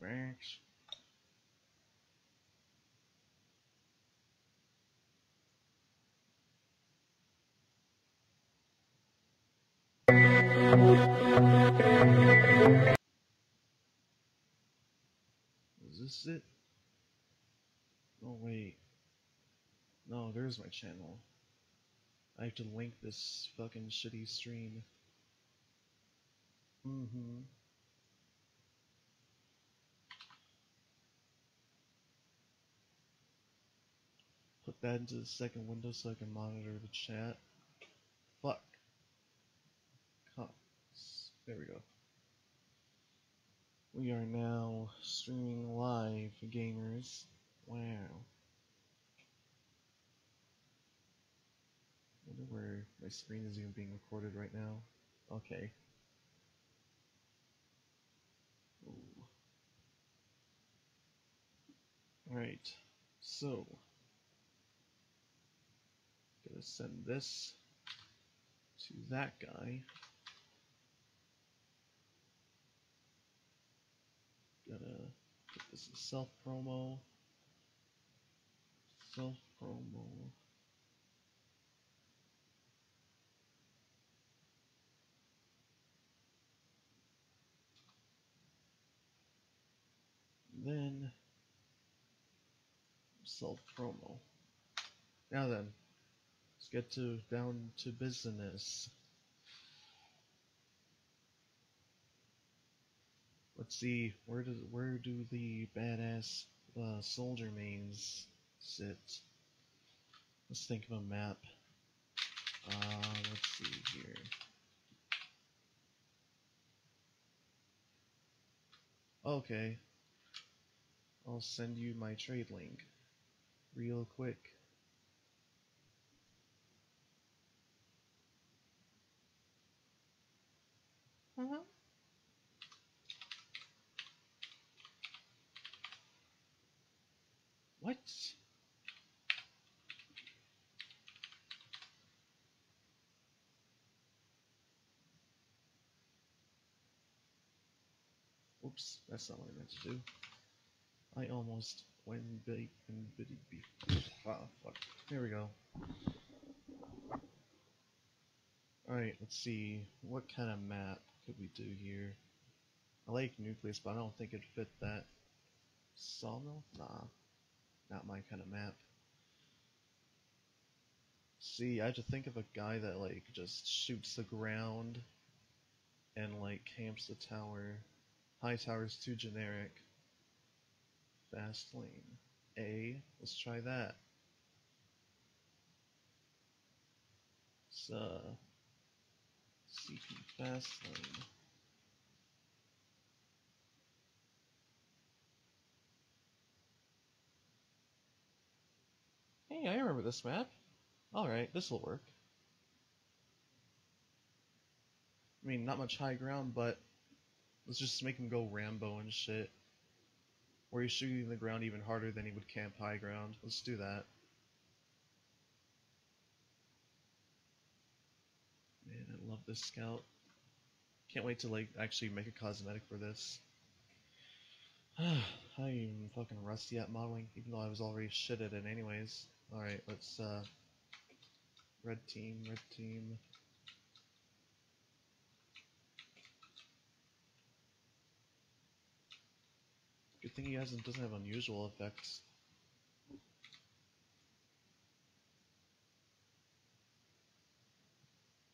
Max. Is this it? Oh wait. No, there's my channel. I have to link this fucking shitty stream. Put that into the second window so I can monitor the chat. Fuck. There we go. We are now streaming live, gamers. Wow. I wonder where my screen is even being recorded right now. Okay. Alright. So. Gonna send this to that guy. Gonna put this in self-promo. Self-promo. Then self-promo. Now then, let's get down to business. Let's see, where do the badass soldier mains sit? Let's think of a map. Let's see here. Okay. I'll send you my trade link real quick. What? Oops, that's not what I meant to do. I almost went big and bitty beef. Ah, fuck. There we go. Alright, let's see. What kind of map could we do here? I like Nucleus, but I don't think it'd fit that. Sawmill? Nah. Not my kind of map. See, I have to think of a guy that, like, just shoots the ground and, like, camps the tower. High tower's too generic. Fast lane. A. Let's try that. It's, CP fast lane. Hey, I remember this map. Alright, this'll work. I mean, not much high ground, but let's just make him go Rambo and shit. Where he's shooting the ground even harder than he would camp high ground. Let's do that. Man, I love this scout. Can't wait to, like, actually make a cosmetic for this. I'm fucking rusty at modeling, even though I was already shit at it anyways. Alright, let's, red team. Good thing he doesn't have unusual effects.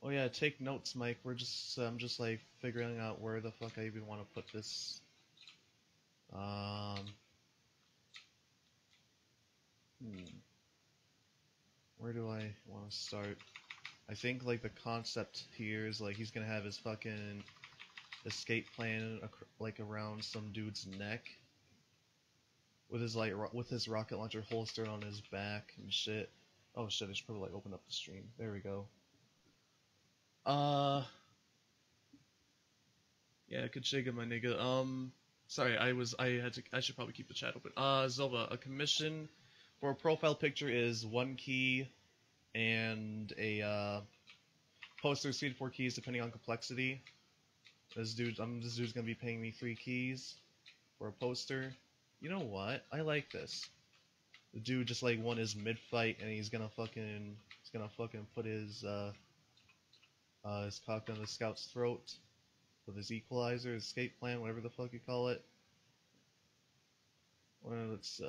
Oh yeah, take notes, Mike. I'm just like figuring out where the fuck I even want to put this. Where do I want to start? I think like the concept here is like he's gonna have his fucking escape plan like around some dude's neck, with his rocket launcher holstered on his back and shit. Oh shit! I should probably like open up the stream. There we go. Yeah, good shake my nigga. Sorry, I should probably keep the chat open. Zelda, a commission for a profile picture is 1 key and a poster 3 to 4 keys depending on complexity. This dude's gonna be paying me 3 keys. for a poster. You know what? I like this. The dude just like won his mid-fight, and he's gonna fucking put his cock down the scout's throat with his equalizer, his escape plan, whatever the fuck you call it. Well, let's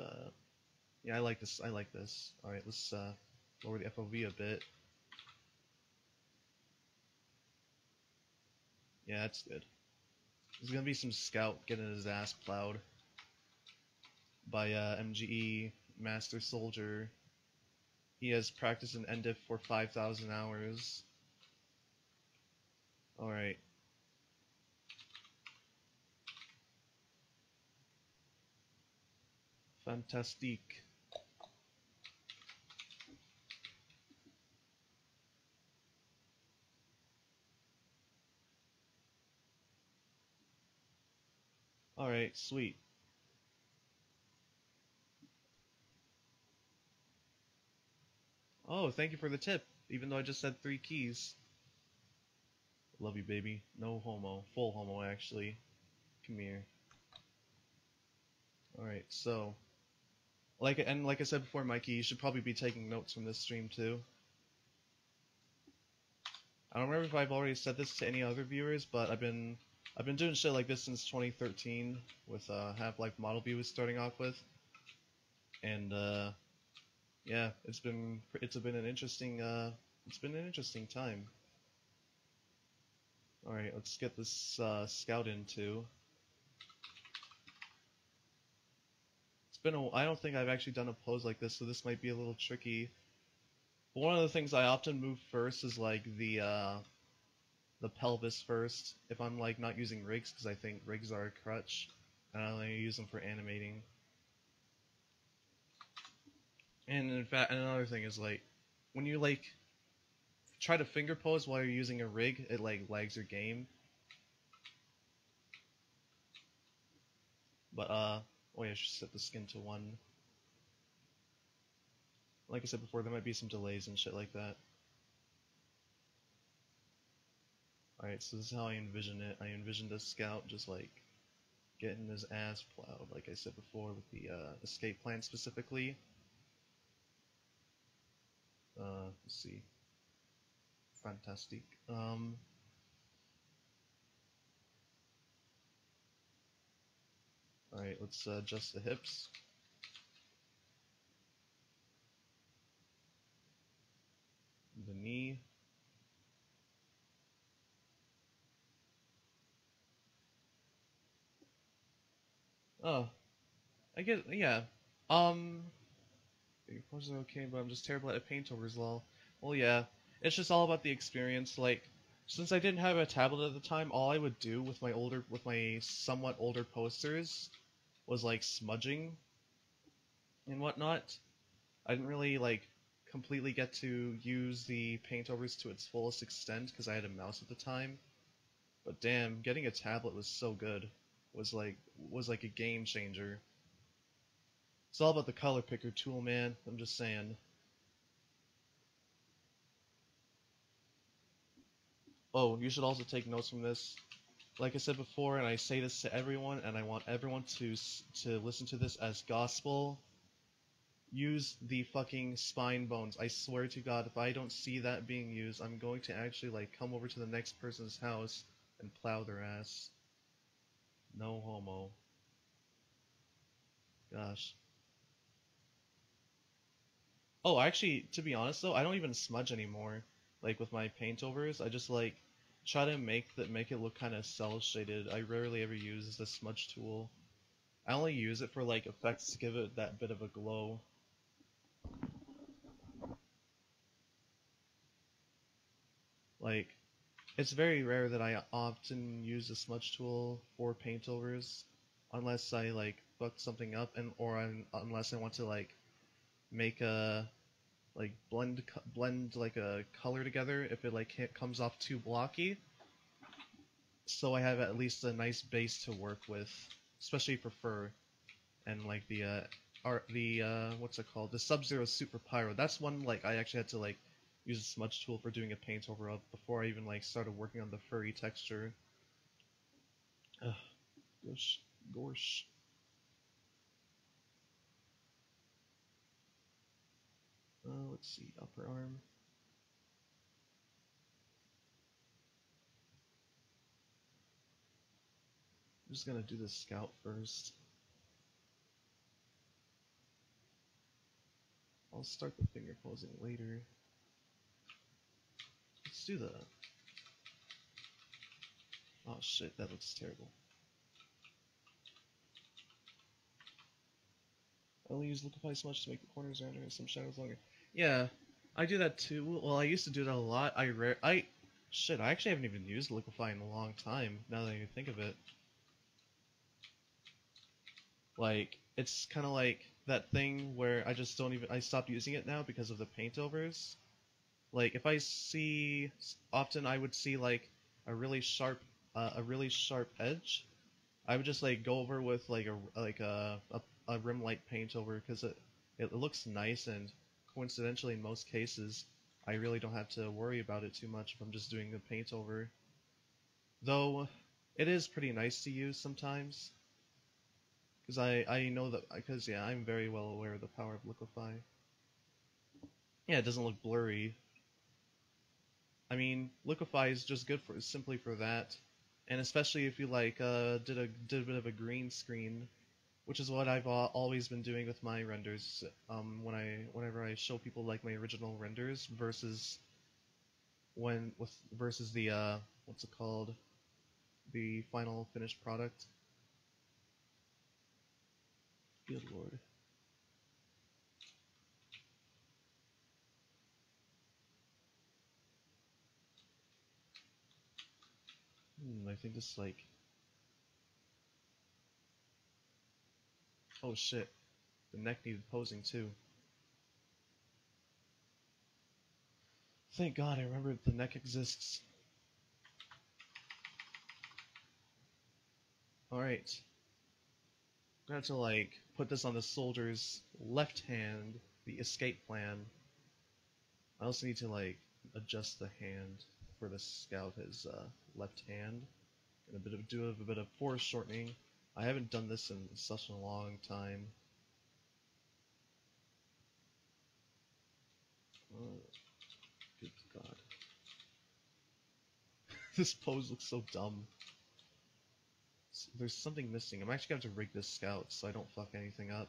yeah, I like this. I like this. All right, let's lower the FOV a bit. Yeah, that's good. There's gonna be some scout getting his ass plowed by MGE Master Soldier. He has practiced in NDIF for 5,000 hours. Alright. Fantastique. Alright, sweet. Oh, thank you for the tip, even though I just said 3 keys. Love you, baby. No homo. Full homo, actually. Come here. Alright, so... like I said before, Mikey, you should probably be taking notes from this stream, too. I don't remember if I've already said this to any other viewers, but I've been doing shit like this since 2013, with Half-Life Model View was starting off with. And, yeah, it's been an interesting time. Alright, let's get this scout in too. I don't think I've actually done a pose like this, so this might be a little tricky. But one of the things I often move first is like the pelvis first, if I'm like not using rigs, because I think rigs are a crutch, and I only use them for animating. And in fact, another thing is like, when you like try to finger pose while you're using a rig, it like lags your game. But oh yeah, I should set the skin to 1. Like I said before, there might be some delays and shit like that. Alright, so this is how I envision it. I envision the scout just like getting his ass plowed, like I said before, with the escape plan specifically. Let's see. Fantastic. Alright, let's adjust the hips. The knee. Oh, I get, yeah. Your poses are okay, but I'm just terrible at paintovers, lol. Well, yeah, it's just all about the experience. Like, since I didn't have a tablet at the time, all I would do with my somewhat older posters was like smudging and whatnot. I didn't really like completely get to use the paintovers to its fullest extent because I had a mouse at the time. But damn, getting a tablet was so good. Was like a game changer. It's all about the color picker tool, man. I'm just saying. Oh, you should also take notes from this. Like I said before, and I say this to everyone, and I want everyone to listen to this as gospel. Use the fucking spine bones. I swear to God, if I don't see that being used, I'm going to actually like come over to the next person's house and plow their ass. No homo. Gosh. Oh, actually, to be honest though, I don't even smudge anymore. Like with my paintovers, I just like try to make it look kind of cel shaded. I rarely ever use the smudge tool. I only use it for like effects to give it that bit of a glow. Like, it's very rare that I often use the smudge tool for paintovers, unless I like fuck something up, unless I want to like make a like blend like a color together if it like comes off too blocky. So I have at least a nice base to work with, especially for fur, and like the what's it called? The Sub-Zero Super Pyro. That's one like I actually had to like use a smudge tool for doing a paint over up before I even like started working on the furry texture. Ugh, gosh. Let's see, upper arm. I'm just gonna do the scout first. I'll start the finger posing later. Let's do the... Oh shit, that looks terrible. I only use liquefy smudge to make the corners rounder and some shadows longer. Yeah, I do that too. Well, I used to do that a lot. Shit, I actually haven't even used liquefy in a long time, now that I think of it. Like, it's kind of like that thing where I just don't even... I stopped using it now because of the paint overs. Like, if I see... Often I would see, like, a really sharp edge. I would just, like, go over with, like, a rim light paint over, because it looks nice, and coincidentally, in most cases, I really don't have to worry about it too much if I'm just doing the paint over. Though, it is pretty nice to use sometimes. Because I know that, because yeah, I'm very well aware of the power of liquefy. Yeah, it doesn't look blurry. I mean, liquefy is just good for simply for that, and especially if you like did a bit of a green screen, which is what I've always been doing with my renders. Whenever I show people like my original renders versus versus the what's it called, the final finished product. Good lord. I think this like... Oh shit. The neck needed posing too. Thank God I remembered the neck exists. Alright. I'm gonna have to like put this on the soldier's left hand, the escape plan. I also need to like adjust the hand for the scout, his left hand, and do a bit of foreshortening. I haven't done this in such a long time. Oh, good God. This pose looks so dumb. There's something missing. I'm actually going to have to rig this scout so I don't fuck anything up.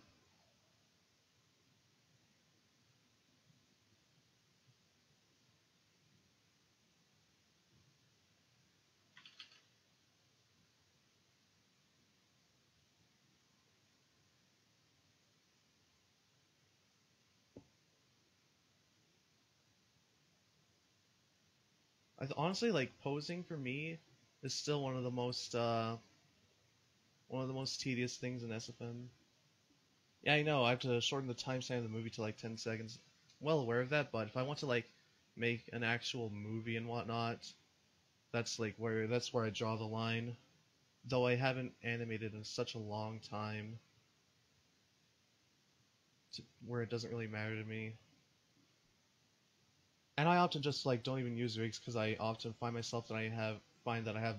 Honestly, like, posing for me is still one of the most tedious things in SFM. Yeah, I know, I have to shorten the timestamp of the movie to like 10 seconds. Well aware of that, but if I want to like make an actual movie and whatnot, that's where I draw the line. Though I haven't animated in such a long time, where it doesn't really matter to me. And I often just like don't even use rigs because I often find myself that I have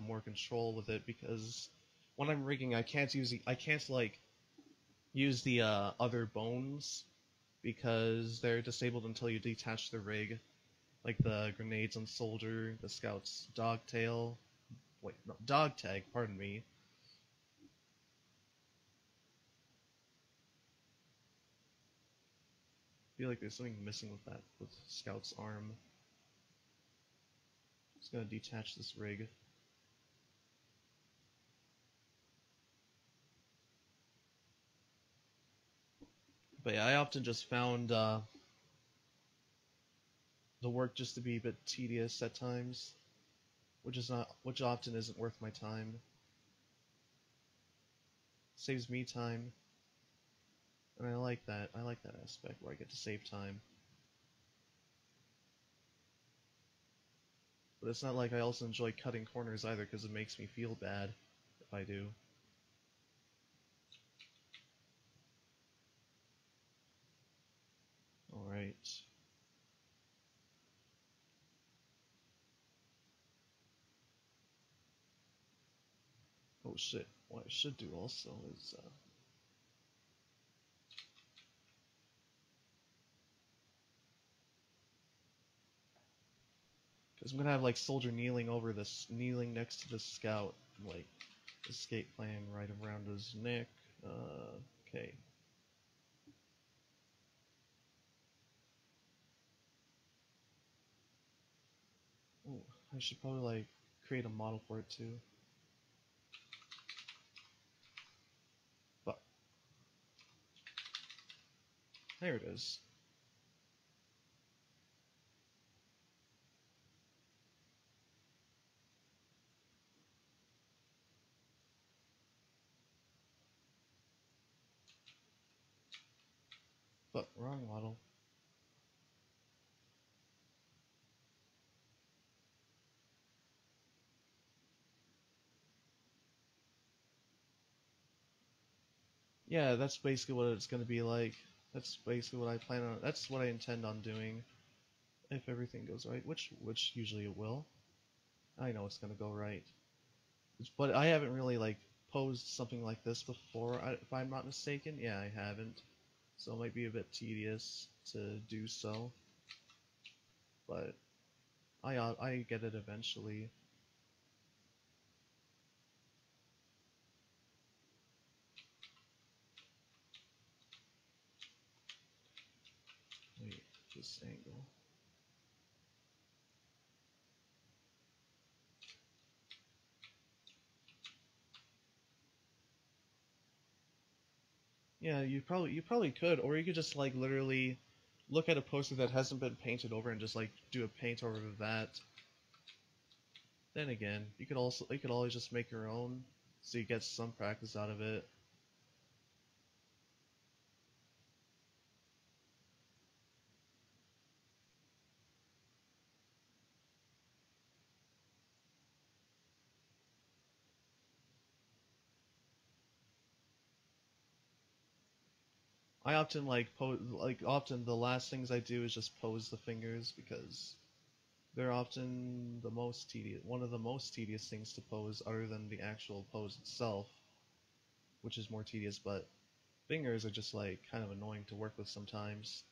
more control with it, because when I'm rigging I can't use the other bones because they're disabled until you detach the rig, like the grenades on soldier, the scout's dog tag, pardon me. I feel like there's something missing with that, with scout's arm. Just gonna detach this rig. But yeah, I often just found the work just to be a bit tedious at times, which often isn't worth my time. Saves me time, and I like that. I like that aspect where I get to save time. But it's not like I also enjoy cutting corners either, because it makes me feel bad if I do. Alright. Oh shit, what I should do also is, I... Because I'm gonna have like soldier kneeling over this, kneeling next to the scout, like escape plan right around his neck. Okay. Ooh, I should probably like create a model for it too. But there it is. But wrong model. Yeah, that's basically what it's gonna be like. That's basically what I plan on. That's what I intend on doing if everything goes right, which usually it will. I know it's gonna go right, but I haven't really like posed something like this before. If I'm not mistaken, yeah, I haven't. So it might be a bit tedious to do so, but I get it eventually. Wait, this angle. Yeah, you probably could, or you could just like literally look at a poster that hasn't been painted over and just like do a paint over that. Then again, you could always just make your own, so you get some practice out of it. I often often the last things I do is just pose the fingers because they're often one of the most tedious things to pose other than the actual pose itself, which is more tedious, but fingers are just like kind of annoying to work with sometimes.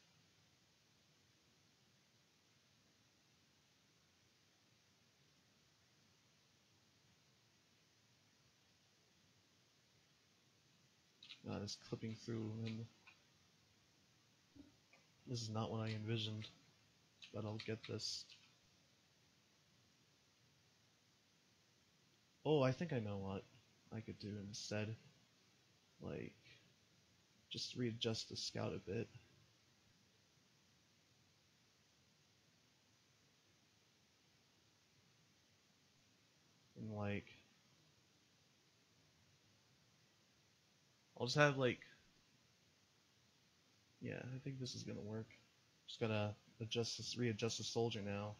God, it's clipping through, and this is not what I envisioned, but I'll get this. Oh, I think I know what I could do instead. Like, just readjust the scout a bit. And like, I'll just have like, yeah, I think this is gonna work. Just gotta readjust the soldier now.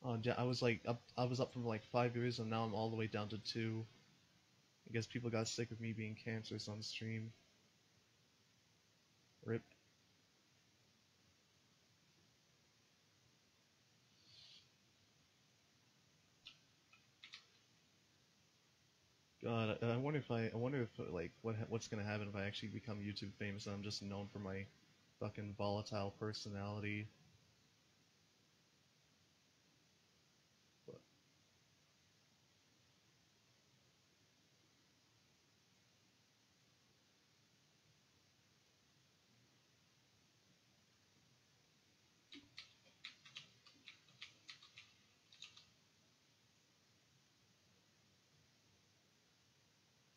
Oh, yeah, I was up from like 5 years, and now I'm all the way down to 2. I guess people got sick of me being cancerous on stream. Rip. God, I wonder if like what's gonna happen if I actually become YouTube famous and I'm just known for my fucking volatile personality. But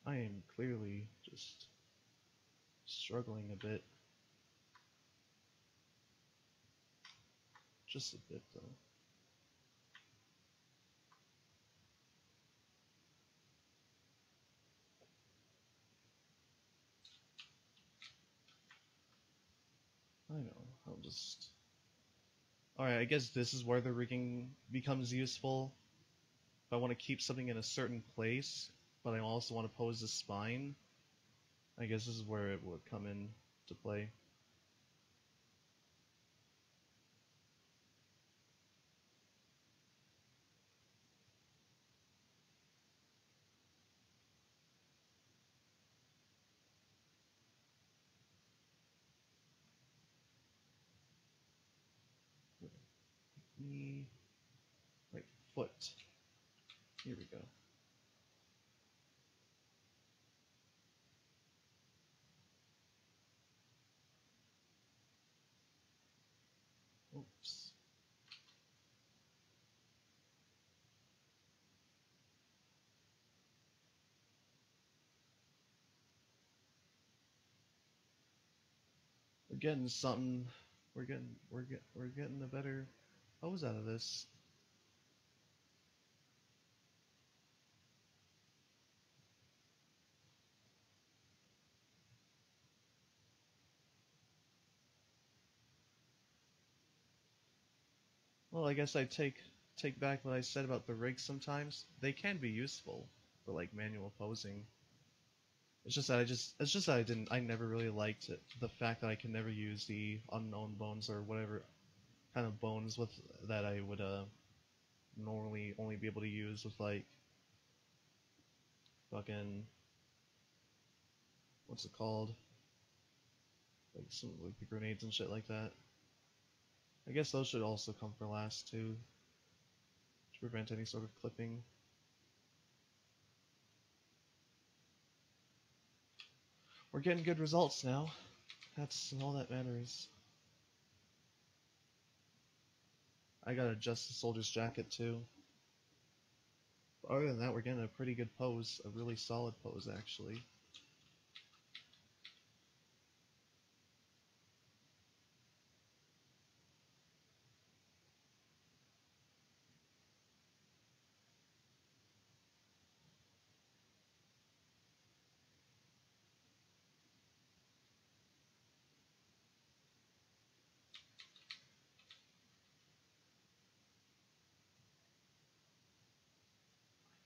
I am clearly just struggling a bit. Just a bit though. I know. I'll just. Alright, I guess this is where the rigging becomes useful. If I want to keep something in a certain place, but I also want to pose the spine, I guess this is where it would come in to play. knee, right foot. Here we go. Oops. We're getting something. We're getting a better pose out of this. Well, I guess I take back what I said about the rigs sometimes. They can be useful for like manual posing. It's just that I never really liked it. The fact that I can never use the unknown bones or whatever kind of bones with that I would normally only be able to use with like fucking what's it called? Like some like the grenades and shit like that. I guess those should also come for last too, to prevent any sort of clipping. We're getting good results now. That's all that matters. I gotta adjust the soldier's jacket too. But other than that, we're getting a pretty good pose, a really solid pose actually.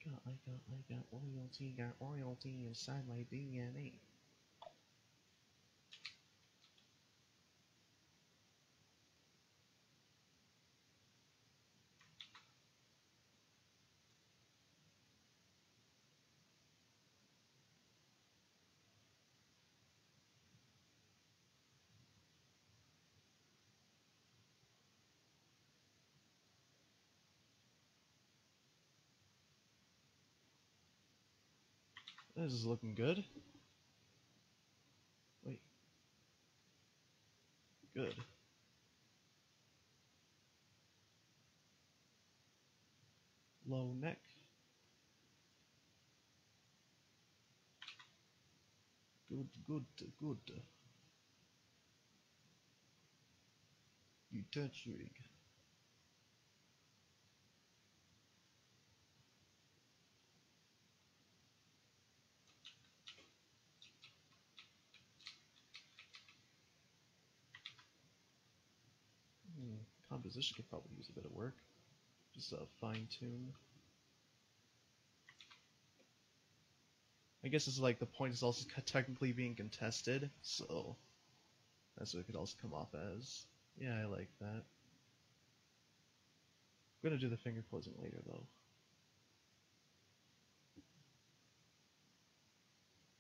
I got royalty inside my DNA. This is looking good. Wait. Good. Low neck. Good, good, good. Detach rig. Composition could probably use a bit of work. Just fine tune. I guess it's like the point is also technically being contested, so that's what it could also come off as. Yeah, I like that. I'm gonna do the finger posing later though.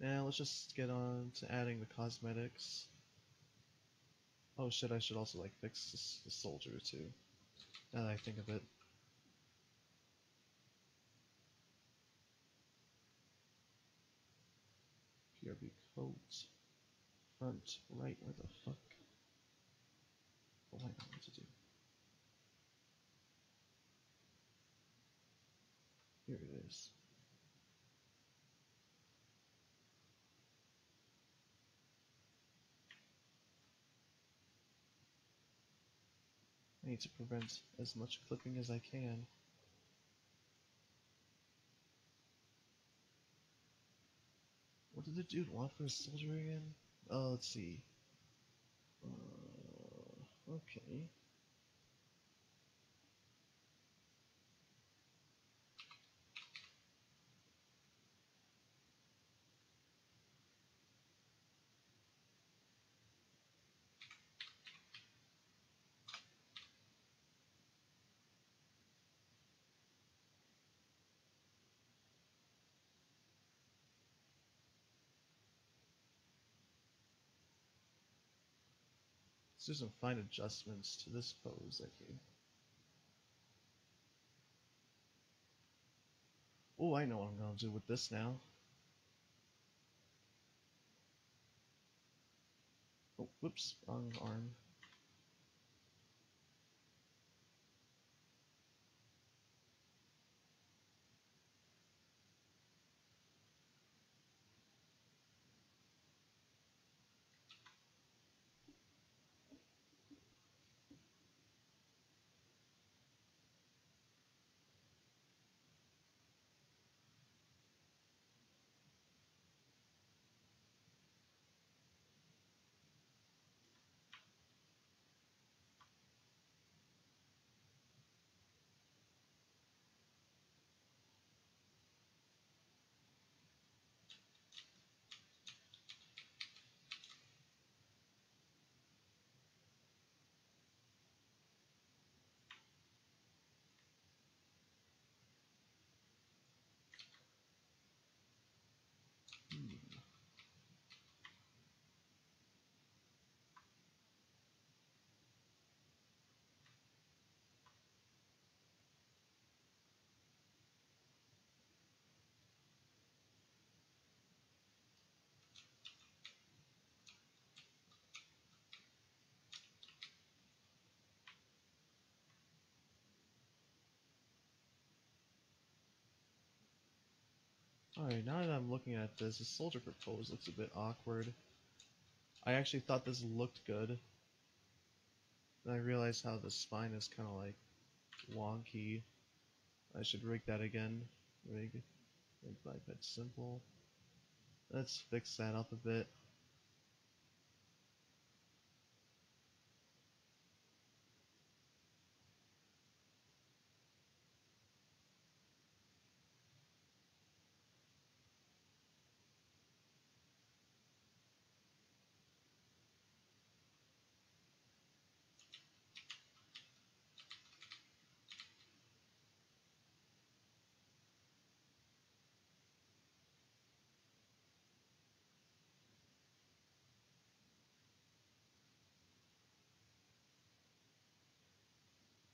Now let's just get on to adding the cosmetics. Oh shit, I should also like fix the soldier too. Now that I think of it. PRB coat. Front right, where the fuck? Oh, I know what to do. Here it is. I need to prevent as much clipping as I can. What did the dude want for his soldier again? Oh, let's see. Okay. Let's do some fine adjustments to this pose, I think. Oh, I know what I'm gonna do with this now. Oh, whoops, wrong arm. Alright, now that I'm looking at this, the soldier pose looks a bit awkward. I actually thought this looked good. Then I realized how the spine is kind of like wonky. I should rig that again. Rig biped simple. Let's fix that up a bit.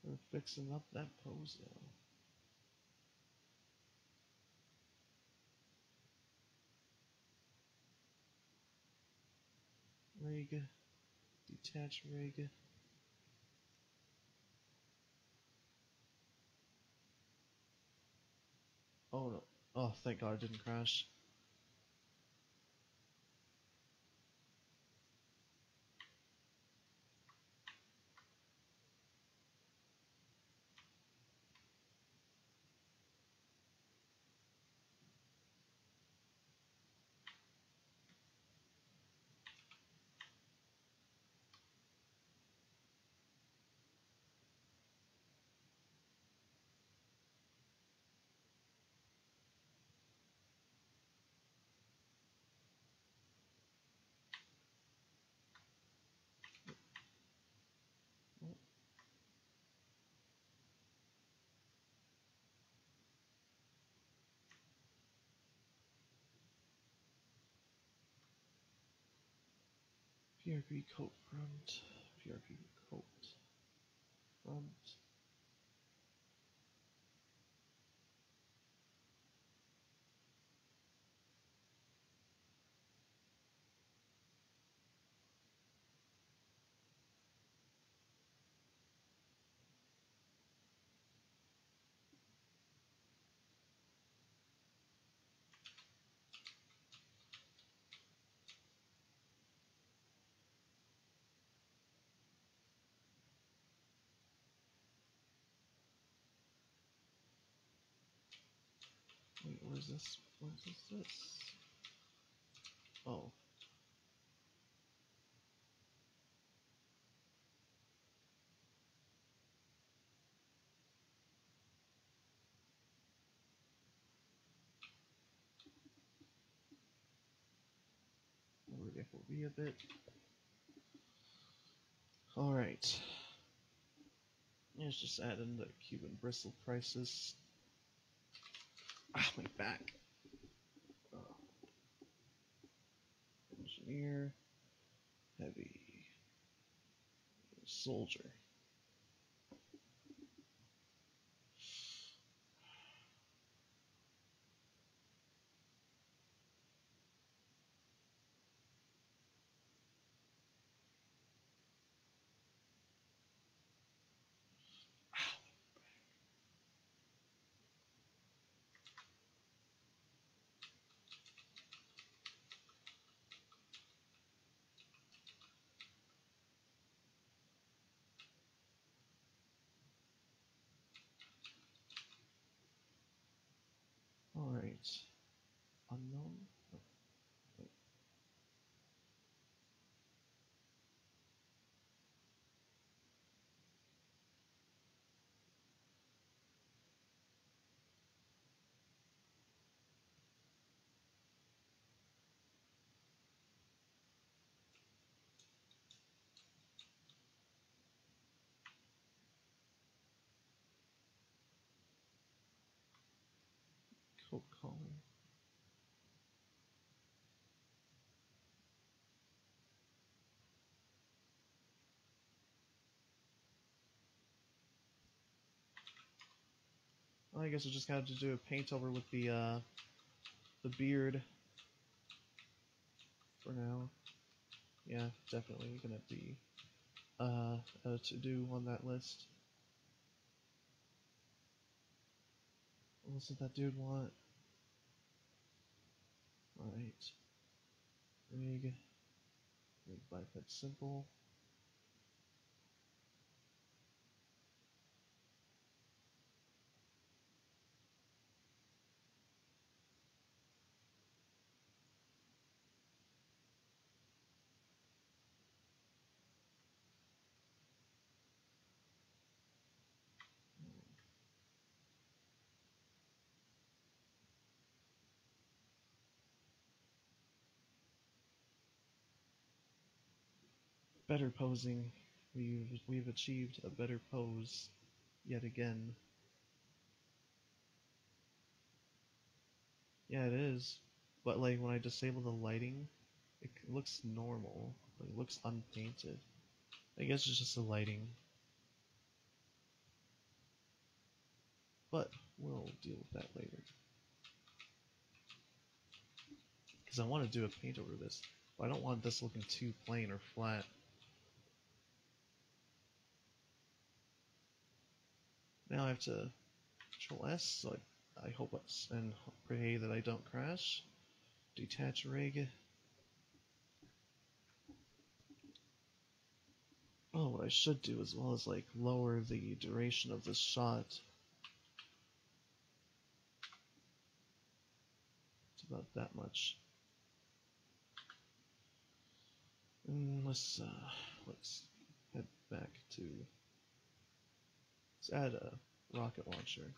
We're fixing up that pose now. Rig. Detach rig. Oh no. Oh, thank God it didn't crash. PRP coat front. PRP coat front. Wait, where's this? Where's this? Oh. Rig FOV a bit. Alright. Let's just add in the Cuban bristle prices. Ah, my back. Engineer. Heavy. Soldier. coat collar. Well, I guess I just got to do a paint over with the beard for now. Yeah, definitely gonna be a to-do on that list. What did that dude want? Alright. Rig biped simple. Better posing. We've achieved a better pose yet again. Yeah, it is. But like when I disable the lighting, it looks normal. Like, it looks unpainted. I guess it's just the lighting. But we'll deal with that later. Because I want to do a paint over this. But I don't want this looking too plain or flat. Now I have to Control S, so I hope and pray that I don't crash. Detach rig. Oh, what I should do as well is like lower the duration of this shot. It's about that much. And let's head back to. Let's add a rocket launcher.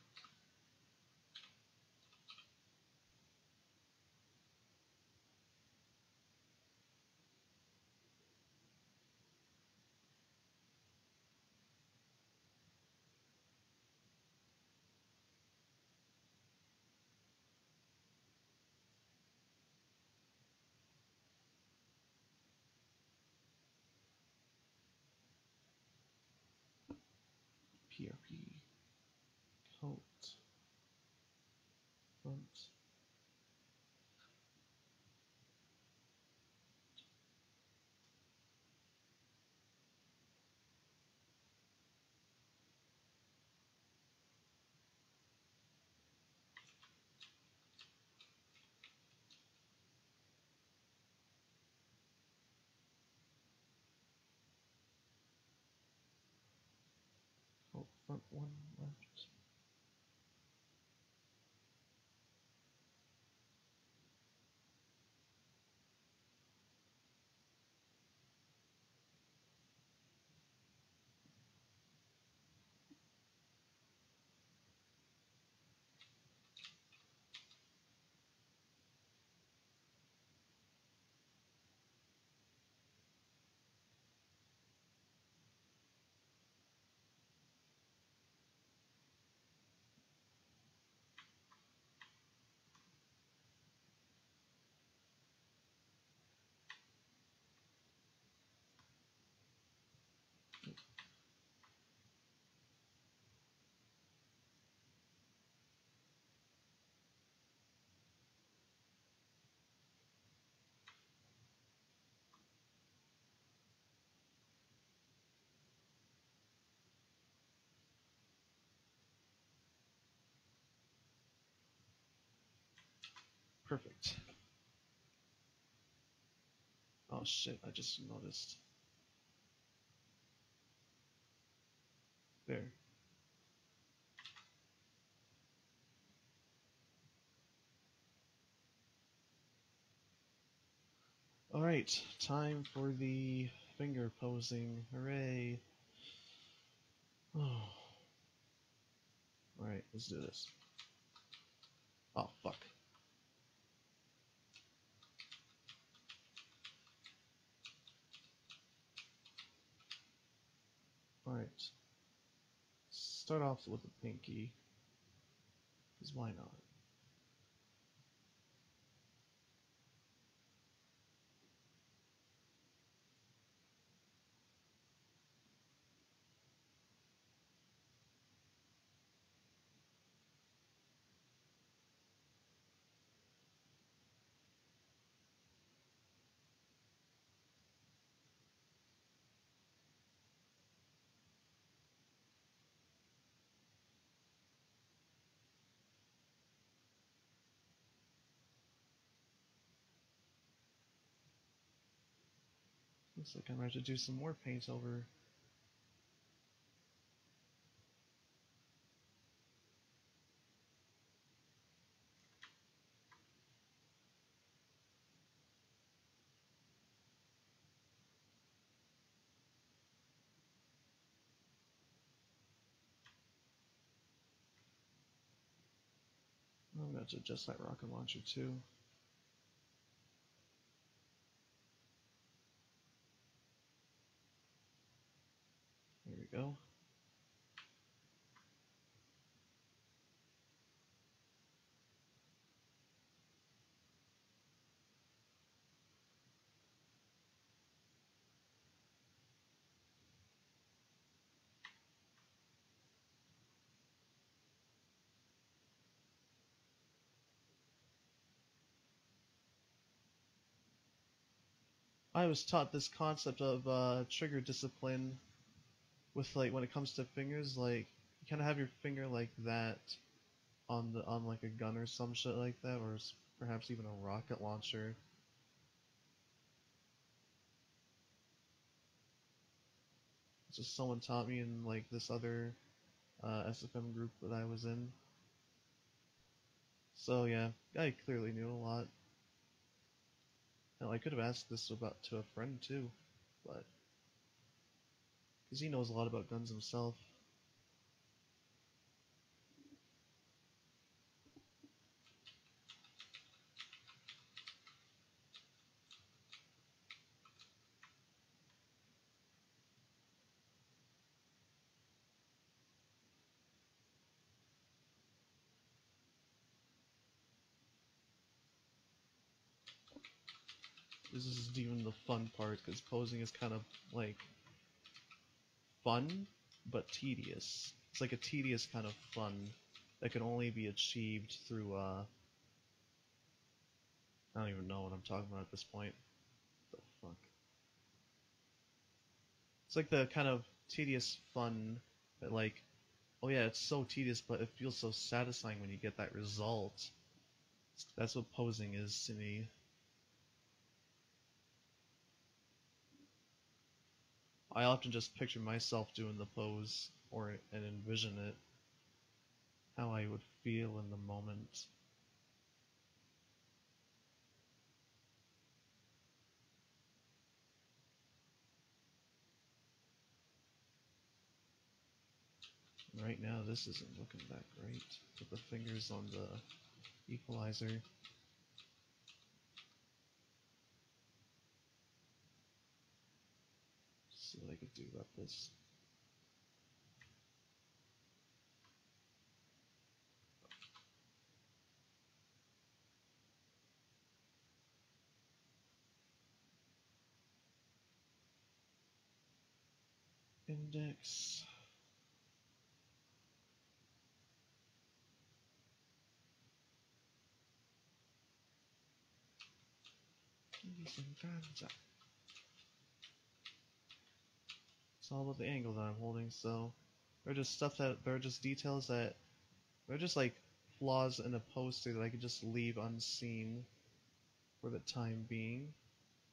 PRP coat front. Coat front one left. Perfect. Oh shit, I just noticed. There. Alright, time for the finger posing. Hooray. Oh. Alright, let's do this. Oh, fuck. Alright. Start off with the pinky. Because why not? Looks like I'm going to have to do some more paint over. I'm going to adjust that rocket launcher too. There we go. I was taught this concept of trigger discipline with like when it comes to fingers, like you kind of have your finger like that on like a gun or some shit like that, or perhaps even a rocket launcher. It's just someone taught me in like this other SFM group that I was in. So yeah, I clearly knew a lot. Hell, I could have asked this about to a friend too, but because he knows a lot about guns himself. This isn't even the fun part, because posing is kind of like fun, but tedious. It's like a tedious kind of fun that can only be achieved through, I don't even know what I'm talking about at this point. What the fuck? It's like the kind of tedious fun that like, oh yeah, it's so tedious, but it feels so satisfying when you get that result. That's what posing is to me. I often just picture myself doing the pose, and envision it, how I would feel in the moment. Right now, this isn't looking that great. Put the fingers on the equalizer. See what I could do about this. Index. It's all about the angle that I'm holding, so they're just details that they're just like flaws in a poster that I could just leave unseen for the time being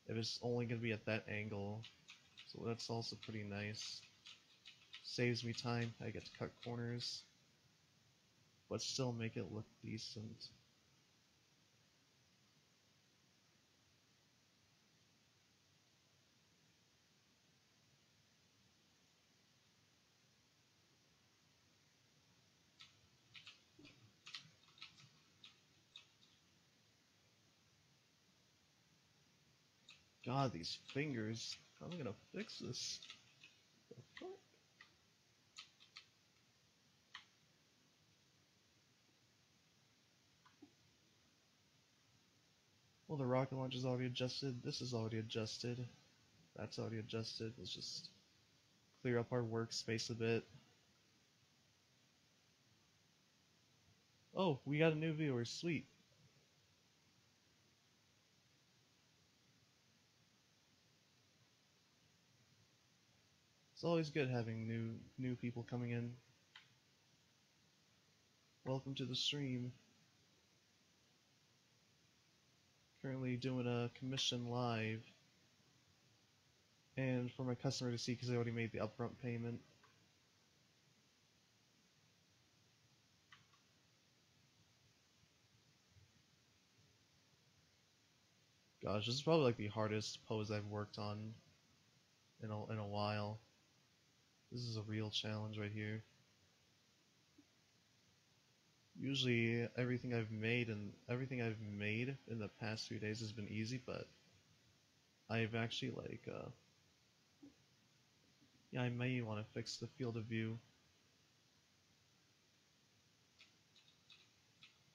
if it's only gonna be at that angle. So that's also pretty nice. Saves me time. I get to cut corners, but still make it look decent. God, these fingers. How am I gonna fix this? The fuck? Well, the rocket launch is already adjusted. This is already adjusted. That's already adjusted. Let's just clear up our workspace a bit. Oh, we got a new viewer. Sweet. It's always good having new people coming in. Welcome to the stream. Currently doing a commission live. and for my customer to see because they already made the upfront payment. Gosh, this is probably like the hardest pose I've worked on in a while. This is a real challenge right here. Usually everything I've made in the past few days has been easy, but I've actually like yeah, I may want to fix the field of view.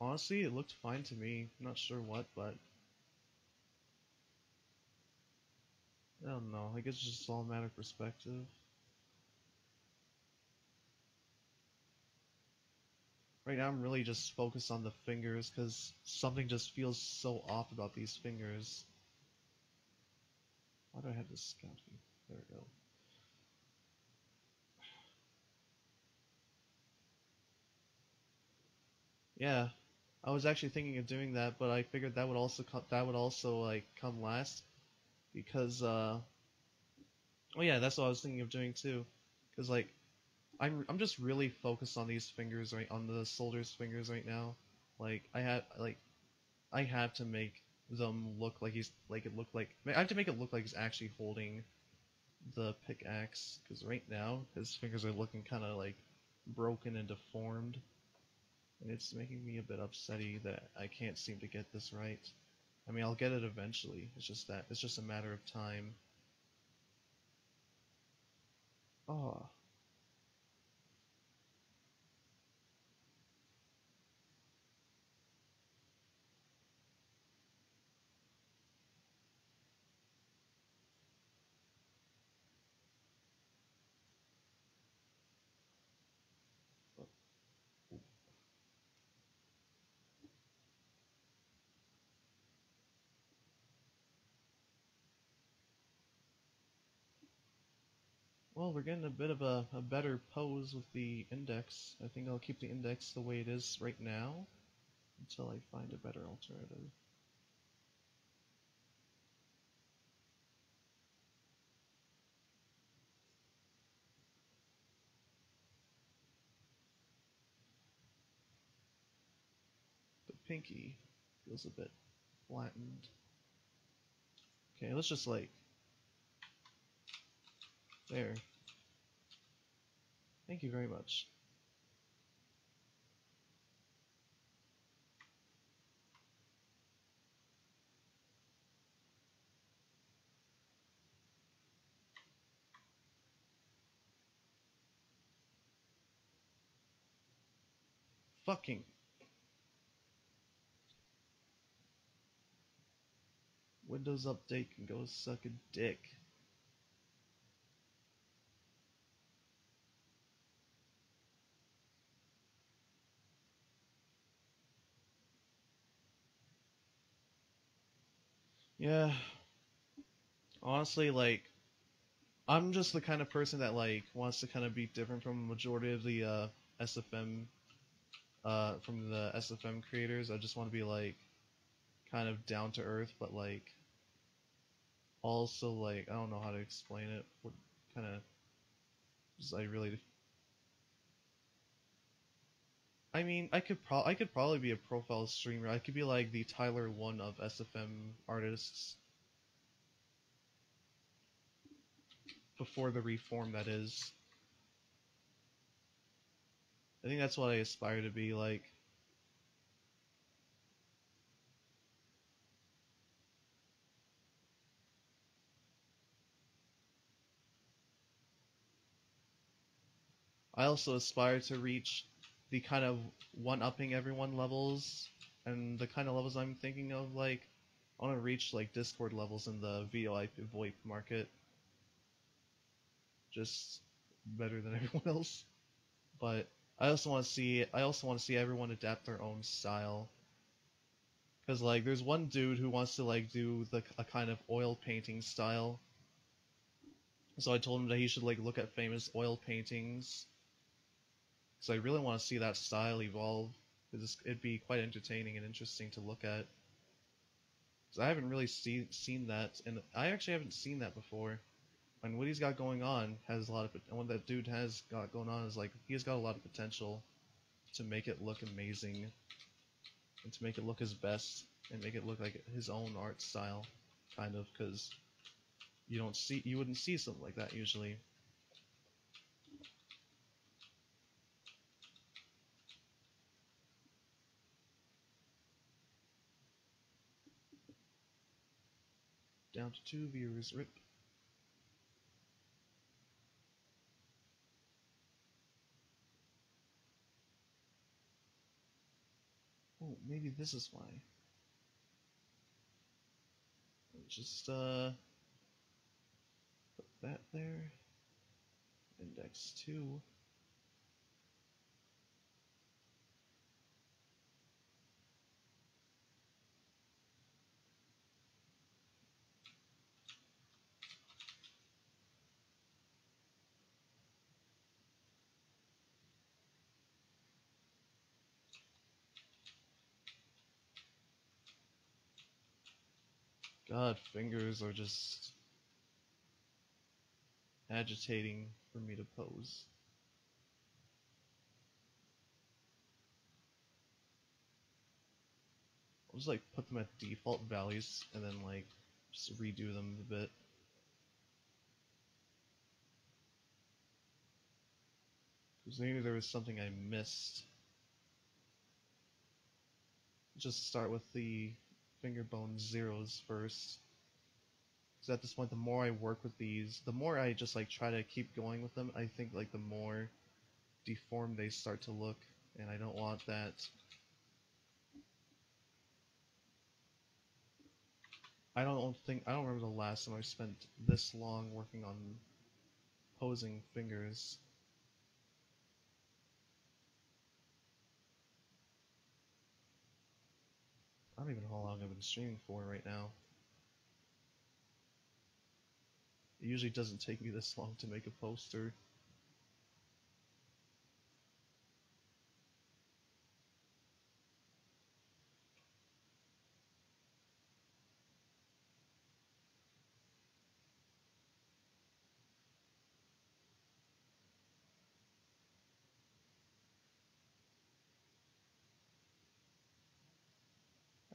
Honestly, it looked fine to me. I'm not sure what, but I don't know. I guess it's just all a matter of perspective. Right now I'm really just focused on the fingers because something just feels so off about these fingers. Why do I have this scout here? There we go. Yeah, I was actually thinking of doing that, but I figured that would also like come last because oh yeah, that's what I was thinking of doing too, because like I'm just really focused on these fingers on the soldier's fingers right now. Like I have to make them look like I have to make it look like he's actually holding the pickaxe, because right now his fingers are looking kind of like broken and deformed, and it's making me a bit upsetty that I can't seem to get this right. I mean, I'll get it eventually. It's just a matter of time. Oh, well, we're getting a bit of a better pose with the index. I think I'll keep the index the way it is right now until I find a better alternative. The pinky feels a bit flattened. Okay, let's just like there. Thank you very much. Fucking Windows Update can go suck a dick. Yeah, honestly, like I'm just the kind of person that like wants to kind of be different from the majority of the SFM from the SFM creators. I just want to be like kind of down to earth, but like also like I don't know how to explain it. What kind of I really I mean, I could probably be a profile streamer. I could be like the Tyler 1 of SFM artists before the reform, that is. I think that's what I aspire to be like. I also aspire to reach the kind of one-upping everyone levels, and the kind of levels I'm thinking of, like, I want to reach like Discord levels in the VoIP VoIP market, just better than everyone else. But I also want to see everyone adapt their own style. Cause like there's one dude who wants to like do a kind of oil painting style. So I told him that he should like look at famous oil paintings. Cause I really want to see that style evolve. Cause it'd be quite entertaining and interesting to look at. Cause I haven't really seen that, and I actually haven't seen that before. and what he's got going on has a lot of, and what that dude has got going on is like he's got a lot of potential to make it look amazing and to make it look his best and make it look like his own art style, kind of, because you wouldn't see something like that usually. Down to 2 viewers, rip. Oh, maybe this is why. Just put that there. Index 2. God, fingers are just agitating for me to pose. I'll just like put them at default values and then like just redo them a bit. Because maybe there was something I missed. Just start with the finger bone zeros first. Because at this point, the more I work with these, the more I just like try to keep going with them, I think like the more deformed they start to look, and I don't want that. I don't remember the last time I spent this long working on posing fingers. I don't even know how long I've been streaming for right now. It usually doesn't take me this long to make a poster.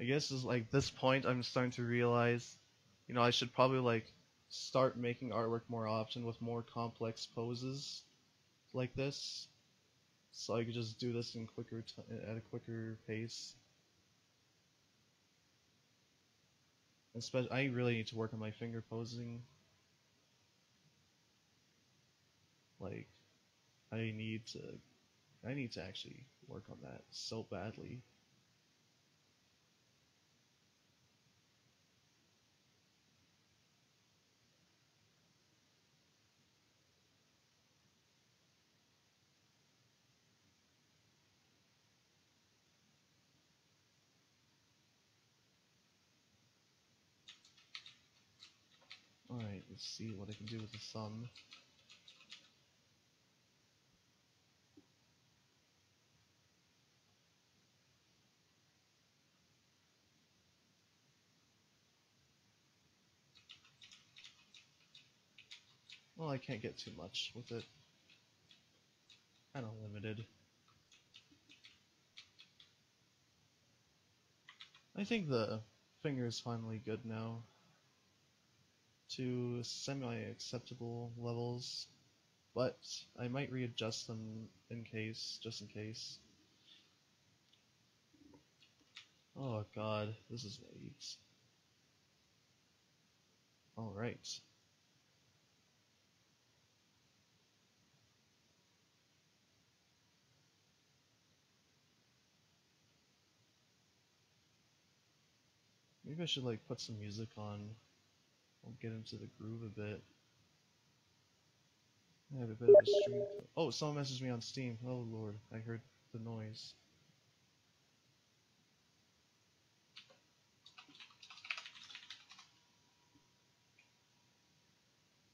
I guess is like this point I'm starting to realize, you know, I should probably like start making artwork more often with more complex poses like this, so I could just do this in at a quicker pace. Especially, I really need to work on my finger posing. Like, I need to actually work on that so badly. Alright, let's see what I can do with the thumb. Well, I can't get too much with it. Kinda limited. I think the finger is finally good now. To semi-acceptable levels, but I might readjust them just in case. Oh god, this is late. Alright. Maybe I should like put some music on. I'll get into the groove a bit. I have a bit of a stream. Oh, someone messaged me on Steam. Oh lord, I heard the noise.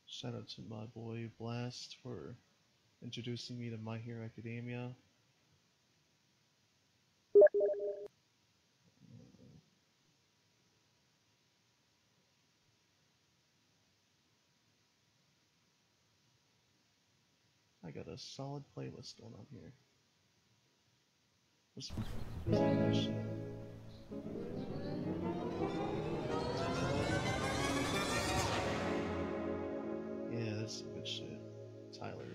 Shout out to my boy Blast for introducing me to My Hero Academia. I got a solid playlist going on here. Let's that shit. Yeah, that's some good shit. Tyler.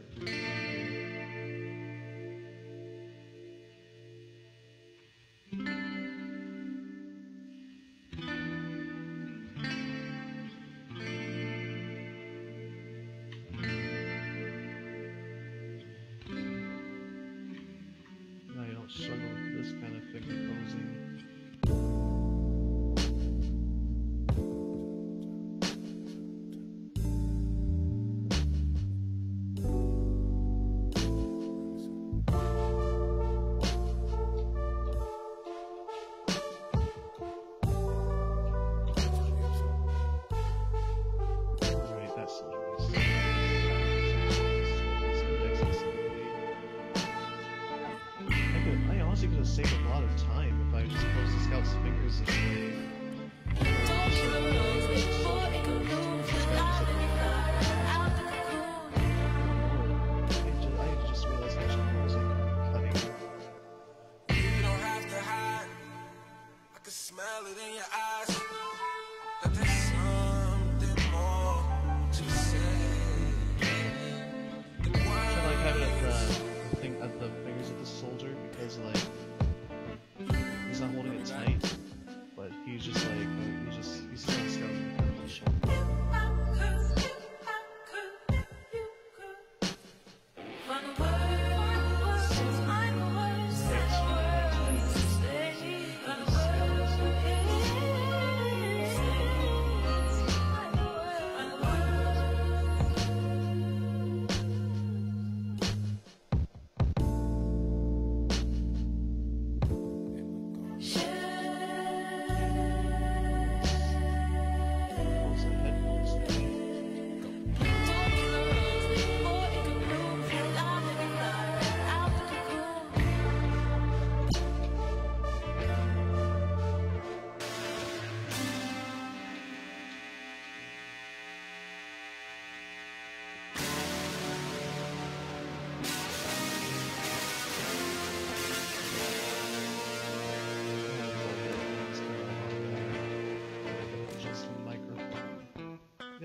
No, you don't struggle with this kind of finger posing. Save a lot of time if I just close the scout's fingers this way. I just realized that she was like cutting. You don't have to hide. I can smell it in your eyes. That there's something more to say. I like having the thing at the fingers of the soldier because like he's not holding it tight, but he's just like he's just on scout on the shoulder.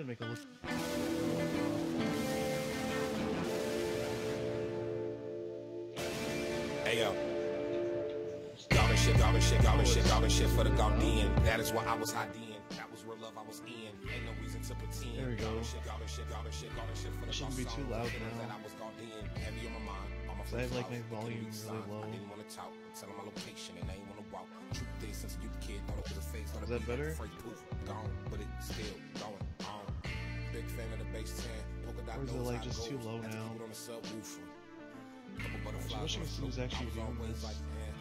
Make a look. Hey yo. Garbage shit for the Gaudian. That is why I was IDing. That was real love I was in. Ain't no reason to pretend. There we go. Garbage shit for the Shouldn't be too loud now. Heavy on my mind. I have like my volume really low. I didn't want to talk. Tell my location and I ain't want to walk. Truth is, since you kid, don't look at the face. Is that better? Gone, but it's still going on. Big fan of the bass 10. Or is it like just too low now? I wish I could see who's actually doing this.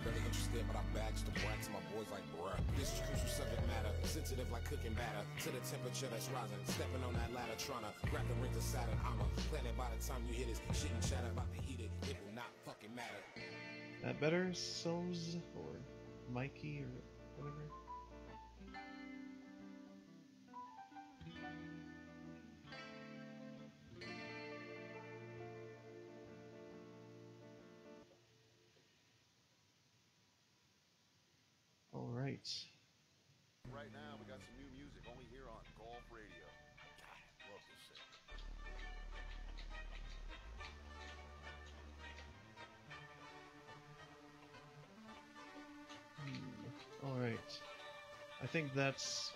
Really interested, but I bags the brats. My boys like, bruh. This is crucial subject matter. Sensitive like cooking batter. To the temperature that's rising. Stepping on that ladder, trying to grab the rings of Saturn. I'm a planet by the time you hit it. Shit and chatter about to heat it. It will not fucking matter. That better? So's or Mikey or whatever? Alright. Right now, we got some new music only here on Golf Radio. God, love this shit. Alright. I think that's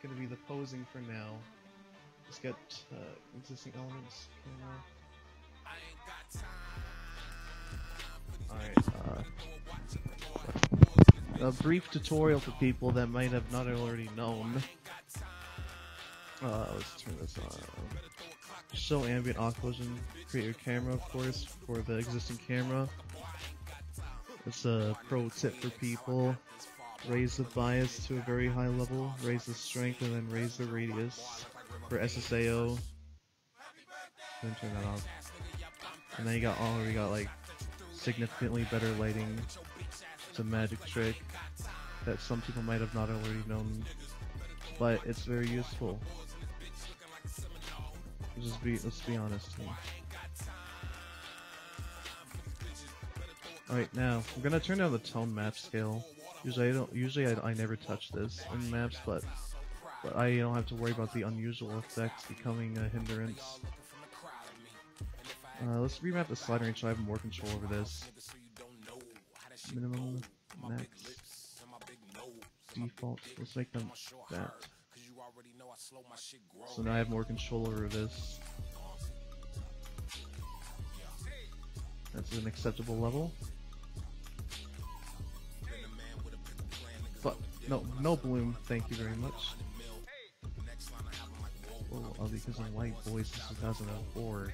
gonna be the posing for now. Let's get existing elements. Alright, a brief tutorial for people that might have not already known. Let's turn this on. Show ambient occlusion. Create your camera, of course, for the existing camera. It's a pro tip for people. Raise the bias to a very high level, raise the strength, and then raise the radius for SSAO. Then turn that off. And then you got already got like significantly better lighting. It's a magic trick that some people might have not already known, but it's very useful. Let's be honest here. Alright, now I'm gonna turn down the tone map scale. Usually I never touch this in maps, but I don't have to worry about the unusual effects becoming a hindrance. Let's remap the slider range so I have more control over this. Minimum, max, default. Let's make them that. So now I have more control over this. That's an acceptable level. But no bloom, thank you very much. Oh, because of White Boys in 2004.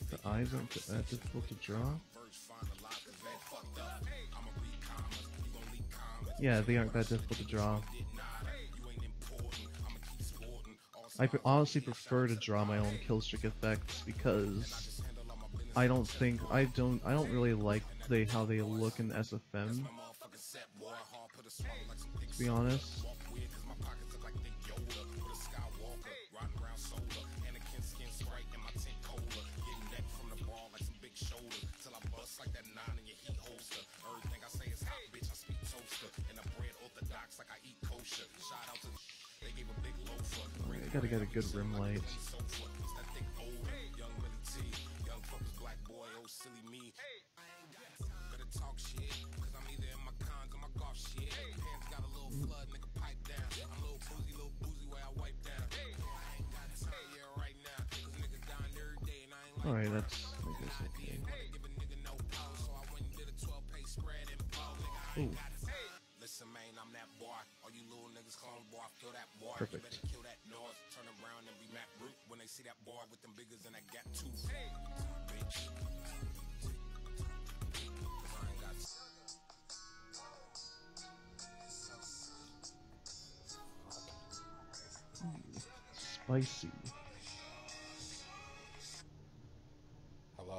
The eyes aren't that difficult to draw. Yeah, they aren't that difficult to draw. I honestly prefer to draw my own killstreak effects because I don't really like how they look in SFM. To be honest. I gotta get a good rim light. Alright, that's I guess okay. Ooh. Perfect. Spicy. Hello.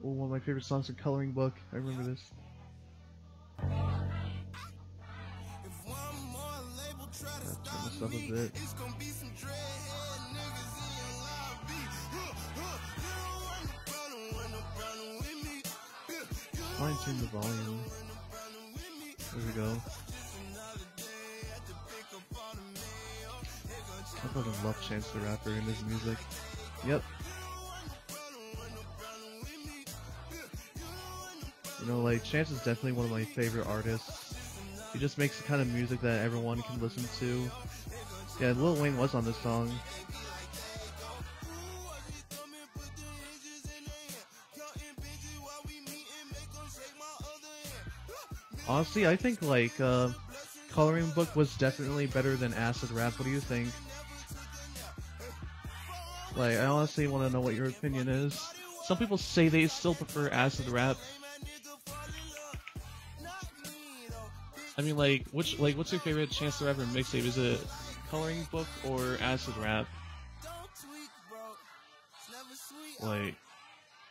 Oh, one of my favorite songs in Coloring Book. I remember this. Turn this up a bit. Fine tune the volume. There we go. I fucking love Chance the Rapper and his music. Yep. You know, like, Chance is definitely one of my favorite artists. He just makes the kind of music that everyone can listen to. Yeah, Lil Wayne was on this song. Honestly, I think, like, Coloring Book was definitely better than Acid Rap. What do you think? Like, I honestly want to know what your opinion is. Some people say they still prefer Acid Rap. I mean, like, what's your favorite Chance the Rapper mixtape? Is it Coloring Book or Acid Rap? Like,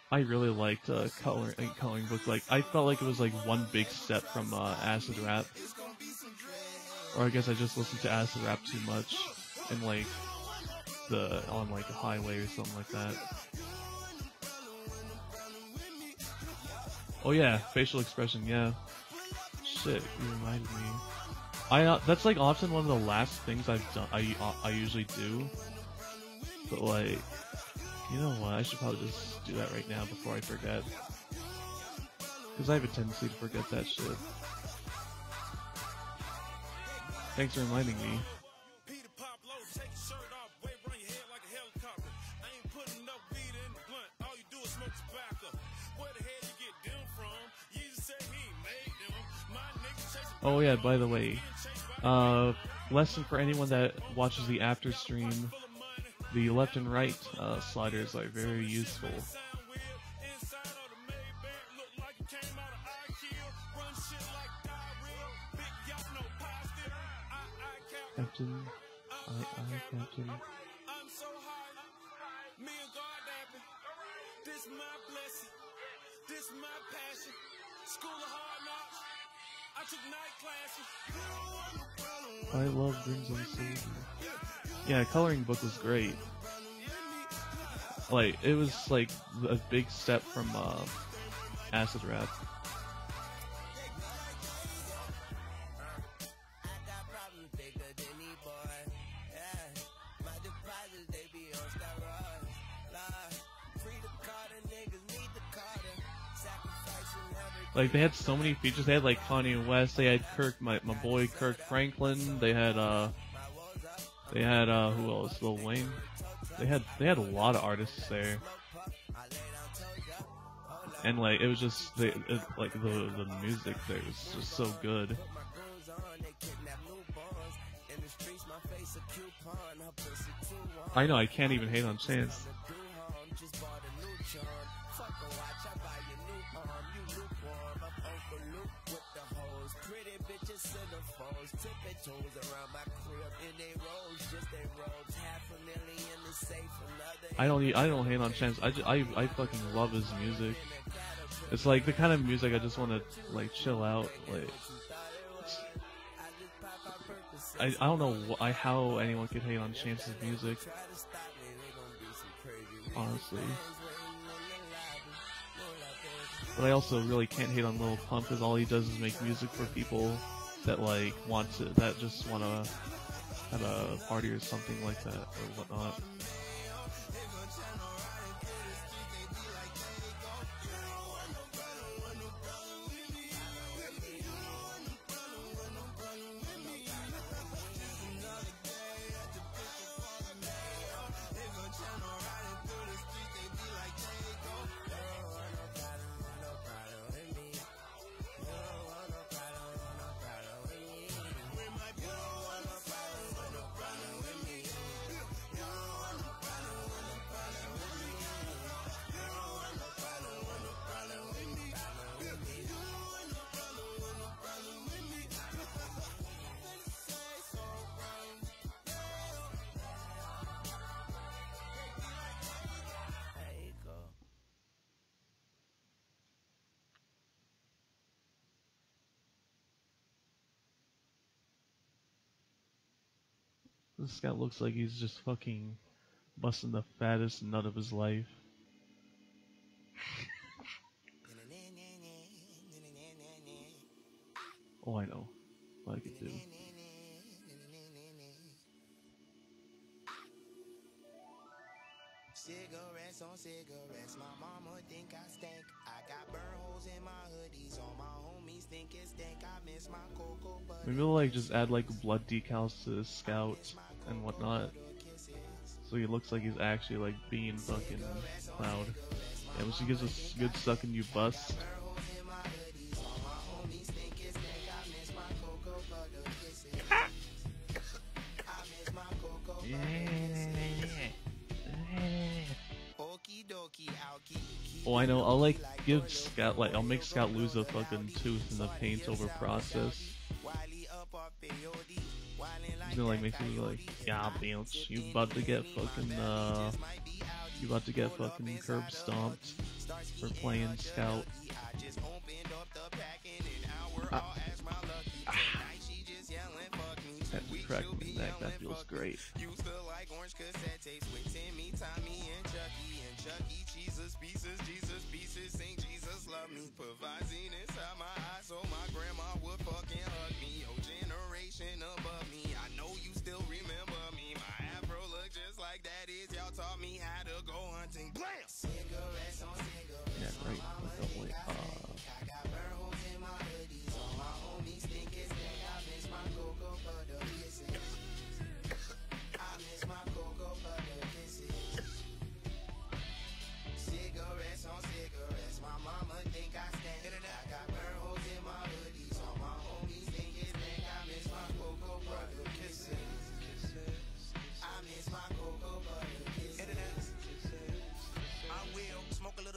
I really liked Coloring Book. Like, I felt like it was like one big step from Acid Rap. Or I guess I just listened to Acid Rap too much, and like on like a highway or something like that. Oh yeah, facial expression. Yeah. Shit, you reminded me. That's like often one of the last things I've done. I usually do. But like, you know what? I should probably just do that right now before I forget. Because I have a tendency to forget that shit. Thanks for reminding me. Oh yeah, by the way, lesson for anyone that watches the after stream, the left and right sliders are very useful. Captain, Captain. This my blessing, this my passion. School of hard knocks. I took night classes. I love Crimson Silver. Yeah, coloring book was great. Like, it was like a big step from acid rap. Like, they had so many features. They had like Kanye West. They had Kirk, my boy Kirk Franklin. They had who else? Lil Wayne. They had a lot of artists there. And like, it was just like the music there was just so good. I know, I can't even hate on Chance. I don't hate on Chance. I fucking love his music. It's like the kind of music I just want to like chill out. Like, I don't know how anyone could hate on Chance's music. Honestly. But I also really can't hate on Lil Pump because all he does is make music for people that like that just want to have a party or something like that or whatnot. This guy looks like he's just fucking busting the fattest nut of his life. Oh, I know. I could do. Cigarettes on cigarettes, my mama think I stink. I got burn holes in my hoodies, all my homies think it stink. I miss my cocoa butter. Maybe we'll like just add like blood decals to his scout and whatnot, so he looks like he's actually like being fucking Cloud. Yeah, but she gives us good sucking you bust. Oh, I know. I'll like give Scout I'll make Scout lose a fucking tooth in the paint over process. He's gonna like make me like, yeah, bitch, you about to get fucking curb stomped for playing Scout. Had to crack my neck. That feels great. Yeah, right.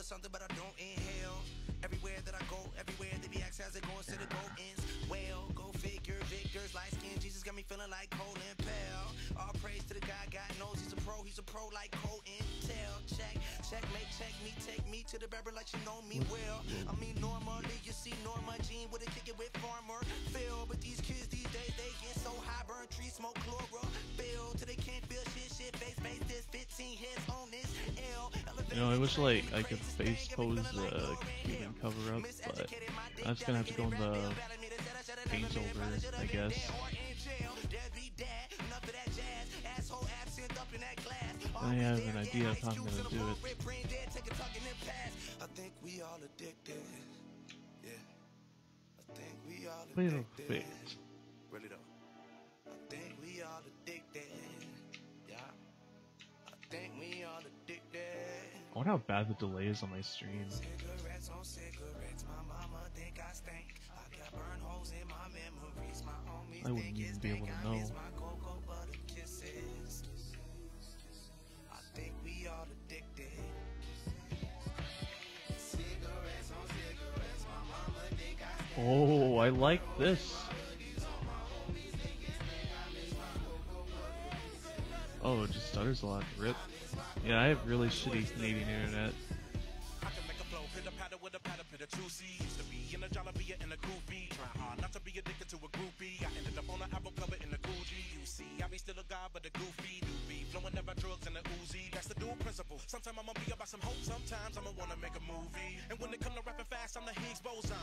Something, but I don't inhale. Everywhere that I go, everywhere they be asked how's it going, said it go ends. Well, go figure, victors, light skin, Jesus got me feeling like Colin Powell. All praise to the guy, God knows he's a pro like Cole Intel. Checkmate, check me, take me to the barber like you know me well. I mean, normally you see Norma Jean with a kick it with Farmer Phil, but these kids these days, they get so high, burn You know, I wish like I could face pose the Cuban cover up, but I'm just gonna have to go in the paint over, I guess. I have an idea of how I'm gonna do it. Wait a bit. Really though. I think we all addicted. Yeah. I think we all addicted. I wonder how bad the delay is on my stream. Cigarettes on cigarettes, my mama think I stink. I got burn holes in my memories, my homies I wouldn't even be able to know. my cocoa butter kisses. I think we all addicted. Cigarettes on cigarettes, my mama think I stink. Oh, I like this. Oh, it just stutters a lot. Rip. Yeah, I have really shitty Canadian internet. I can make a flow, pitter patter with a patter, pitter two C. Used to be in a Jollibee and a goofy. Trying hard not to be addicted to a groupie. I ended up on an album cover in a Gucci. You see, I be still a guy, but a goofy doobie. Flowing about drugs and a Uzi. That's the dual principle. Sometimes I'ma be about some hope, sometimes I'ma wanna make a movie. And when it come to rapping fast, I'm the Higgs boson.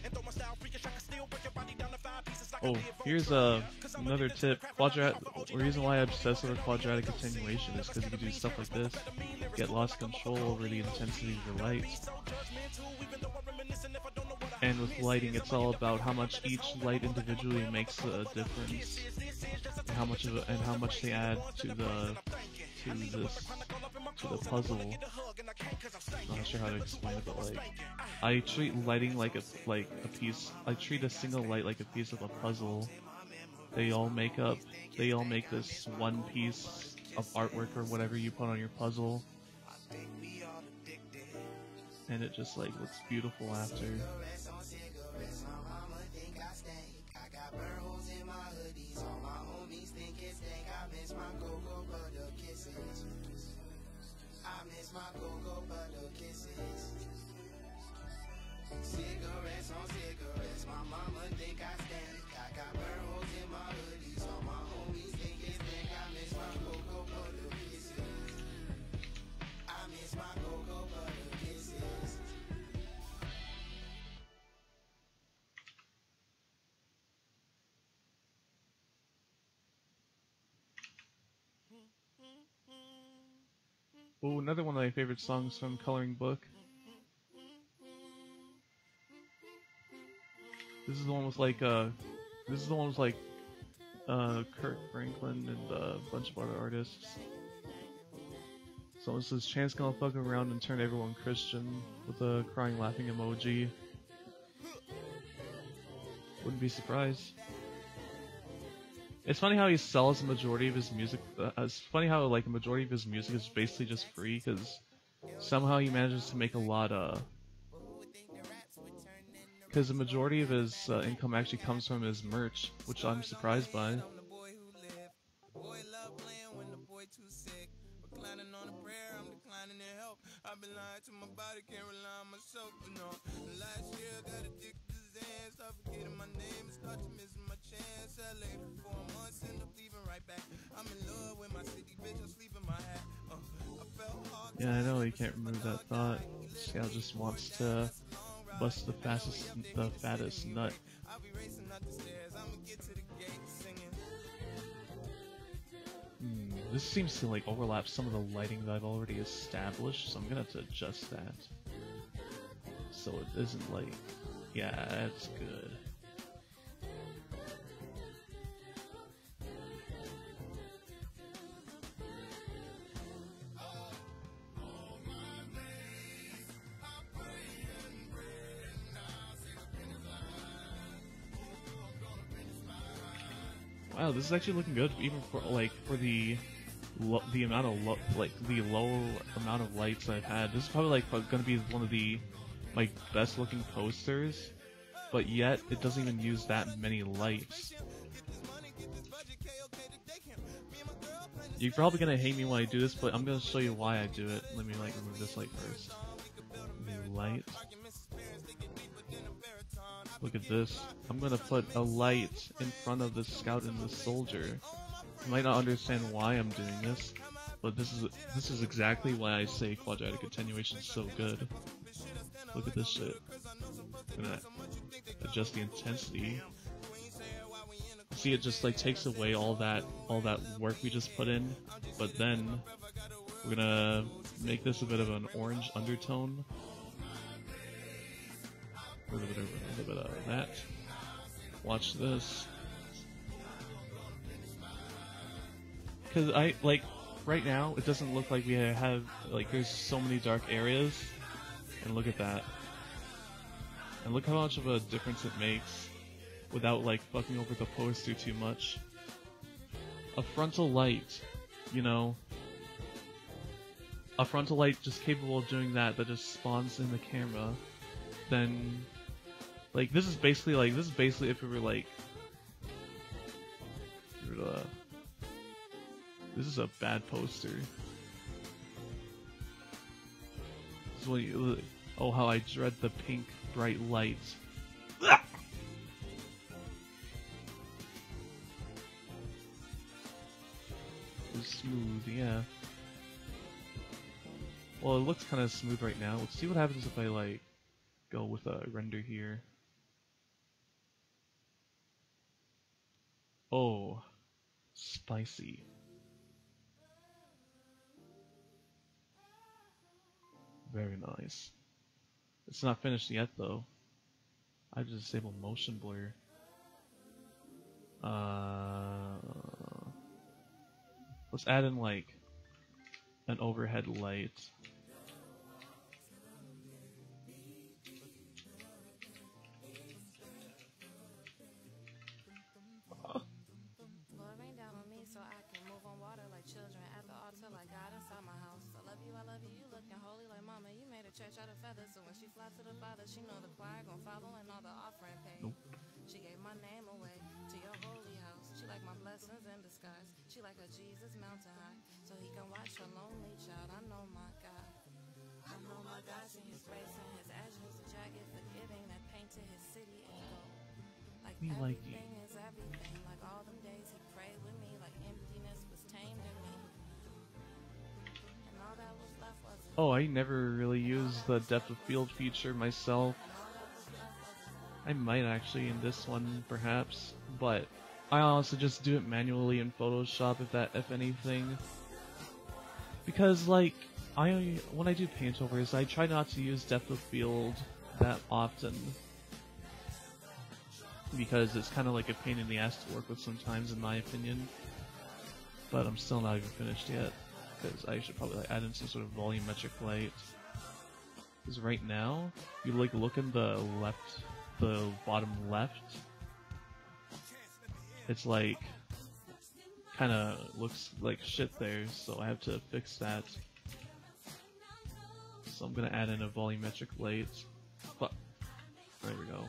And though my style freakish, I can still break your body down to 5 pieces like Oh, here's another tip. The reason why I obsess over quadratic attenuation is because you can do stuff like this. Get lost control over the intensity of your lights. And with lighting, it's all about how much each light individually makes a difference, and how much they add to the puzzle. I'm not sure how to explain it, but like, I treat lighting like a piece. I treat a single light like a piece of a puzzle. They all make this one piece of artwork or whatever you put on your puzzle, and it just like looks beautiful after. Cigarettes on cigarettes, my mama think I stink. I got burn holes in my hoodie, so my homies think it's thick. I miss my cocoa butter kisses. I miss my cocoa butter kisses. Oh, another one of my favorite songs from Coloring Book. This is the one with like Kurt Franklin and a bunch of other artists. So it says, Chance gonna fuck around and turn everyone Christian with a crying laughing emoji. Wouldn't be surprised. It's funny how he sells a majority of his music. It's funny how like a majority of his music is basically just free, because somehow he manages to make a lot. Because the majority of his income actually comes from his merch, which I'm surprised by. Yeah, I know you can't remove that thought. Scout just wants to bust the fattest nut. This seems to like overlap some of the lighting that I've already established, so I'm gonna have to adjust that so it isn't like, yeah, that's good. Wow, this is actually looking good, even for the amount of low amount of lights I've had. This is probably like going to be one of the best looking posters, but yet it doesn't even use that many lights. You're probably gonna hate me when I do this, but I'm gonna show you why I do it. Let me remove this light first. New light. Look at this. I'm gonna put a light in front of the scout and the soldier. You might not understand why I'm doing this, but this is This is exactly why I say quadratic attenuation is so good. Look at this shit. I'm gonna adjust the intensity. See, it just like takes away all that work we just put in, but then we're gonna make this a bit of an orange undertone. A little bit of that. Watch this. Cause I like right now it doesn't look like we have like there's so many dark areas, and look at that. And look how much of a difference it makes without like fucking over the poster too much. A frontal light, you know, a frontal light just capable of doing that just spawns in the camera. Then, like this is basically if we were like, this is a bad poster. This is what you, oh, how I dread the pink bright light. It's smooth, yeah. Well, it looks kind of smooth right now. Let's see what happens if I like go with a render here. Oh, spicy. Very nice. It's not finished yet though. I just disabled motion blur. Let's add in like an overhead light. Church out of feathers, so when she flies to the Father, she know the choir gon' follow and all the offering paid. Nope. She gave my name away to your holy house. She like my blessings in disguise. She like a Jesus mountain high, so he can watch her lonely child. I know my God. I know my God, seen his grace and his actions, the jagged forgiving that painted his city in gold. Like everything is everything, like all them days he prayed with me, like emptiness was tamed in me. And all that was left was Oh, I never really used the depth of field feature myself. I might actually in this one, perhaps, but I honestly just do it manually in Photoshop if anything. Because like, when I do paintovers, I try not to use depth of field that often. Because it's kind of like a pain in the ass to work with sometimes, in my opinion. But I'm still not even finished yet. Because I should probably like add in some sort of volumetric light. Because right now, you like look in the bottom left, it's like kind of looks like shit there, so I have to fix that. So I'm gonna add in a volumetric light. But there we go.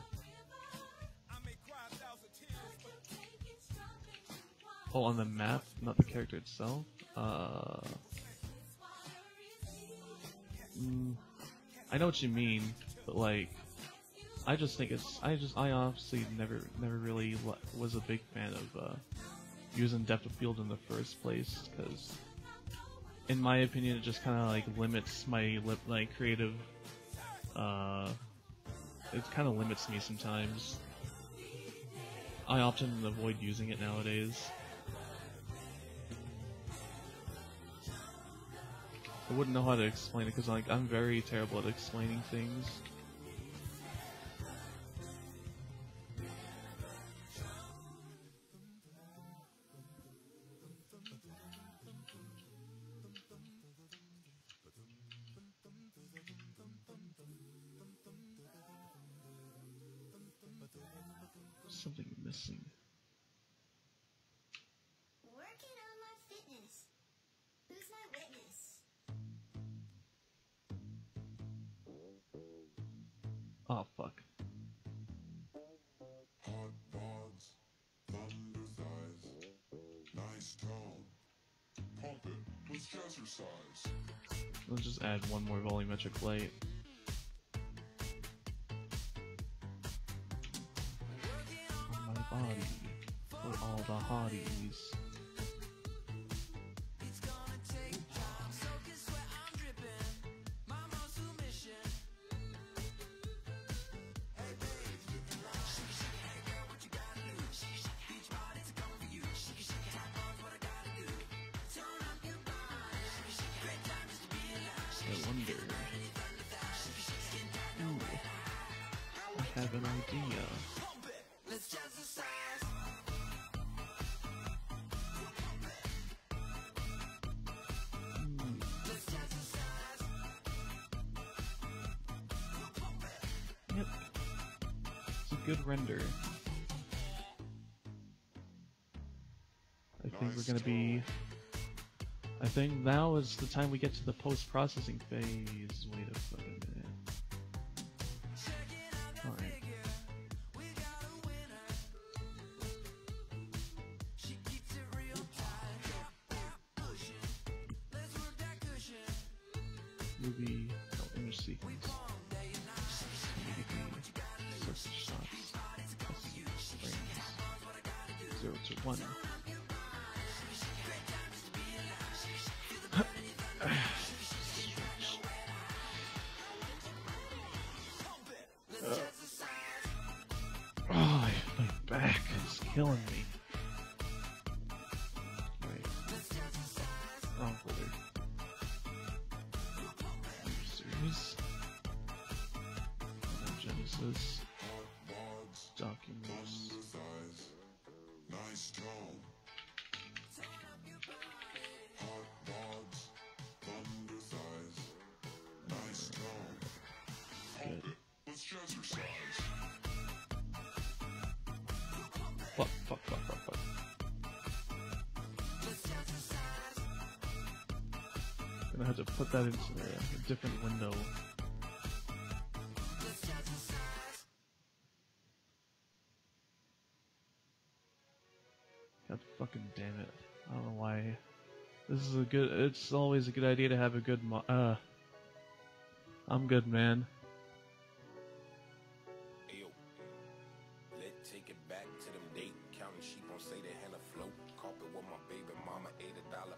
Oh, on the map, not the character itself. I know what you mean, but like, I just think it's, I obviously never really was a big fan of using depth of field in the first place, because in my opinion it just kind of like limits my creative, it kind of limits me sometimes. I often avoid using it nowadays. I wouldn't know how to explain it because like I'm very terrible at explaining things. Something missing. Working on my fitness. Who's my witness? Oh fuck. Hot bods, thunder thighs, nice tone. Pump it, let's jazzercise. Let's just add one more volumetric light. On my body, for all the hotties. have an idea. Let's jazzercise. Let's jazzercise. Yep. It's a good render. I think we're gonna be... I think now is the time we get to the post-processing phase. Wait a fucking minute. Alright. Movie, no, image sequence. Surface shots. Frames. 0 to 1. Oh, my back is killing me. Wait. Wrong folder. Series. Genesis. Documents. Nice tone. Hot dogs, thunder thighs. Nice tone. Pump it. Let's jazzercise. Fuck. Gonna have to put that into a different window. God fucking damn it. I don't know why. This is a good, it's always a good idea to have a good I'm good, man. Ayo. Let's take it back to them date. Counting sheep on say they hand afloat. Carpet with my baby mama, $8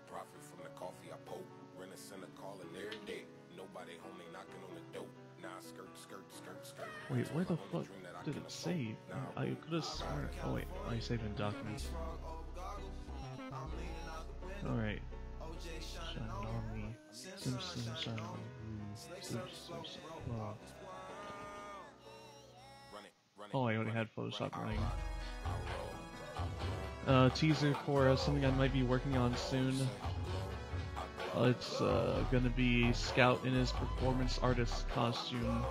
profit from the coffee I poke. Rent a center calling every day. Nobody home, they knocking on the door. Nah, skirt. Wait, where the fuck did it save? I could have sworn. Oh wait, I saved in documents. Alright. Army. Simpsons. Oh, I already had Photoshop running. Teaser for something I might be working on soon. It's gonna be Scout in his performance artist costume.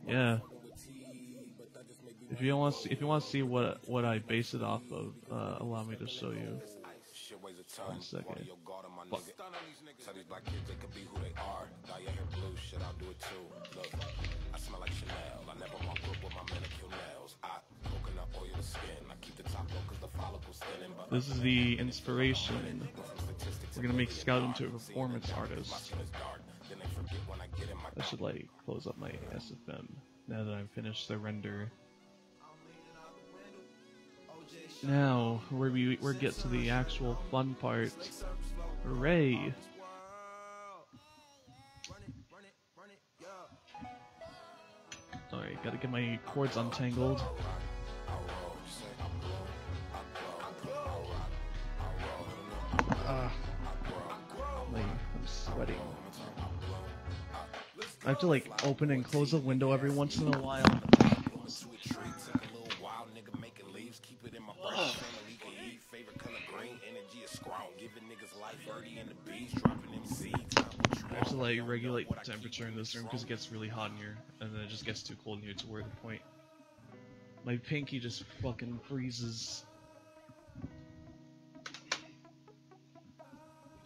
Yeah. If you want to see what I base it off of, allow me to show you. 1 second. Fuck. Tell these black kids they could be who they are. Dye your hair blue, shit, I'll do it too. Look, I smell like Chanel. I never walk up with my manicure nails. I coconut oil the skin. I keep the top low cause the follicles thinning. This is the inspiration. We're gonna make Scout into a performance artist. I should like close up my SFM now that I've finished the render. Now we get to the actual fun part. Hooray! Alright, gotta get my cords untangled. I'm sweating. I have to like open and close a window every once in a while. I have to like regulate the temperature in this room because it gets really hot in here, and then it just gets too cold in here to where the point. My pinky just fucking freezes.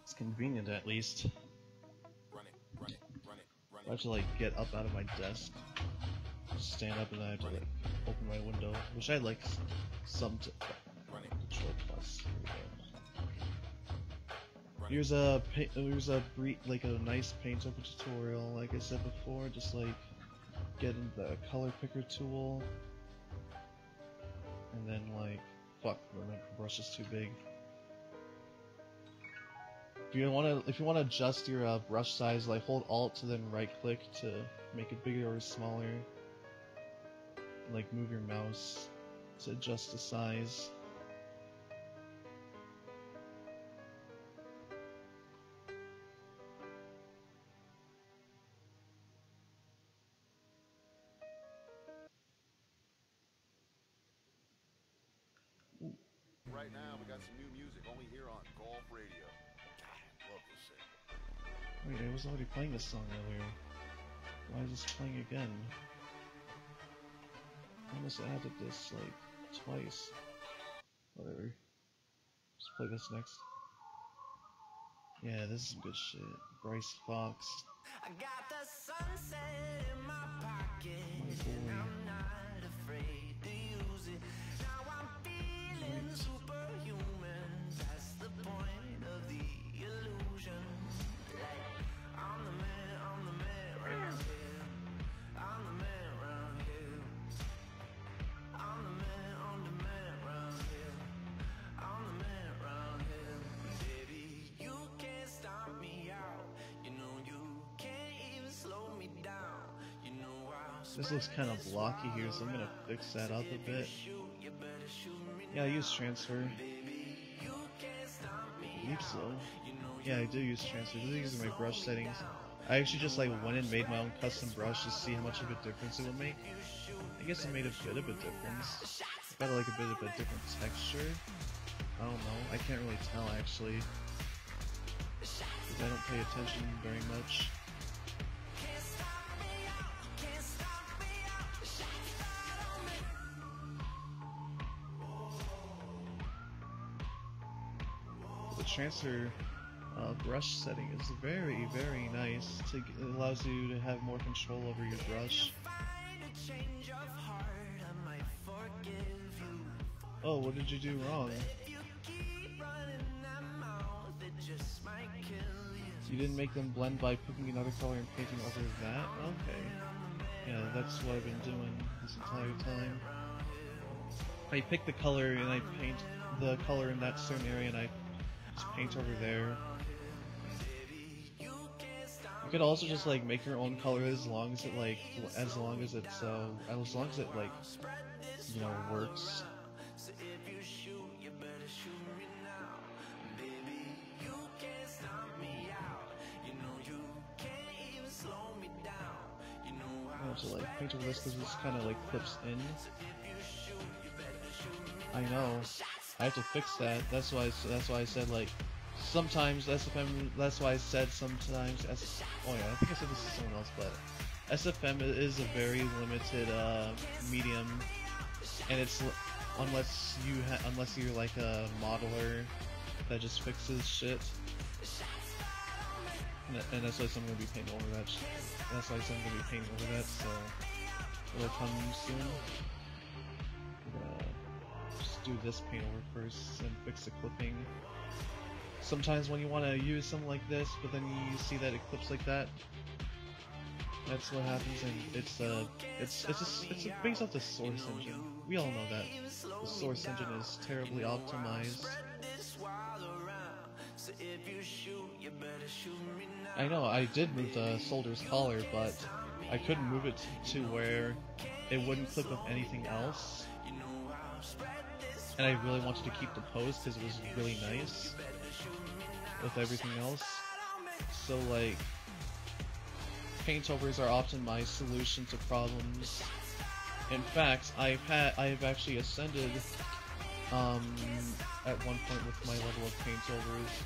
It's convenient at least. I have to like get up out of my desk, stand up, and then I have to like open my window, which I like some Control Plus. Here's a like a nice paint up tutorial. Like I said before, just like getting the color picker tool, and then like fuck, my brush is too big. If you want to adjust your brush size, like hold Alt to then right click to make it bigger or smaller. Like move your mouse to adjust the size. right now we got some new music only here on Golf Radio. God, I love this shit. Wait, I was already playing this song earlier. Why is this playing again? I almost added this like twice. Whatever. Let's play this next. Yeah, this is some good shit. Bryce Fox. I got the sunset in my pocket, My and boy. I'm not afraid to use it. Now I'm feeling superhuman. That's the point of the illusion. I'm the man round here. I'm the man round here. I'm the man round here. I'm the man round here. Baby, you can't stomp me out. You know you can't even slow me down. You know I'll This looks kind of blocky here, so I'm gonna fix that up a bit. Yeah, I use transfer. I believe so. Yeah, I do use transfer. These are my brush settings. I actually just like went and made my own custom brush to see how much of a difference it would make. I guess it made a bit of a difference. Got like a bit of a different texture. I don't know. I can't really tell actually, because I don't pay attention very much. The transfer brush setting is very, very nice. It allows you to have more control over your brush. Oh, what did you do wrong? You didn't make them blend by picking another color and painting over that? Okay. Yeah, that's what I've been doing this entire time. I pick the color and I paint the color in that certain area and I just paint over there. You could also just like make your own color as long as it like, as long as it like, you know, works. I have to like paint over this because this kind of like clips in. I know. I have to fix that. That's why I said like sometimes SFM. That's why I said sometimes. Oh yeah, I think I said this to someone else, but SFM is a very limited medium, and it's unless you're like a modeler that just fixes shit. And that's why I'm gonna be painting over that. That's why I'm gonna be painting over that. So it'll come soon. I'm gonna just do this paint over first and fix the clipping. Sometimes when you want to use something like this, but then you see that it clips like that, that's what happens. And it's based off the source engine. We all know that the source engine is terribly optimized. I know, I did move the soldier's collar, but I couldn't move it to where it wouldn't clip with anything else. And I really wanted to keep the pose because it was really nice with everything else. So like, paintovers are optimized solution to problems. In fact, I have actually ascended at one point with my level of paintovers.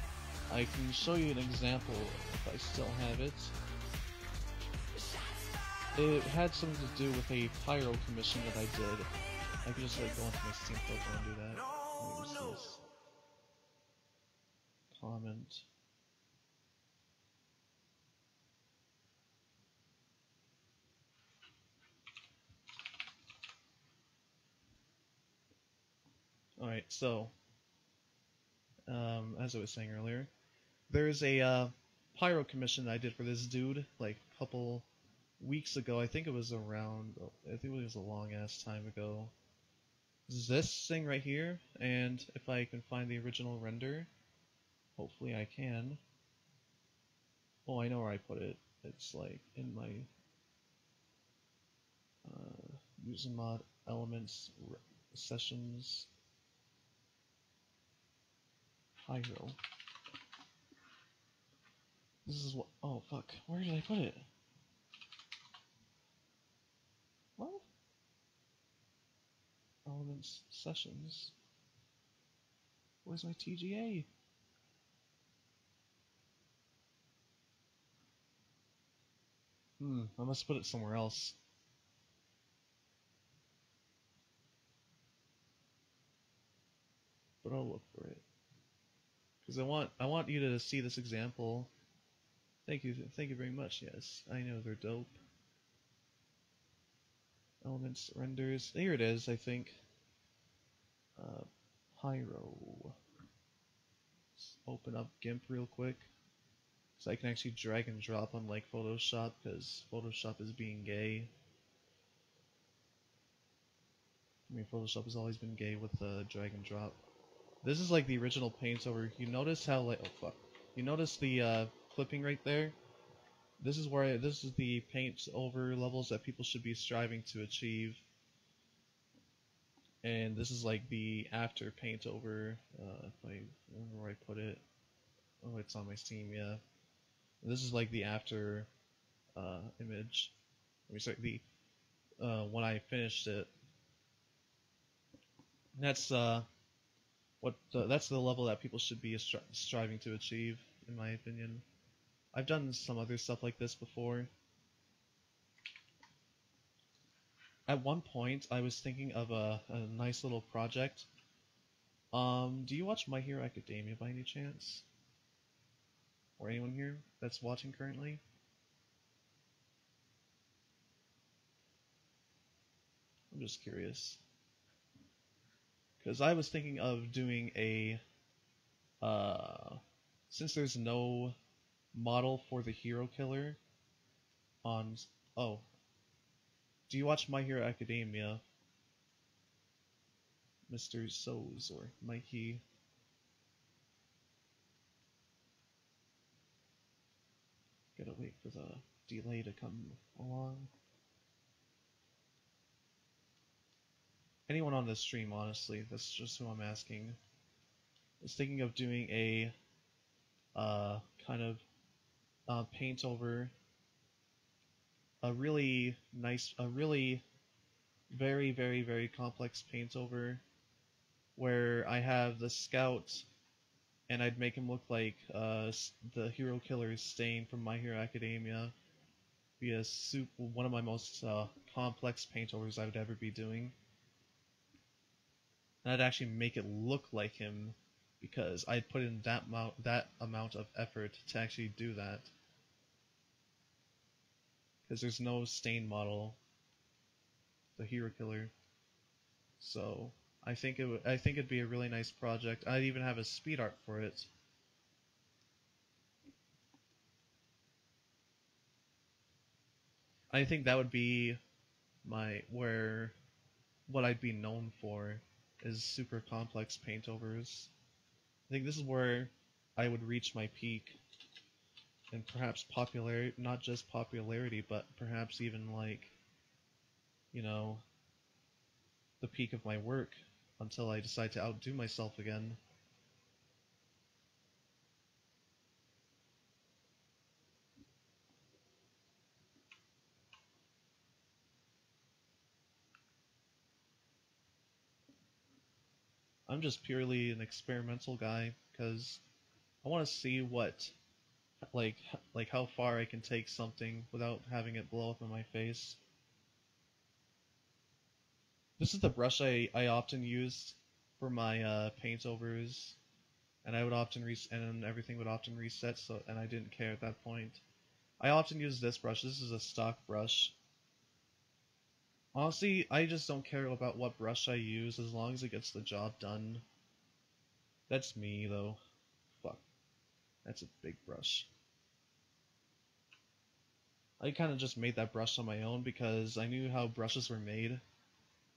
I can show you an example if I still have it. It had something to do with a pyro commission that I did. I could just like go into my Steam profile and do that. Let me use this. Comment. Alright, so as I was saying earlier, there's a pyro commission that I did for this dude like a couple weeks ago. I think it was a long ass time ago. This thing right here, and if I can find the original render, hopefully I can. Oh, I know where I put it. It's like in my user mod elements sessions pyro. This is what. Oh fuck! Where did I put it? What? Elements sessions. Where's my TGA? I must put it somewhere else. But I'll look for it. Because I want you to see this example. Thank you very much. Yes, I know they're dope. Elements, renders. Here it is, I think. Pyro. Let's open up GIMP real quick. So I can actually drag and drop unlike Photoshop, because Photoshop is being gay. I mean, Photoshop has always been gay with drag and drop. This is like the original paint over. You notice how like, oh fuck. You notice the clipping right there? This is where this is the paint over levels that people should be striving to achieve. And this is like the after paint over, if I remember where I put it. Oh, it's on my Steam, yeah. This is like the after image. Let me start the when I finished it. That's that's the level that people should be striving to achieve, in my opinion. I've done some other stuff like this before. At one point, I was thinking of a nice little project. Do you watch My Hero Academia by any chance? Or anyone here that's watching currently? I'm just curious. Because I was thinking of doing a... since there's no model for the hero killer on... Oh. Do you watch My Hero Academia? Mr. Soz or Mikey? Gotta wait for the delay to come along. Anyone on this stream, honestly, that's just who I'm asking. Is thinking of doing a kind of paint over a really nice, a really very, very, very complex paint over where I have the scout and I'd make him look like the hero killer's Stain from My Hero Academia. Be one of my most complex paint overs I would ever be doing. And I'd actually make it look like him because I'd put in that amount of effort to actually do that. Because there's no Stain model, the hero killer. So I think it'd be a really nice project. I'd even have a speed art for it. I think that would be what I'd be known for is super complex paint overs. I think this is where I would reach my peak, and perhaps popularity, not just popularity, but perhaps even like, you know, the peak of my work until I decide to outdo myself again. I'm just purely an experimental guy because I want to see what, like how far I can take something without having it blow up in my face. This is the brush I often used for my paint overs, and I would often and everything would often reset. And I didn't care at that point. I often use this brush. This is a stock brush. Honestly, I just don't care about what brush I use as long as it gets the job done. That's me, though. Fuck. That's a big brush. I kind of just made that brush on my own because I knew how brushes were made.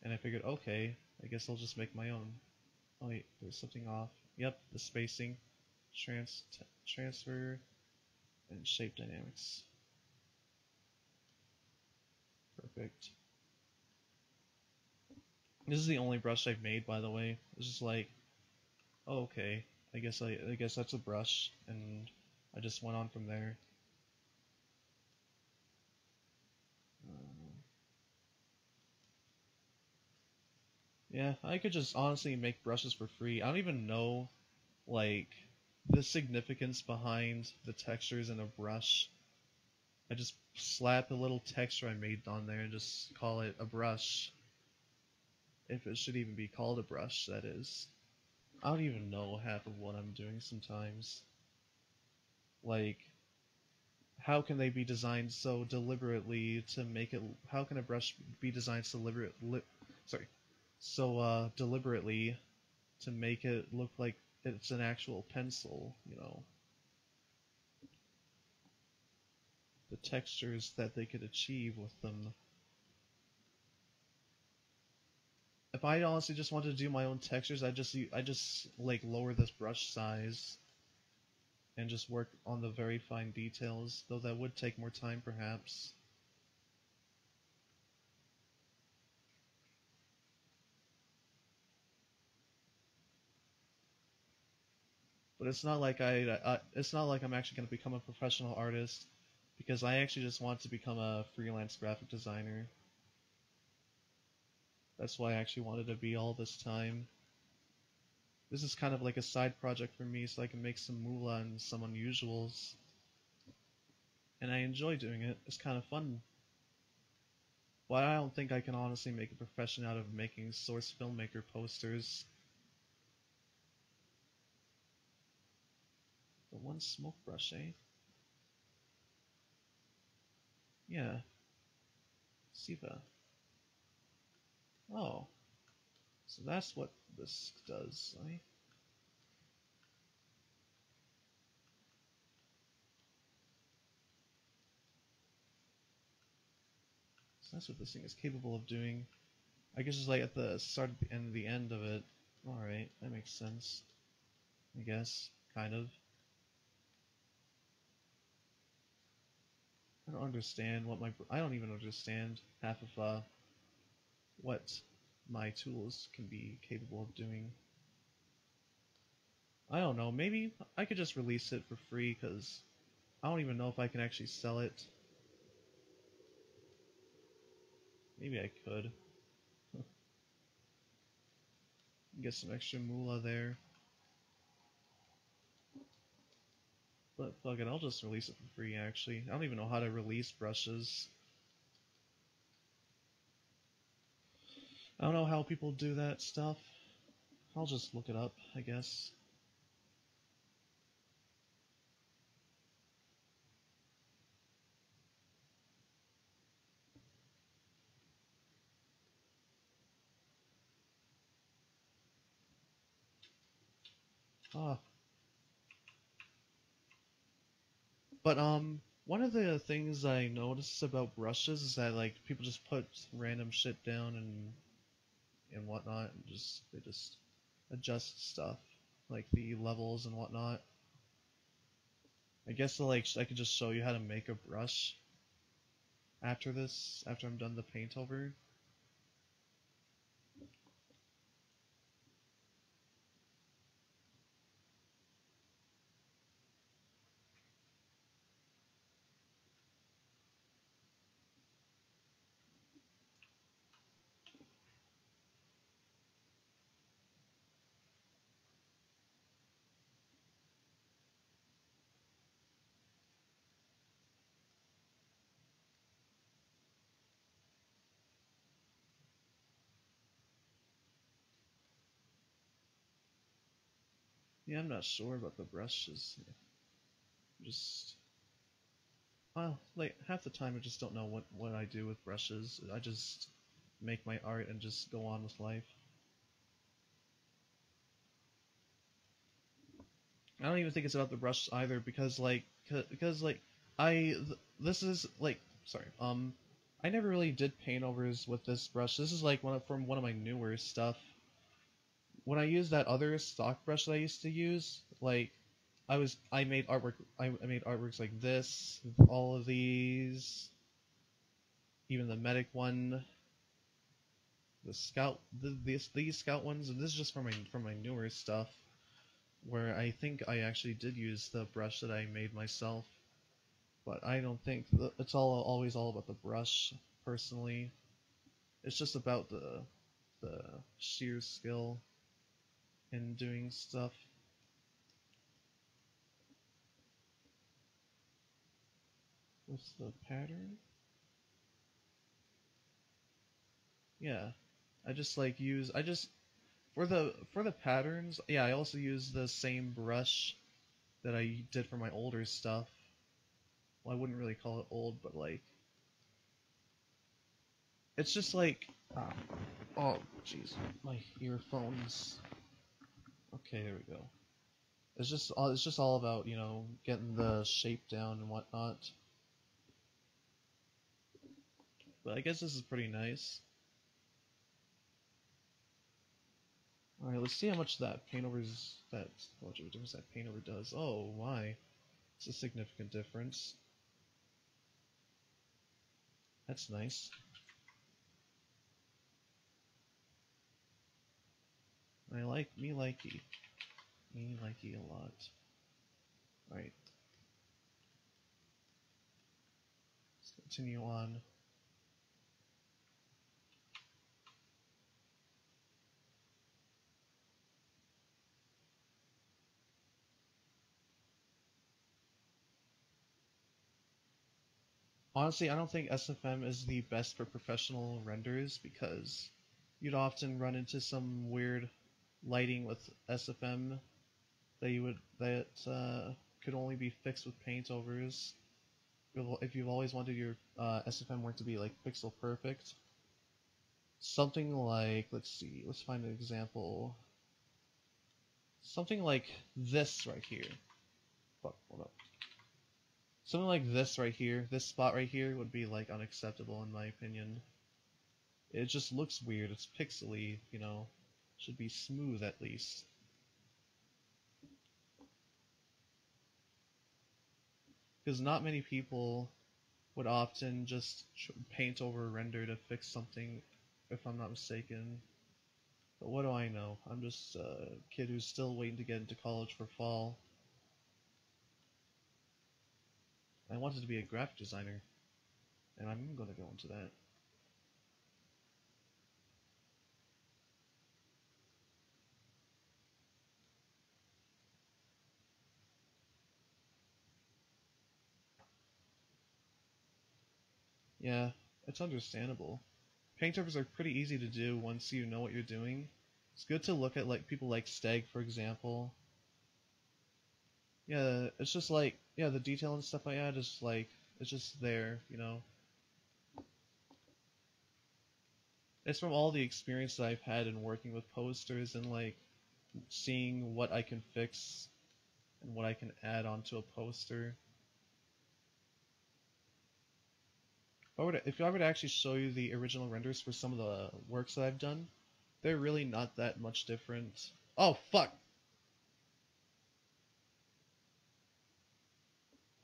And I figured, okay, I guess I'll just make my own. Oh wait, there's something off. Yep, the spacing, transfer, and shape dynamics. Perfect. This is the only brush I've made, by the way. It's just like, oh, okay, I guess that's a brush, and I just went on from there. Yeah, I could just honestly make brushes for free. I don't even know like the significance behind the textures in a brush. I just slap a little texture I made on there and just call it a brush. If it should even be called a brush, that is. I don't even know half of what I'm doing sometimes. Like, how can they be designed so deliberately to make it? How can a brush be designed so deliberately to make it look like it's an actual pencil? You know, the textures that they could achieve with them. If I honestly just wanted to do my own textures, I just like lower this brush size and just work on the very fine details, though that would take more time perhaps. But it's not like it's not like I'm actually going to become a professional artist, because I actually just want to become a freelance graphic designer. That's why I actually wanted to be all this time. This is kind of like a side project for me, so I can make some moolah and some unusuals. And I enjoy doing it. It's kind of fun. But I don't think I can honestly make a profession out of making source filmmaker posters. The one smoke brush, eh? Yeah. Siva. Oh. So that's what this does, right? So that's what this thing is capable of doing. I guess it's like at the start and the end of it. Alright, that makes sense. I guess. Kind of. I don't understand what I don't even understand half of what my tools can be capable of doing. I don't know, maybe I could just release it for free, because I don't even know if I can actually sell it. Maybe I could. Get some extra moolah there. But fuck it, I'll just release it for free actually. I don't even know how to release brushes. I don't know how people do that stuff. I'll just look it up, I guess. Ah. But one of the things I noticed about brushes is that like people just put random shit down and whatnot, and they just adjust stuff, like the levels and whatnot. I guess I could just show you how to make a brush after this, after I'm done the paint over. Yeah, I'm not sure about the brushes. Just, well, like half the time I just don't know what I do with brushes. I just make my art and just go on with life. I don't even think it's about the brush either, because this is like, sorry, I never really did paint overs with this brush. This is like from one of my newer stuff. When I used that other stock brush that I used to use, like I made artworks like this, all of these, even the medic one, the scout, these scout ones, and this is just from my newer stuff, where I think I actually did use the brush that I made myself. But I don't think it's always all about the brush, personally. It's just about the sheer skill in doing stuff. with the pattern. Yeah, I just like use for the patterns. Yeah, I also use the same brush that I did for my older stuff. Well, I wouldn't really call it old, but like it's just like oh jeez, my earphones. Okay, there we go. It's just all about, you know, getting the shape down and whatnot. But I guess this is pretty nice. Alright, let's see how much that paint over what difference that paint over does. Oh my. It's a significant difference. That's nice. I like me likey. Me likey a lot. Alright. Let's continue on. Honestly, I don't think SFM is the best for professional renders because you'd often run into some weird lighting with SFM that could only be fixed with paint overs. If you've always wanted your SFM work to be like pixel perfect, something like, let's see, let's find an example. Something like this right here. Fuck, hold up. Something like this right here, this spot right here would be like unacceptable in my opinion. It just looks weird, it's pixely, you know, should be smooth at least. Because not many people would often just paint over a render to fix something, if I'm not mistaken. But what do I know? I'm just a kid who's still waiting to get into college for fall. I wanted to be a graphic designer, and I'm going to go into that. Yeah, it's understandable. Paintovers are pretty easy to do once you know what you're doing. It's good to look at like people like Steg, for example. Yeah, it's just like, yeah, the detail and stuff I add is like, it's just there, you know. It's from all the experience that I've had in working with posters and like seeing what I can fix and what I can add onto a poster. If I were to actually show you the original renders for some of the works that I've done, they're really not that much different. Oh, fuck!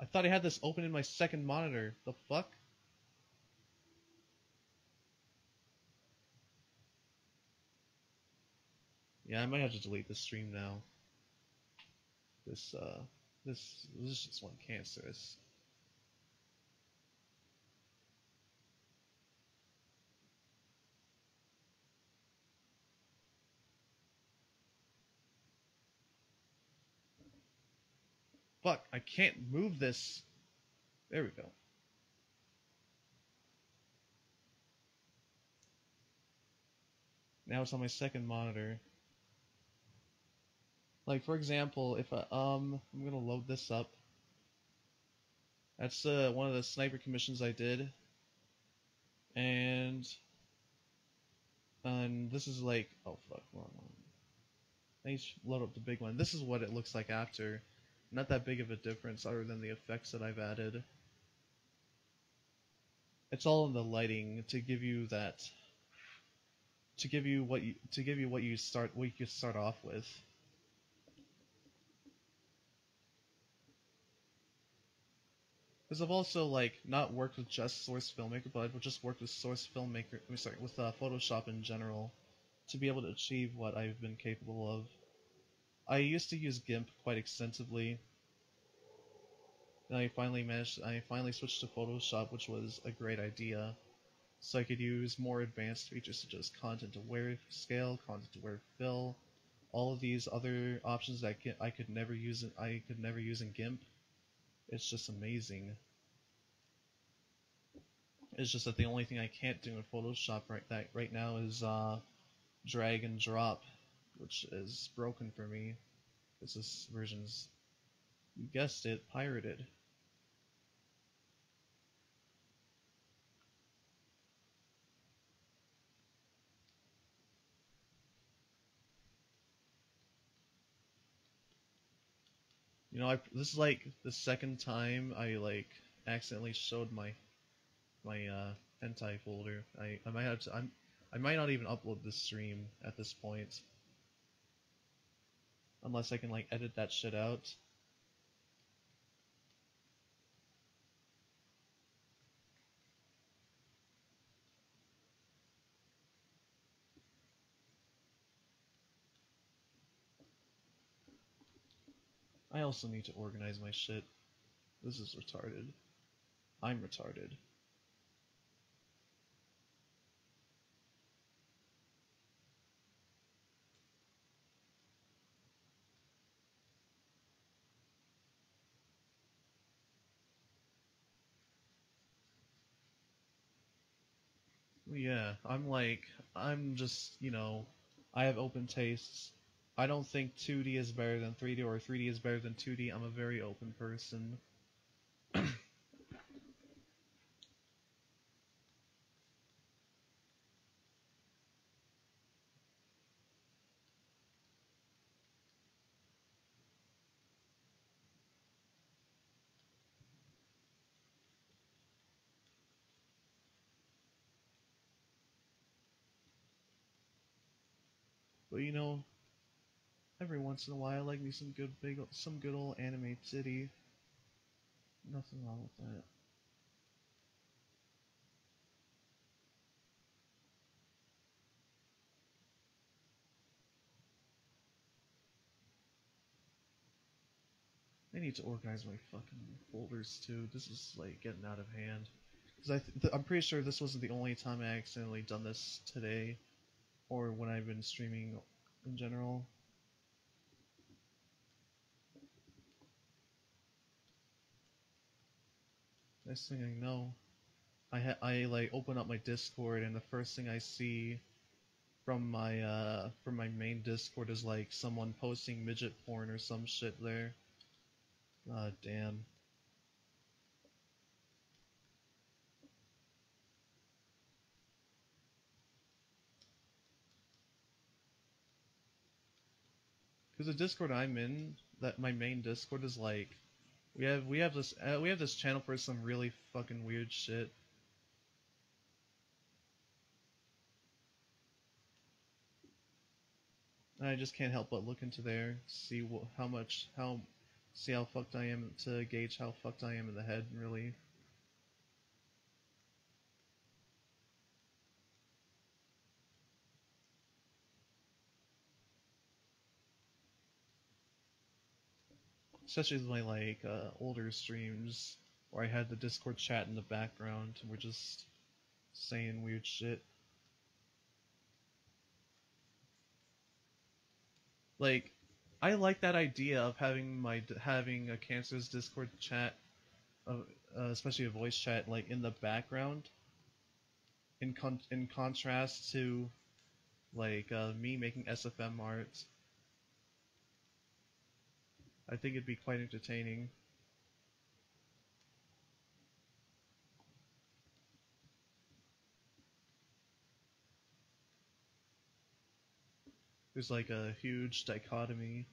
I thought I had this open in my second monitor. The fuck? Yeah, I might have to delete this stream now. This just went cancerous. Fuck, I can't move this. There we go. Now it's on my second monitor. Like, for example, if I'm gonna load this up. That's one of the sniper commissions I did. And this is like, oh fuck, wrong one. I need to load up the big one. This is what it looks like after. Not that big of a difference other than the effects that I've added. It's all in the lighting to give you that, to give you what you could start off with. Because I've also like not worked with just Source Filmmaker, but I've just worked with Source Filmmaker. With Photoshop in general, to be able to achieve what I've been capable of. I used to use GIMP quite extensively. And I finally switched to Photoshop, which was a great idea. So I could use more advanced features such as content-aware scale, content-aware fill, all of these other options that I could never use in GIMP. It's just amazing. It's just that the only thing I can't do in Photoshop right now is drag and drop, which is broken for me, because this version's, you guessed it, pirated. You know, this is like the second time I like accidentally showed my hentai folder. I might have to, I might not even upload this stream at this point, unless I can like edit that shit out. I also need to organize my shit. This is retarded. I'm retarded. Yeah, I'm just, you know, I have open tastes. I don't think 2D is better than 3D or 3D is better than 2D. I'm a very open person. But you know, every once in a while I like me some good old anime titty. Nothing wrong with that. I need to organize my fucking folders too. This is like getting out of hand. Because I'm pretty sure this wasn't the only time I accidentally done this today, or when I've been streaming in general. Next thing I know, I like open up my Discord and the first thing I see from my main Discord is like someone posting midget porn or some shit there. God damn. Because the Discord I'm in, that my main Discord is like, we have this channel for some really fucking weird shit. And I just can't help but look into there, see see how fucked I am, to gauge how fucked I am in the head, really. Especially with my like older streams where I had the Discord chat in the background and we're just saying weird shit. Like, I like that idea of having a Cancer's Discord chat, especially a voice chat, like in the background. In contrast to like me making SFM art, I think it'd be quite entertaining. There's like a huge dichotomy.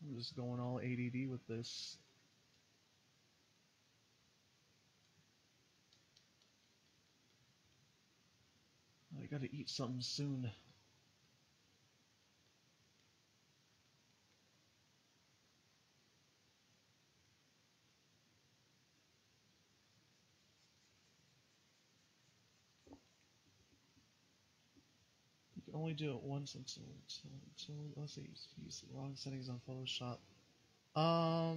I'm just going all ADD with this. I gotta eat something soon. You can only do it once until let's see, use the wrong settings on Photoshop. I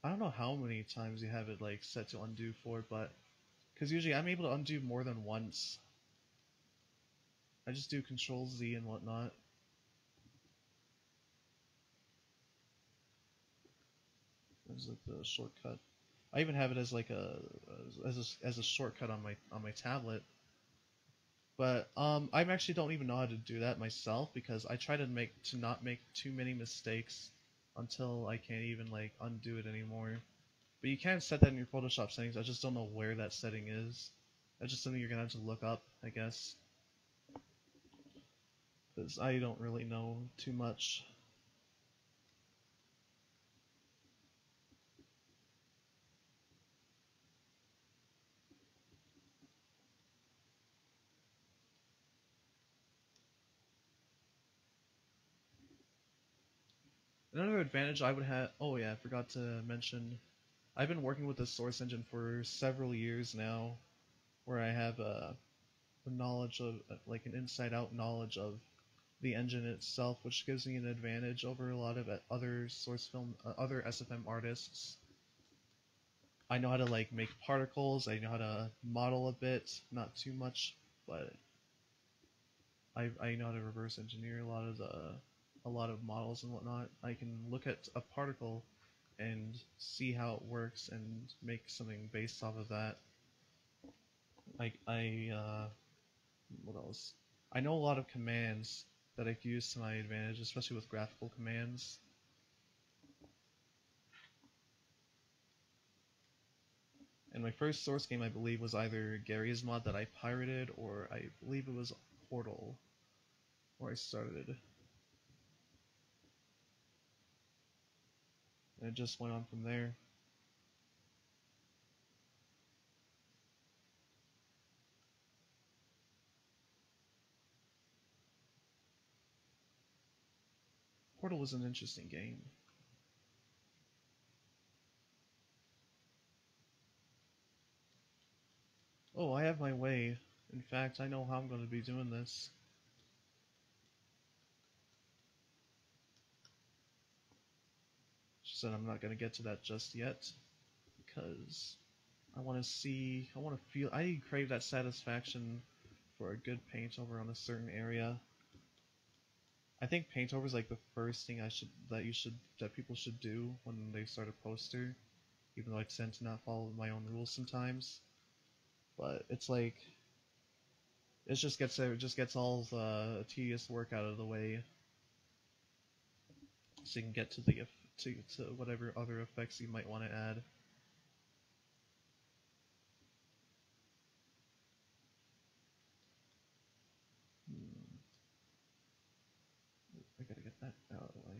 don't know how many times you have it like set to undo for, but because usually I'm able to undo more than once. I just do Control Z and whatnot. As like the shortcut. I even have it as like as a shortcut on my tablet. But I actually don't even know how to do that myself because I try to not make too many mistakes until I can't even like undo it anymore. But you can set that in your Photoshop settings. I just don't know where that setting is. That's just something you're gonna have to look up, I guess, because I don't really know too much. Another advantage I would have. Oh yeah, I forgot to mention. I've been working with the Source engine for several years now, where I have a knowledge of, like an inside-out knowledge of the engine itself, which gives me an advantage over a lot of other other SFM artists. I know how to like make particles. I know how to model a bit, not too much, but I know how to reverse engineer a lot of models and whatnot. I can look at a particle and see how it works and make something based off of that. Like what else? I know a lot of commands that I can use to my advantage, especially with graphical commands. And my first Source game, I believe, was either Gary's mod that I pirated, or I believe it was Portal, where I started. And it just went on from there. Portal was an interesting game. Oh, I have my way. In fact, I know how I'm going to be doing this. She said I'm not going to get to that just yet, because I want to feel, I crave that satisfaction for a good paint over on a certain area. I think paint over is like the first thing that people should do when they start a poster, even though I tend to not follow my own rules sometimes. But it's like it just gets all the tedious work out of the way, so you can get to the to whatever other effects you might want to add. I gotta get that out of the way.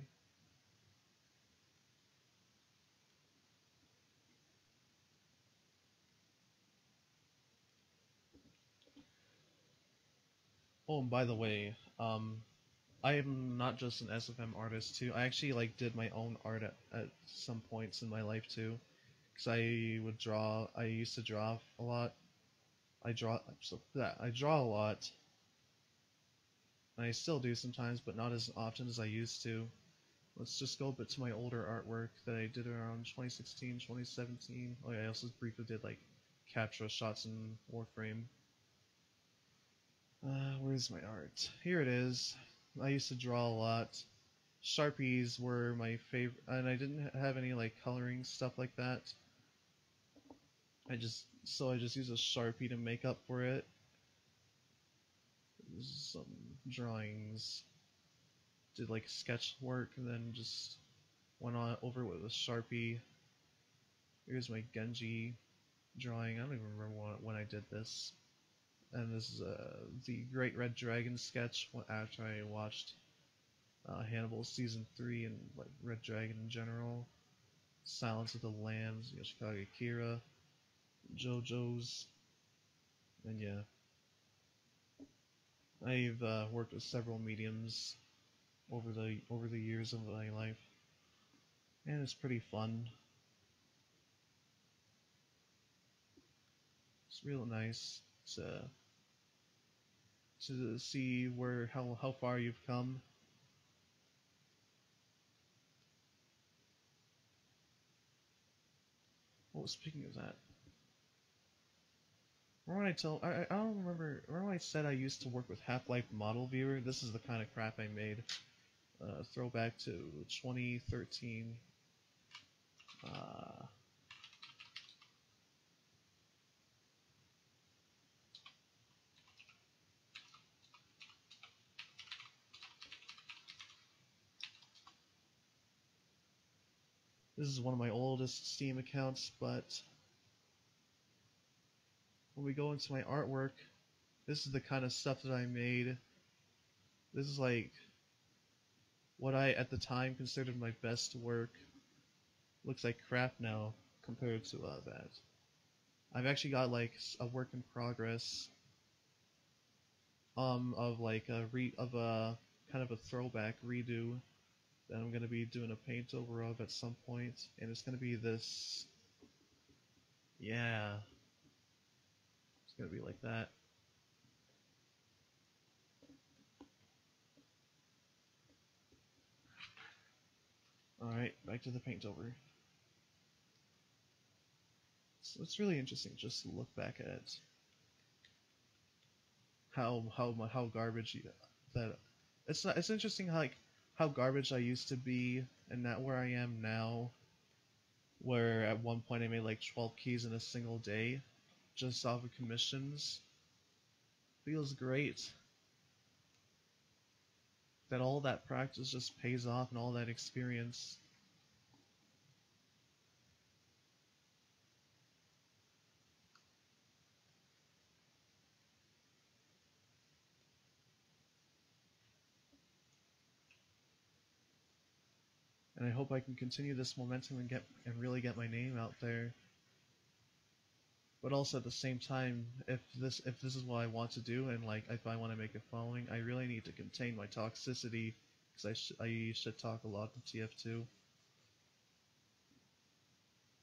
Oh, and by the way, I am not just an SFM artist too. I actually like did my own art at some points in my life too, because I would draw. I used to draw a lot. I draw a lot, and I still do sometimes, but not as often as I used to. Let's just go a bit to my older artwork that I did around 2016, 2017. Oh yeah, I also briefly did like capture shots in Warframe. Where's my art? Here it is. I used to draw a lot. Sharpies were my favorite, and I didn't have any like coloring stuff like that. I just used a Sharpie to make up for it. Some drawings. Did like sketch work and then just went on over with a Sharpie. Here's my Genji drawing. I don't even remember when I did this. And this is the Great Red Dragon sketch after I watched Hannibal Season 3 and like Red Dragon in general. Silence of the Lambs, Yoshikage Kira, JoJo's, and yeah. I've worked with several mediums over the years of my life, and it's pretty fun. It's real nice to see how far you've come. Oh, speaking of that, Remember when I don't remember when I said I used to work with Half-Life Model Viewer? This is the kind of crap I made. Throwback to 2013. This is one of my oldest Steam accounts, but when we go into my artwork, this is the kind of stuff that I made. This is like what I at the time considered my best work. Looks like crap now compared to that. I've actually got like a work in progress of like a kind of a throwback redo that I'm gonna be doing a paint over of at some point, and it's gonna be this. Yeah, it's gonna be like that. Alright, back to the paint over. So it's really interesting just to look back at how garbage that it's interesting how garbage I used to be and not where I am now, where at one point I made like 12 keys in a single day just off of commissions. Feels great that all that practice just pays off and all that experience. And I hope I can continue this momentum and really get my name out there. But also at the same time, if this is what I want to do, and like if I want to make a following, I really need to contain my toxicity, because I should talk a lot to TF2,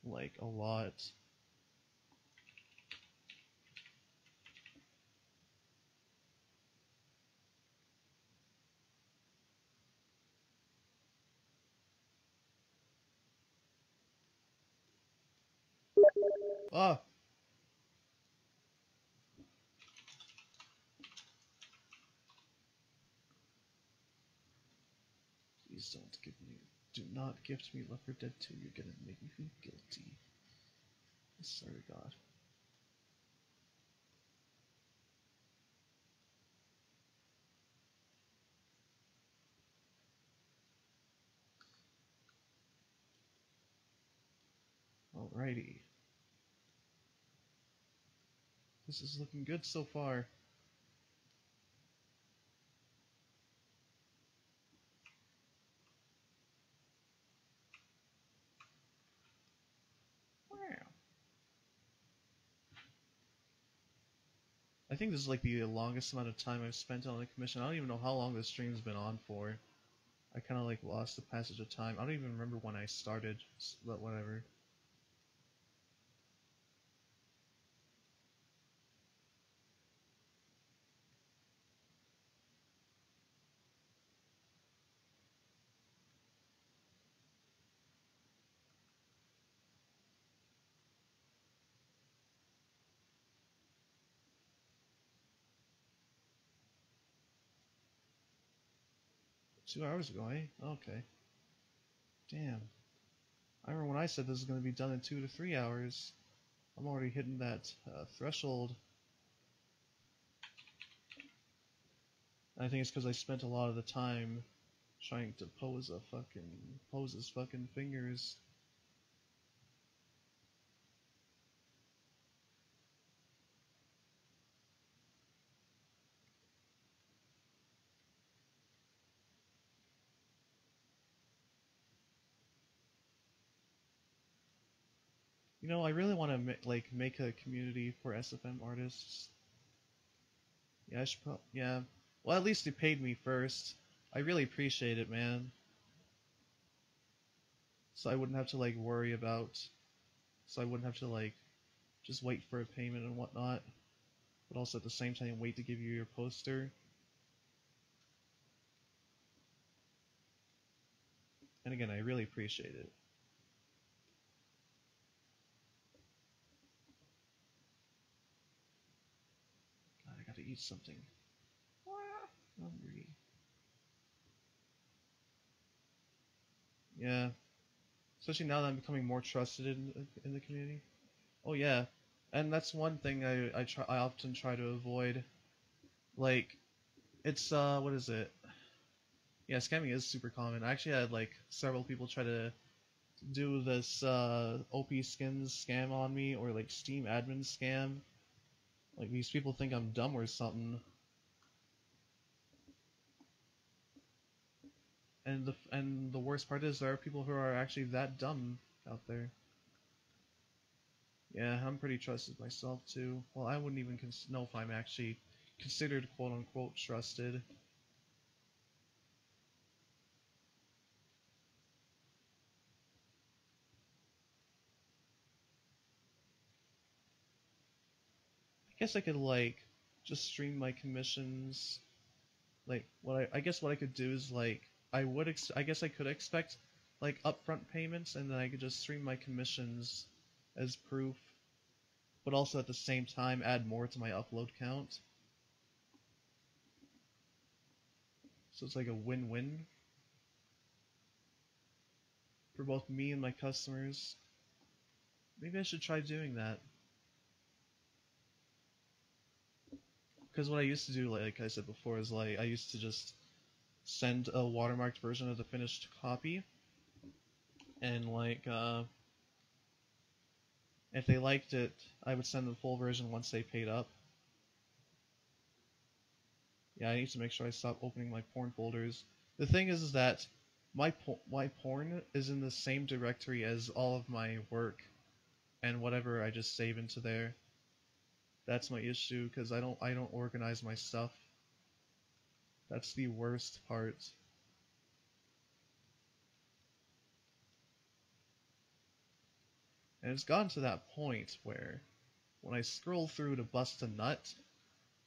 like a lot. Ah. Please do not gift me Left 4 Dead 2, you're gonna make me feel guilty. I swear to God. Alrighty. This is looking good so far. I think this is like the longest amount of time I've spent on a commission. I don't even know how long this stream's been on for. I kind of like lost the passage of time. I don't even remember when I started, but whatever. Two hours ago, eh? Okay. Damn. I remember when I said this is going to be done in 2 to 3 hours. I'm already hitting that threshold. I think it's because I spent a lot of the time trying to pose his fucking fingers. You know, I really want to make a community for SFM artists. Yeah, I should yeah. Well, at least they paid me first. I really appreciate it, man. So I wouldn't have to like worry about. So I wouldn't have to like just wait for a payment and whatnot. But also at the same time wait to give you your poster. And again, I really appreciate it. eat something. Hungry. Yeah. Especially now that I'm becoming more trusted in the community. Oh yeah. And that's one thing I often try to avoid. Like, it's what is it? Yeah, scamming is super common. I actually had like several people try to do this OP skins scam on me, or like Steam admin scam. Like, these people think I'm dumb or something. And the worst part is there are people who are actually that dumb out there. Yeah, I'm pretty trusted myself too. Well, I wouldn't even know if I'm actually considered quote unquote trusted. I guess I could like just stream my commissions. Like, I guess what I could do is like I guess I could expect like upfront payments, and then I could just stream my commissions as proof, but also at the same time add more to my upload count. So it's like a win-win for both me and my customers. Maybe I should try doing that. Because what I used to do, like I said before, is like I used to just send a watermarked version of the finished copy, and like if they liked it, I would send the full version once they paid up. Yeah, I need to make sure I stop opening my porn folders. The thing is that my porn is in the same directory as all of my work and whatever I just save into there. That's my issue, because I don't organize my stuff. That's the worst part. And it's gotten to that point where when I scroll through to bust a nut,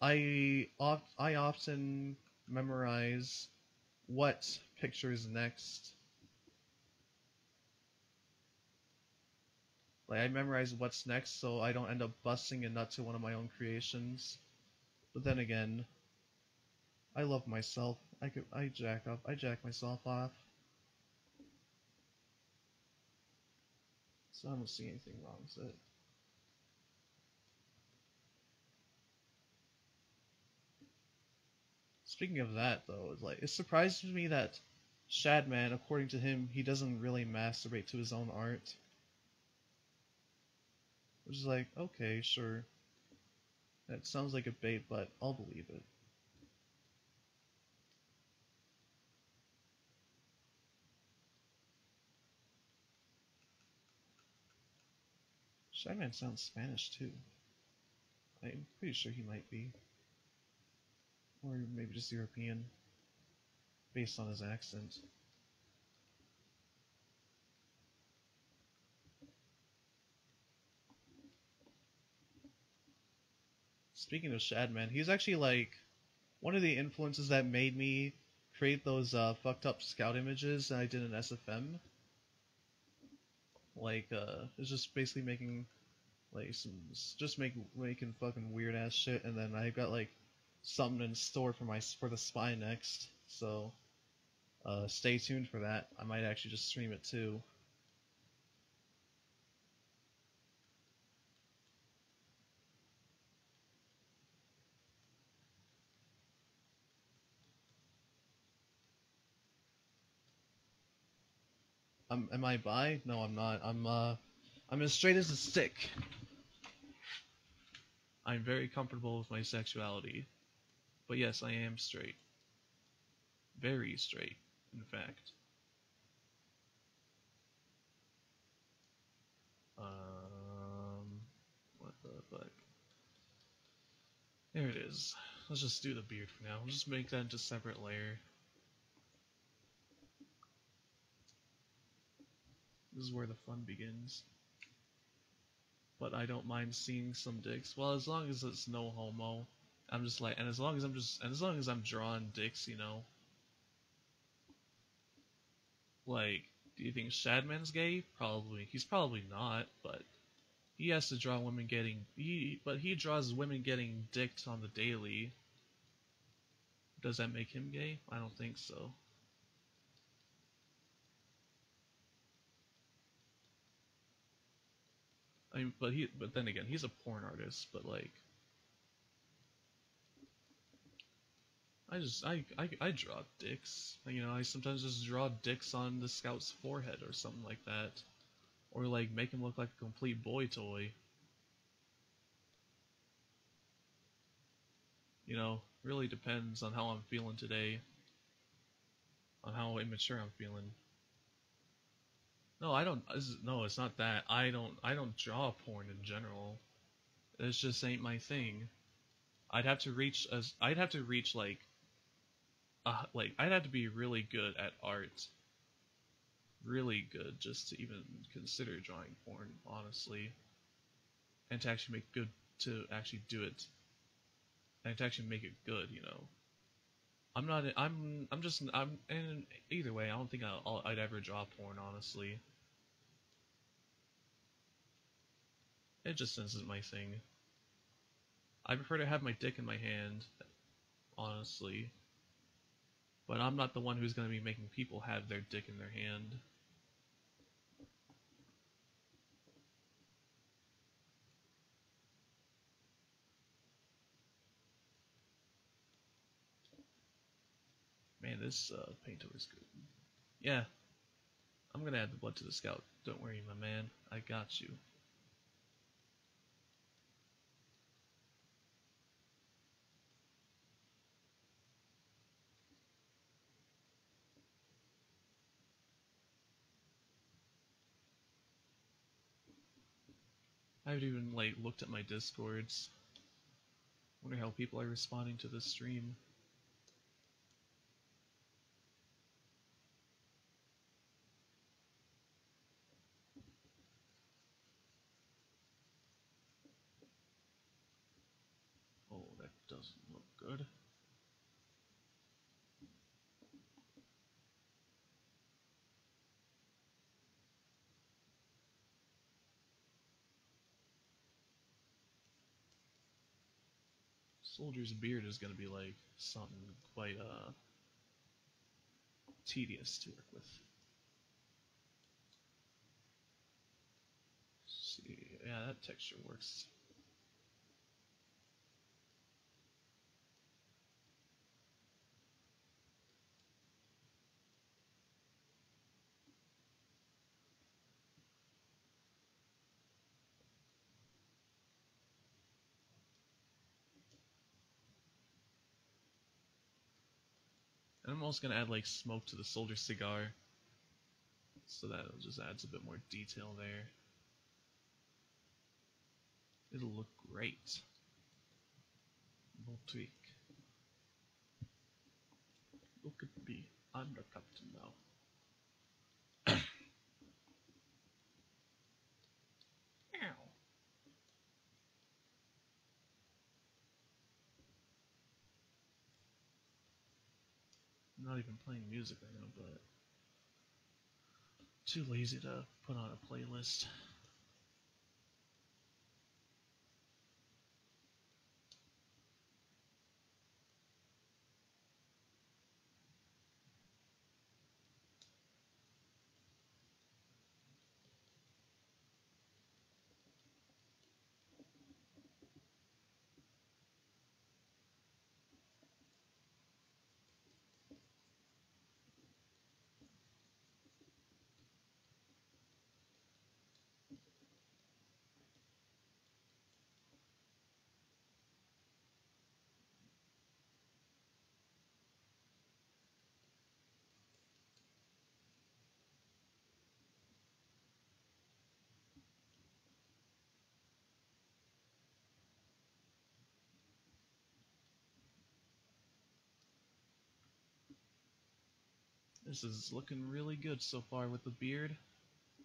I often memorize what picture is next. Like, I memorize what's next so I don't end up busting a nut to one of my own creations. But then again, I love myself. I jack myself off. So I don't see anything wrong with it. Speaking of that, though, like, it surprises me that Shadman, according to him, he doesn't really masturbate to his own art. Which is like, okay, sure. That sounds like a bait, but I'll believe it. Shadman sounds Spanish, too. I'm pretty sure he might be. Or maybe just European, based on his accent. Speaking of Shadman, he's actually like one of the influences that made me create those fucked up scout images that I did in SFM. Like, it's just basically making like making fucking weird ass shit, and then I got like something in store for the spy next. So stay tuned for that. I might actually just stream it too. Am I bi? No, I'm not. I'm as straight as a stick. I'm very comfortable with my sexuality. But yes, I am straight. Very straight, in fact. What the fuck? There it is. Let's just do the beard for now. We'll just make that into a separate layer. This is where the fun begins. But I don't mind seeing some dicks. Well, as long as it's no homo. I'm just like, and as long as I'm drawing dicks, you know. Like, do you think Shadman's gay? Probably. He's probably not, but he has to draw women getting he draws women getting dicked on the daily. Does that make him gay? I don't think so. I mean, but then again, he's a porn artist. But like, I draw dicks. You know, I sometimes just draw dicks on the scout's forehead or something like that, or like make him look like a complete boy toy. You know, really depends on how I'm feeling today, on how immature I'm feeling. No, I don't. No, it's not that. I don't draw porn in general. It just ain't my thing. I'd have to reach like I'd have to be really good at art, really good just to even consider drawing porn, honestly, and to actually to actually do it, and to actually make it good. You know, and either way, I don't think I'd ever draw porn, honestly. It just isn't my thing. I prefer to have my dick in my hand, honestly. But I'm not the one who's going to be making people have their dick in their hand. Man, this painter is good. Yeah, I'm going to add the blood to the scout. Don't worry, my man. I got you. I haven't even like looked at my discords. Wonder how people are responding to this stream. Oh, that doesn't look good. Soldier's beard is gonna be like something quite tedious to work with. Let's see, yeah, that texture works. And I'm also gonna add like smoke to the soldier cigar, so that it just adds a bit more detail there. It'll look great. We'll tweak. Look at me, I'm the captain now. Ow. I'm not even playing music right now, but too lazy to put on a playlist. This is looking really good so far with the beard.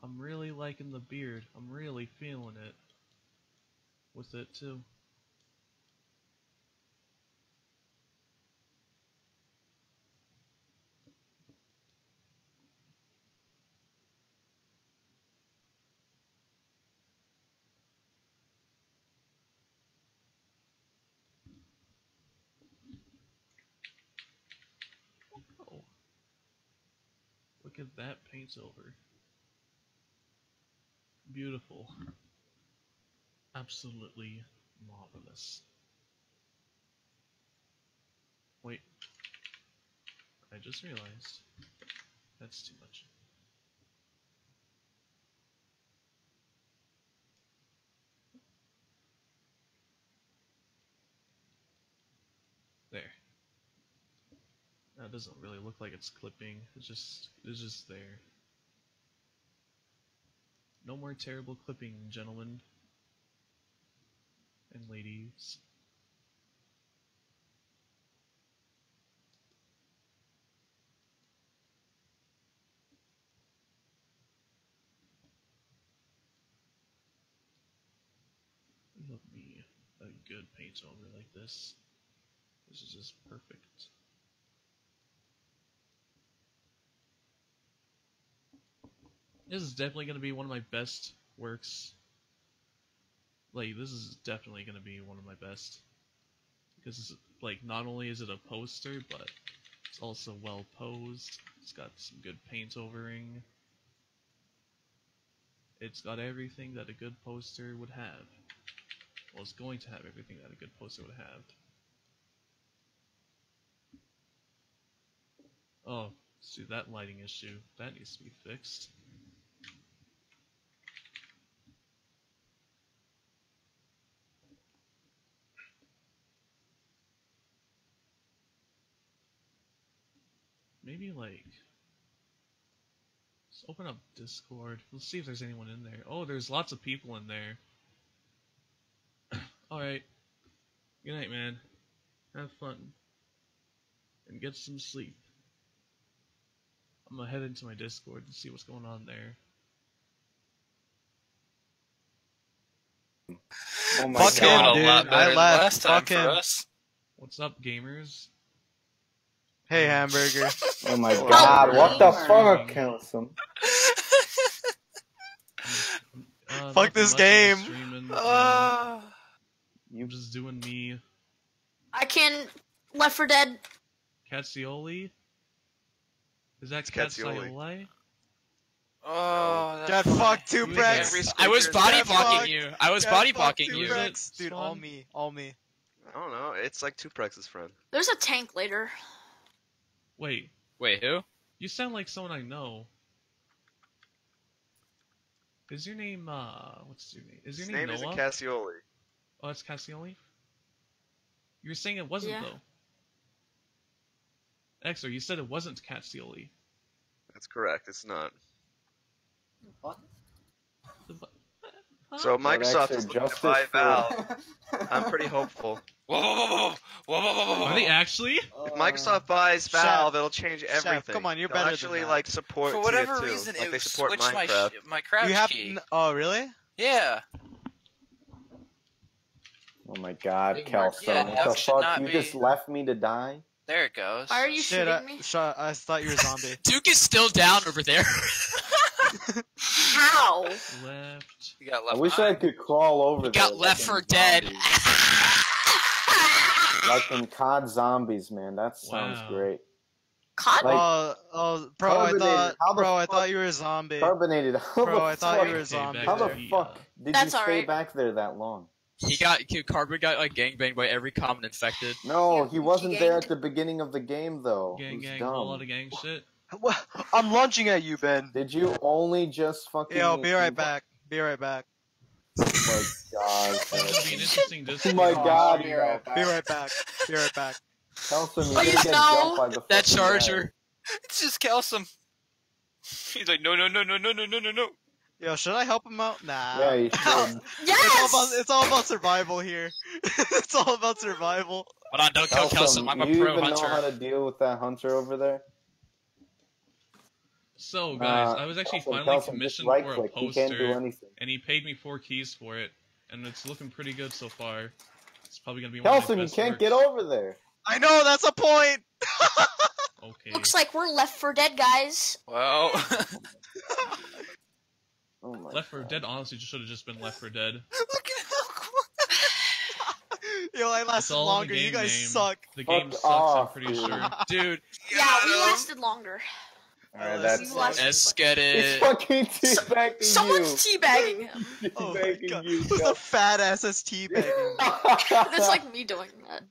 I'm really liking the beard. I'm really feeling it with it too. Look at that paint over. Beautiful. Absolutely marvelous. Wait. I just realized that's too much. There. That doesn't really look like it's clipping. It's just there. No more terrible clipping, gentlemen and ladies. Love me a good paint over like this. This is just perfect. This is definitely going to be one of my best works. Like, this is definitely going to be one of my best. Because, like, not only is it a poster, but it's also well posed. It's got some good paint overing. It's got everything that a good poster would have. Well, it's going to have everything that a good poster would have. Oh, see, that lighting issue, that needs to be fixed. Maybe, like, let's open up Discord. Let's see if there's anyone in there. Oh, there's lots of people in there. Alright. Good night, man. Have fun. And get some sleep. I'm gonna head into my Discord and see what's going on there. Oh my Fuck god, him, dude. I I left. left. Fuck Fuck him. him. Us. What's up, gamers? Hey, hamburger. Oh my god, what the fuck, Kelsum? Fuck this game. Streaming, You I'm just doing me. I can Left 4 Dead. Catsioli? Is that Catsioli. Catsioli? Oh, Get fucked, two Prex. I was body Get blocking fucked. you. I was Get body fucked, blocking two you. Prex. Dude, all me. All me. I don't know. It's like Tuprex's friend. There's a tank later. Wait, who? you sound like someone I know. Is your name, what's your name? Is your His name name isn't Noah? Cassioli. Oh, it's Cassioli? You were saying it wasn't, Yeah. though. Exor, you said it wasn't Cassioli. That's correct. It's not. Huh? So Microsoft is looking to buy Valve. I'm pretty hopeful. Whoa, whoa, whoa, whoa, whoa, whoa, whoa, whoa. Are they actually? If Microsoft buys Valve, it'll change Chef, everything. come on, you're They'll better than actually that. like support For whatever TF2, reason, like it they support switched Minecraft. my crouch You have. key. Oh, really? Yeah. Oh my god, Big Mark. Kelsum, Yeah, what that the should fuck? not You be- just left me to die? There it goes. Why are you Shit, shooting me? I thought you were a zombie. Duke is still down over there. How? Left. You got I left wish I behind. could crawl over You there. got Left in 4 Dead. zombies. Like in COD Zombies, man. That sounds Wow. great. Cod? Like- Bro, I Carbonated. How the I fuck- thought you were a zombie. Carbonated. How Bro, the I thought fuck? you were a Okay, zombie. back How to the fuck did That's you stay alright. back there that long? Carbon got like gangbanged by every common infected. No, Yeah, he wasn't he there ganged. at the beginning of the game, though. Gang, It was gang, dumb. whole lot of gang shit. I'm launching at you, Ben. Did you only just fucking... Yo, be right back. Be right back. Oh my god. It's gonna be an interesting Oh Discord. my god. Be right back. Be right back. Kelsum, you're Please gonna get no. jumped by the That fucking charger. It's just Kelsum. He's like, no, no, no, no, no, no, no, no, no. Yo, should I help him out? Nah. guy. Yeah, you should. Yes! It's all about survival here. It's all about survival. Hold on, don't kill Kelsum. I'm a you pro even know how hunter. to deal with that hunter over there? So, guys, I was actually finally Kelsum, commissioned just for a right-click. He can't do poster, anything. and he paid me 4 keys for it, and it's looking pretty good so far. It's probably gonna be one of Kelsum, my you best can't works. get over there. I know, that's a point! Okay. Looks like we're Left 4 Dead, guys. Well, Oh my Left 4 god. Dead honestly should have just been Left 4 Dead. look at how Yo, I It's lasted all in longer. the game You guys name. suck. The game Fuck sucks, I'm off, pretty dude. sure. dude. Yeah, we lasted longer. Alright, that's Let's get He's it. fucking teabagging you. Someone's teabagging him. Oh my Teabagging god. you, Who's Kel. the fat ass that's teabagging? That's like me doing that.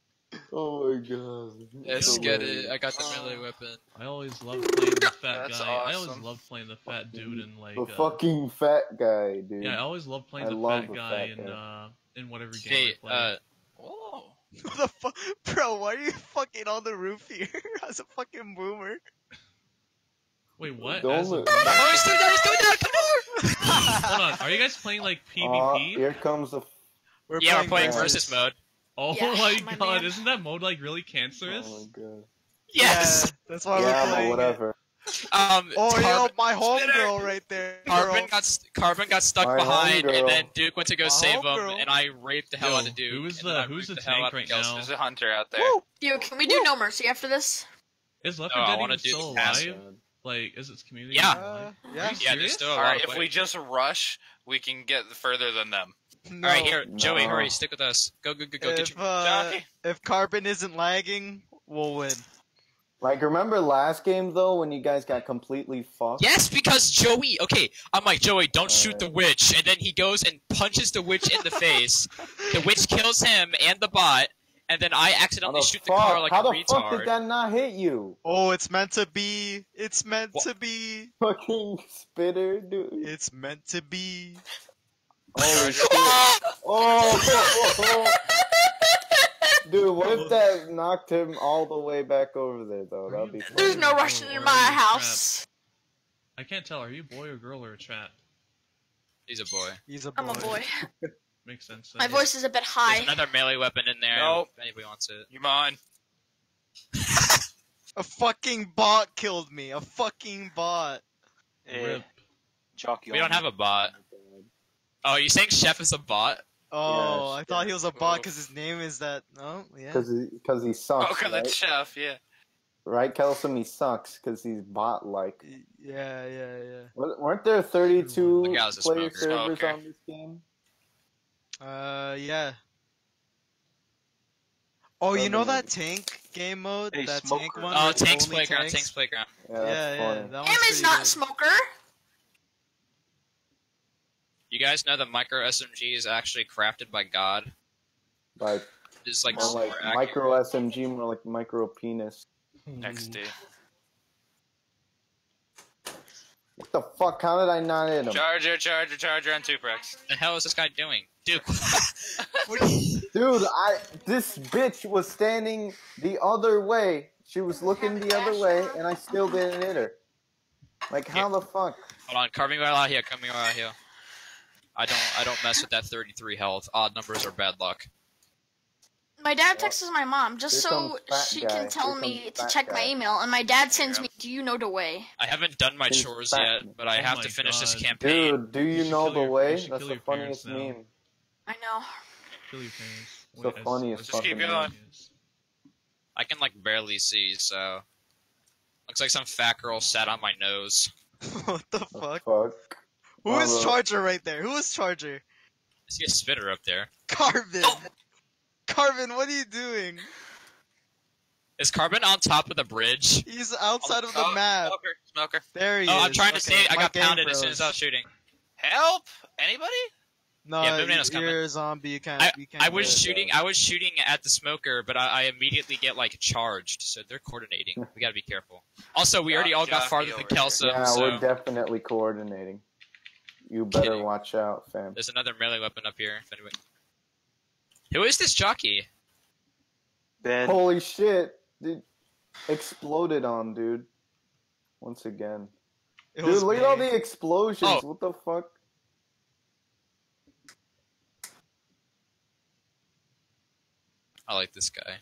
Oh my god. Let's get it. I got the melee weapon. I always loved playing the fat That's guy. I always awesome. loved playing the fat dude in like. The fucking fat guy, dude. Yeah, I always loved playing I the love fat the guy fat in whatever game Hey, I play. whoa. What the fuck? Bro, why are you fucking on the roof here as a fucking boomer? Wait, what? Don't As a- look- Oh, he's doing that, come on! Hold on, are you guys playing like Aw, PvP? here comes the. We're Yeah, we're playing versus. versus mode. Oh Yeah, my my god, man. isn't that mode like really cancerous? Oh my god. Yes! Yeah, that's why Yeah, we're but playing. whatever. Oh, yo, Carbon, my Spitter. homegirl right there. Carbon got stuck My behind, homegirl. and then Duke went to go My save him, homegirl. and I raped the hell Yo, out of Duke. who's and then I who's raped the hell tank out of right Kelsey. now? There's a hunter out there. Woo! Yo, can we do no mercy after this? Is Left No, 4 I Dead wanna even do still the pass. alive? Like, is its community Yeah. still alive? Yeah. Are you Yeah, there's serious? still a lot Alright, of if we just rush, we can get further than them. No. Alright, here, Joey, No. hurry, stick with us. Go, go, go, go. Get If, your... Jockey. if Carbon isn't lagging, we'll win. Like, remember last game though when you guys got completely fucked? Yes, because Joey, okay, I'm like, Joey, don't shoot the witch, and then he goes and punches the witch in the face. The witch kills him and the bot, and then I How accidentally the shoot the fuck? car like How a the fuck did retard. that not hit you? Oh, it's meant to be. It's meant to be. Fucking spitter, dude. It's meant to be. Holy shit. Oh, dude, what if that knocked him all the way back over there, though? That'd be funny. There's no rushing in my house. I can't tell. Are you a boy or girl or a trap? He's a boy. He's a boy. I'm a boy. Makes sense. My voice is a bit There's high. another melee weapon in there. Nope. If anybody wants it. You mine. A fucking bot killed me. A fucking bot. Rip. Jockey. We don't have a bot. Oh, you saying Chef is a bot? Oh, Yeah, I thought he was a bot Oof. because his name is that. No, yeah. Because he sucks, Oh, because right? it's chef, yeah. Right, Kelsom? He sucks because he's bot-like. Yeah, yeah, yeah. Weren't there 32 The guy's a player smoker. servers Smoker. on this game? Yeah. Oh, you know that tank game mode? Hey, that smoker. tank one? Oh, where it's Tank's only Playground, tanks? Tank's Playground. Yeah, that's Yeah, yeah. funny. That one's Him is pretty not good. smoker. You guys know the micro SMG is actually crafted by God? Like, It's like more like super accurate. micro SMG, more like micro penis. XD. What the fuck? How did I not hit him? Charger, and Tuprex. What the hell is this guy doing? Dude, Dude, this bitch was standing the other way. She was looking the other way, and I still didn't hit her. Like, how the fuck? hold on, coming right out here, coming right out here. I don't mess with that 33 health. Odd numbers are bad luck. My dad texts my mom just Here so comes fat she guy. can tell Here me comes to fat check my guy. email, and my dad sends me, "Do you know the way?" I haven't done my He's chores fat. yet, but I Oh have my to finish this God. campaign. Dude, do you should know kill the your- way? you should That's kill the your parents funniest now. meme. I know. Kill your parents. The funniest Just keep fucking going. meme. I can like barely see, so looks like some fat girl sat on my nose. What the The fuck? fuck? Who is Oh, Charger right there? Who is Charger? I see a spitter up there. Carbon. Oh! Carbon, what are you doing? Is Carbon on top of the bridge? He's outside of the Oh, map. Smoker. There he Oh, is. I'm trying to Okay, say I my got game pounded as soon froze. as I was shooting. Help! Anybody? No, Yeah, Banana's coming. you're a zombie. You can't. you can't I do was it. shooting. I was shooting at the smoker, but I immediately get like charged. So they're coordinating. We gotta be careful. Also, we already all got Jockey farther than over here. Kelso. Yeah, so we're definitely coordinating. You better Kidding. watch out, fam. there's another melee weapon up here. If anybody... Who is this jockey? Ben. Holy shit. Dude, exploded on, dude. Once again. It Dude, was look at all me. the explosions. Oh. What the fuck? I like this guy.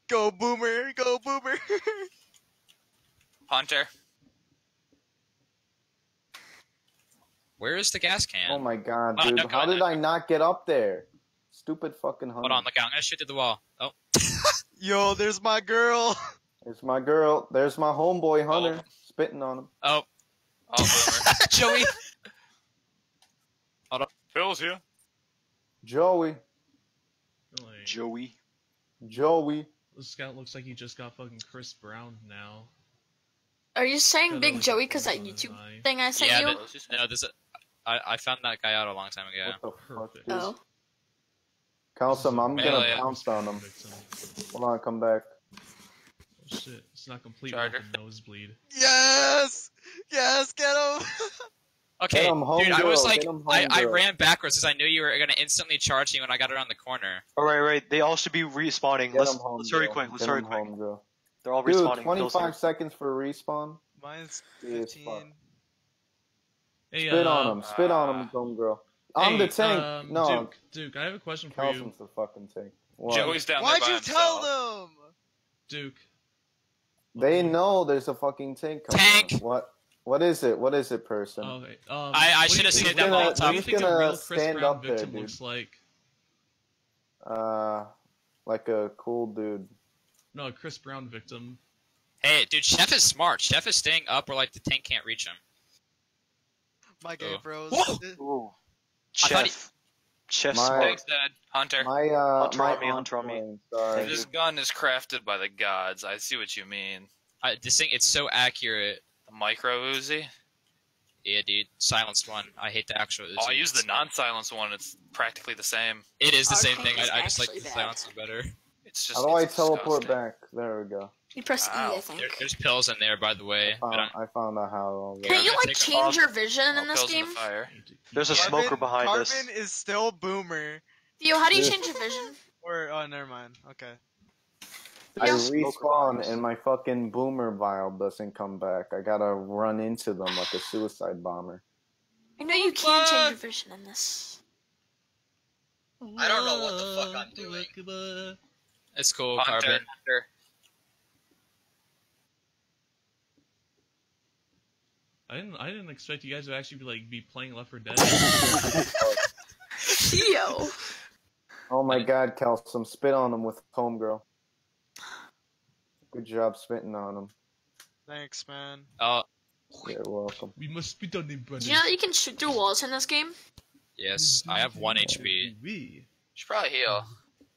Go Boomer! Go Boomer! Hunter. Where is the gas can? Oh my god, Oh, dude. no, How no, did no. I not get up there? Stupid fucking hunter. Hold on, look out! I'm gonna shoot through the wall. Oh, Yo, there's my girl. There's my girl. There's my homeboy hunter. Oh. Spitting on him. oh, Oh, Boomer. Joey. Bill's here. Joey. Like, Joey. Joey. this scout looks like he just got fucking Chris Brown now. Are you saying Got Big like Joey a because that on his YouTube eye. thing I sent Yeah, you? no, this. I found that guy out a long time ago. What the fuck, Perfect. dude? Oh. Calcium, I'm Hell gonna yeah. pounce on him. Victim. Hold on, come back. Oh shit, it's not complete Charger. with the nosebleed. Yes! Yes, get him! Okay, Get him, dude, I was homegirl, like, get him, I homegirl. ran backwards because I knew you were gonna instantly charge me when I got around the corner. Alright, they all should be respawning. Get Let's him home, hurry girl. quick. Let's Get hurry him quick. home, girl. They're all Dude, respawning. 25 seconds for respawn. Mine's Jeez, fuck. 15. Hey, Spit on him. Spit on him, homegirl. I'm the tank. No, Duke, I have a question for Calcium's the fucking tank. What? Joey's down Why'd there by you tell himself. them? Duke. They know there's a fucking tank coming. Tank! What? What is it? What is it, person? Okay, I should have seen that What Molotov. do you think a real Chris stand Brown up there, victim dude. looks like? Like a cool dude. No, a Chris Brown victim. Hey, dude, Chef is smart. Chef is staying up where like the tank can't reach him. My gay Oh. bros. Ooh. I thought Chef. Chef's My- smart. Thanks, Dad. Hunter. My Hunter my on me, hunter on me. aunt- Sorry. This gun is crafted by the gods. I see what you mean. This thing, it's so accurate. The micro Uzi. Yeah, dude. Silenced one. I hate the actual Uzi. Oh, I use the non-silenced one. It's practically the same. It is the Our same tank thing. is I just like actually the bad. silenced one better. It's just. How do I it's teleport disgusting. back? There we go. You press E, Ow. I think. There's pills in there, by the way. But I found out how. already. Can't you I'm like gonna take change a- your vision Oh, in this pills in game? the fire. There's a smoker behind us. Carbon is still boomer. Theo, how do you Dude. change your vision? Or, oh, never mind. Okay. I Yeah. respawn and my fucking boomer vial doesn't come back. I gotta run into them like a suicide bomber. I know you can change your vision in this. I don't know what the fuck I'm doing. It's cool, Hunter. Carbon. Hunter. I didn't expect you guys to actually be playing Left 4 Dead. Theo. Oh my god, Calcium, spit on him with homegirl. Good job spitting on him. Thanks, man. You're welcome. We must be done, brothers. Do you know that you can shoot through walls in this game? Yes, I have 1 HP. We. Should probably heal.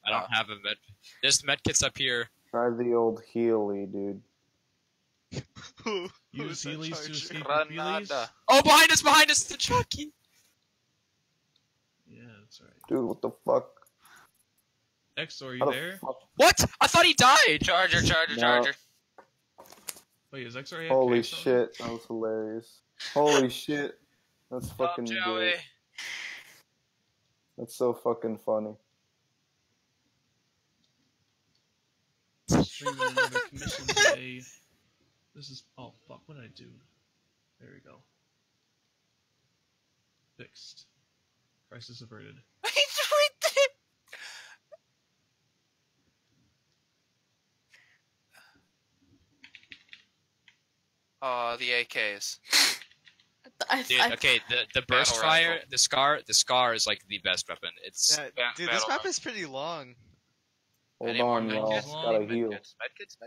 I don't have a med. There's med kits up here. Try the old Healy, dude. Use that Heelys to charger? escape the Granada. Feelies. Oh, behind us, the Chucky. Yeah, that's right. Dude, what the fuck? Exor, are How you the there? fuck? What? I thought he died. Charger. No. Wait, is Exor AFK? Holy or something? shit, that was hilarious. Holy shit. That's Up, fucking Joey. great. That's so fucking funny. Streaming another commission today. This is. Oh fuck, what did I do? There we go. Fixed. Crisis averted. The AKs. Dude, okay, the burst Battle fire, rifle. the scar is like the best weapon. It's Yeah, Ba- dude, this battle map rifle. is pretty long. Hold Any more on, y'all. medkits? Gotta heal. Medkits.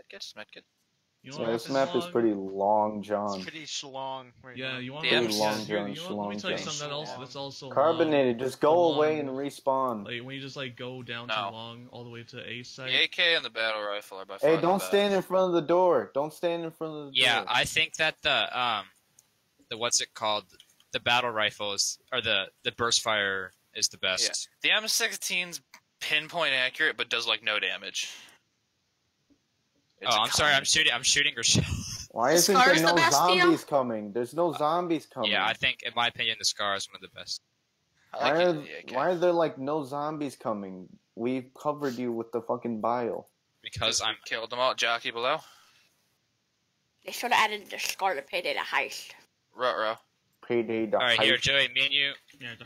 You Yeah, know this what map is long? pretty long, John. It's pretty schlong right Yeah, now. you want Damn. to Long here, John, you know what? Let me tell you Schlong something John. that's also Carbonated, just go long. away and respawn. Like when you just go down No. too long all the way to A site. The AK and the battle rifle are by far Hey, the don't best. stand in front of the door. Don't stand in front of the yeah. door. I think that the what's it called? The battle rifles or the burst fire is the best. The M16's pinpoint accurate, but does no damage. It's Oh, a I'm sorry. con. I'm shooting Rochelle. Why The isn't Scar there is the no best, zombies coming? There's no zombies coming. Yeah, I think in my opinion the scar is one of the best. I like using the AK. Why are there no zombies coming? We covered you with the fucking bile. Because I'm Killed them all. Jockey below. They should have added the scar to payday the heist. Ruh-roh. Payday the all right. Here, heist. Joey, me and you. Yeah, the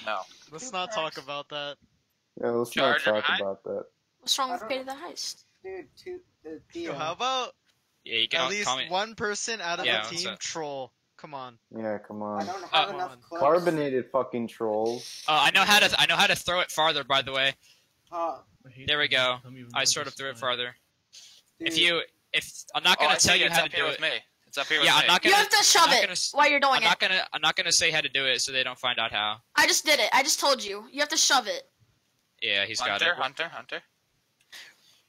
No. Let's not talk about that. Yeah, let's Charger not talk high? about that. What's wrong with payday the heist? Dude, Yo, how about Yeah, you can at least call me. one person out of Yeah, the what's team up? troll? Come on. Yeah, come I on. don't have Come enough on. clips. Carbonated fucking trolls. I know how to throw it farther. By the way, Huh, there we go. I sort of threw it farther. If I'm not gonna tell you how to do it. with me. It's up here with Yeah, me. I'm not You gonna. have to shove I'm not it gonna s- while you're doing I'm not gonna say how to do it so they don't find out how. I just did it. I just told you. You have to shove it. Yeah, he's got Hunter, it.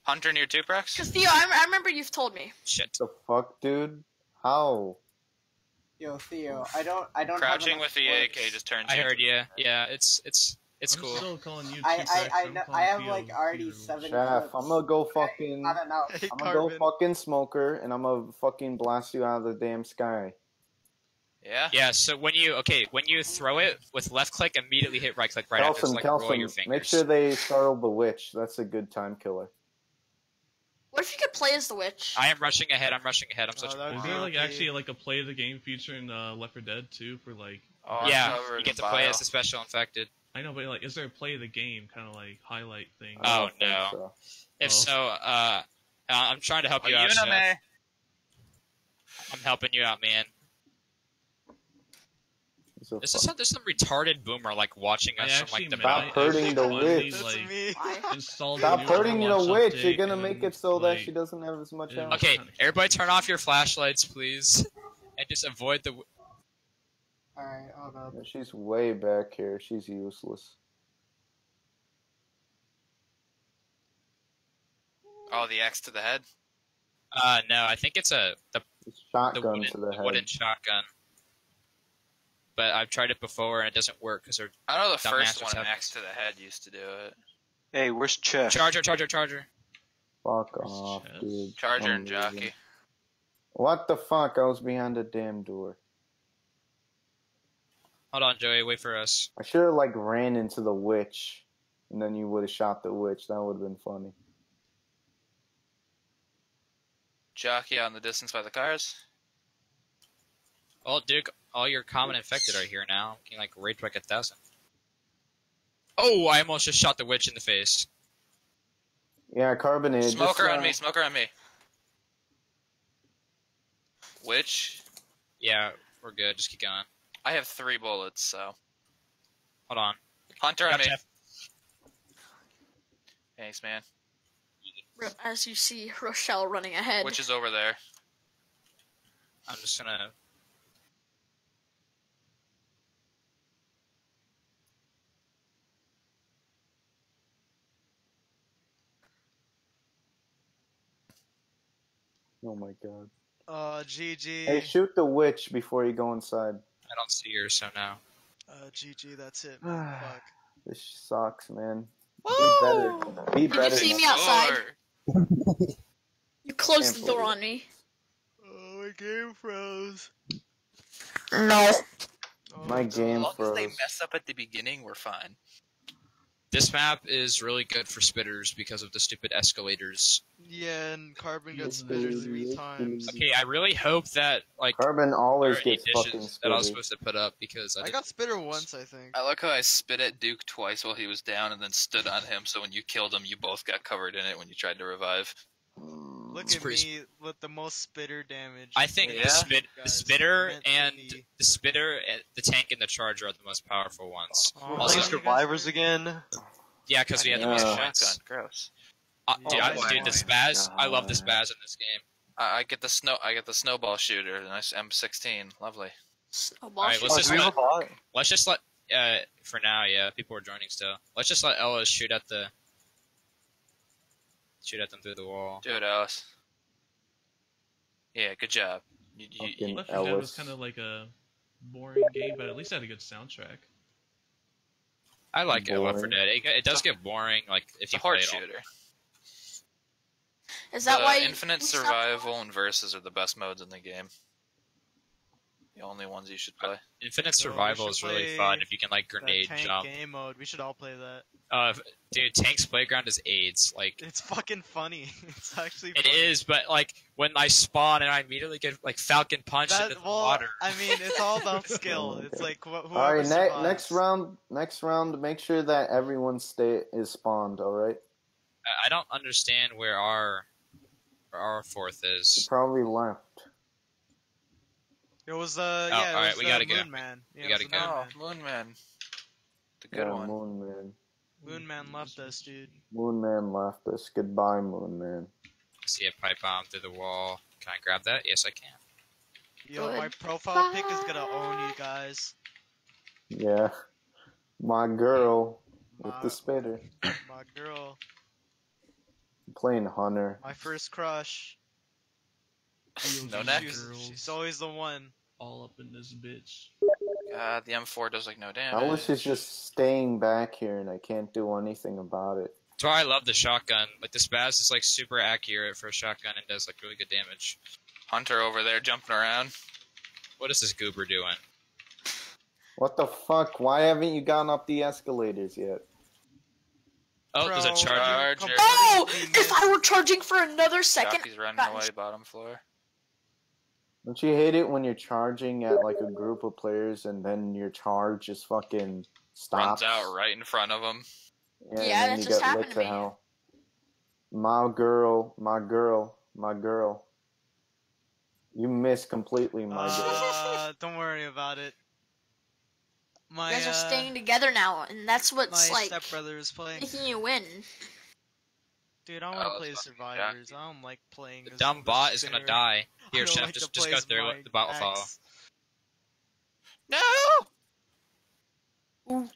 Hunter near Tuprex? Cause Theo, I remember you've told me. Shit. The fuck, dude? How? Yo, Theo, I don't. Crouching have with the AK just turns. I you heard into- you. Yeah, it's I'm cool. still calling you I T-Rex, I'm know, calling I have Theo like already Theodore. 7 Chef, clips. I'm gonna go fucking. Not enough. Hey, I'm gonna go Carbon. fucking smoker, and I'm gonna fucking blast you out of the damn sky. Yeah. Yeah. So when you throw it with left click, immediately hit right click right after. Just like roll your fingers. Make sure they startle the witch. That's a good time killer. What if you could play as the witch? I am rushing ahead. I'm such a Is moron. there like actually like a play of the game feature in Left 4 Dead 2 for like? Oh, Yeah, you get to play as the special infected. I know, but like, is there a play of the game kind of like highlight thing? Oh no. If so, I'm trying to help you out, Chef. I'm helping you out, man. There's some retarded boomer like watching us from like the middle. Stop hurting the witch. Stop hurting the witch. You're gonna make it so that she doesn't have as much health. Okay, everybody turn off your flashlights, please, and just avoid the. Alright, hold up. She's way back here. She's useless. Oh, the axe to the head. No, I think it's the shotgun to the head. Wooden shotgun. But I've tried it before and it doesn't work because they're. I know the dumb first bastards one, have- axe to the head, used to do it. Hey, where's Chef? Charger. Fuck off, dude. Charger and Unbelievable. jockey. What the fuck? I was behind the damn door. Hold on, Joey. Wait for us. I should have like ran into the witch, and then you would have shot the witch. That would have been funny. Jockey out in the distance by the cars. Oh, Duke, all your common infected are here now. Can you like rage like 1,000? Oh, I almost just shot the witch in the face. Yeah, carbonate. Smoker on me, smoker on me. Witch? Yeah, we're good. Just keep going. I have 3 bullets, so. Hold on. Hunter on me. Jeff. Thanks, man. As you see Rochelle running ahead. Witch is over there. I'm just gonna. Oh my god. GG. Hey, shoot the witch before you go inside. I don't see her, so no. GG, that's it, man. Fuck. This sucks, man. Woo! Be better. Be Did better. you see me outside? You closed the door on me. Oh, my game froze. No. My game As long as froze. they mess up at the beginning, we're fine. This map is really good for spitters because of the stupid escalators. Yeah, and Carbon got spitted 3 times. Okay, I really hope that like Carbon always there are any gets fucking dishes that I was spitted. supposed to put up because I got spitter once, I think. I like how I spit at Duke twice while he was down and then stood on him, so when you killed him, you both got covered in it when you tried to revive. Look It's at pretty me with the most spitter damage. I think Yeah. the spitter meant to and be. the spitter, the tank, and the charger are the most powerful ones. Oh, Also, Playing survivors again? yeah, because we had the most Yeah. points. Shotgun, gross. Dude, Oh, dude, the spaz. I love the spaz in this game. I get the snowball shooter, the nice M16, lovely. Snowball Alright, let's shooter. just we have a let bot? let's just let for now, yeah, people are joining still. Let's just let Ellis shoot at them through the wall. Do it, Alice. Yeah, good job. Fucking Left 4 Dead was Ellis. kind of like a boring game, but at least it had a good soundtrack. I like it. Left 4 Boring. Dead. It does get boring, like if It's you a hard play it all. shooter. Is that why Infinite we stopped- Survival and Versus are the best modes in the game. The only ones you should play. Infinite So we Survival should is really play fun if you can like That grenade tank jump. game mode. We should all play that. Dude, Tank's Playground is AIDS. Like It's fucking funny. It's actually it funny. is, but like when I spawn and I immediately get like Falcon punched into the water. I mean, it's all about skill. It's like whoever All right, survives. next round. Make sure that everyone is spawned. All right. I don't understand where our fourth You is. probably left. It was alright, it was we the gotta go. Moon Man. Yeah, We it was gotta the go. Oh, Moon Man. Moon Man. The good Yeah, one. Moon Man. Moon Man left us, dude. Moon Man left us. Goodbye, Moon Man. See a pipe bomb through the wall. Can I grab that? Yes, I can. Yo, my Good. profile pic is gonna own you guys. Yeah, my girl with the My- spitter. My girl, I'm playing Hunter. my first crush. No neck? She's always the one. All up in this bitch. God, the M4 does like no damage. Alice is just staying back here, and I can't do anything about it. That's why I love the shotgun. Like, the spaz is, like, super accurate for a shotgun and does, like, really good damage. Hunter over there jumping around. What is this goober doing? What the fuck? Why haven't you gone up the escalators yet? Oh, there's a charger. Oh! If I were charging for another second. Jockey's running away, bottom floor. Don't you hate it when you're charging at like a group of players and then your charge just fucking stops? Runs out right in front of him. Yeah, Yeah, and then that you just get happened lit to me. hell. My girl, my girl, my girl. You missed completely, my girl. Don't worry about it. My, You guys are staying together now, and that's what's my like stepbrother is playing. making you win. Dude, I want to play survivors. I don't like playing. The as dumb the bot is gonna spinner. die. I Here, don't Chef, like to just play go as through. my The bot will follow. ex. No!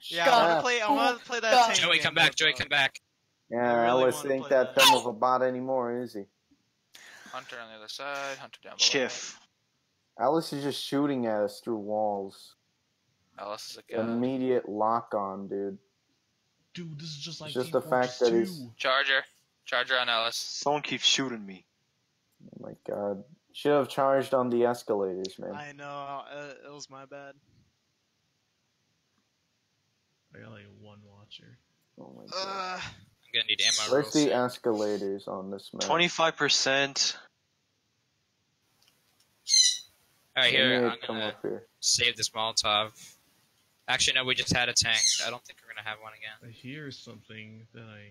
Yeah, I want to play that tank Joey, game come back. though. Joey, come back. Yeah, really Alice wanna ain't play that dumb of a bot anymore, is he? Hunter on the other side, Hunter down below. Chiff. Alice is just shooting at us through walls. Alice is a gun. Immediate lock on, dude. Dude, this is just like It's just Team the fact Fortress that he's. 2. Charger. Charger on Alice. Someone keeps shooting me. Oh my god. Should have charged on the escalators, man. I know, it was my bad. I got like one watcher. Oh my god. I'm gonna need ammo. Where's real the soon. escalators on this map? 25%. Alright, here, Give me a I'm come gonna up here. save this Molotov. Actually, no, we just had a tank. I don't think we're gonna have one again. I hear something that I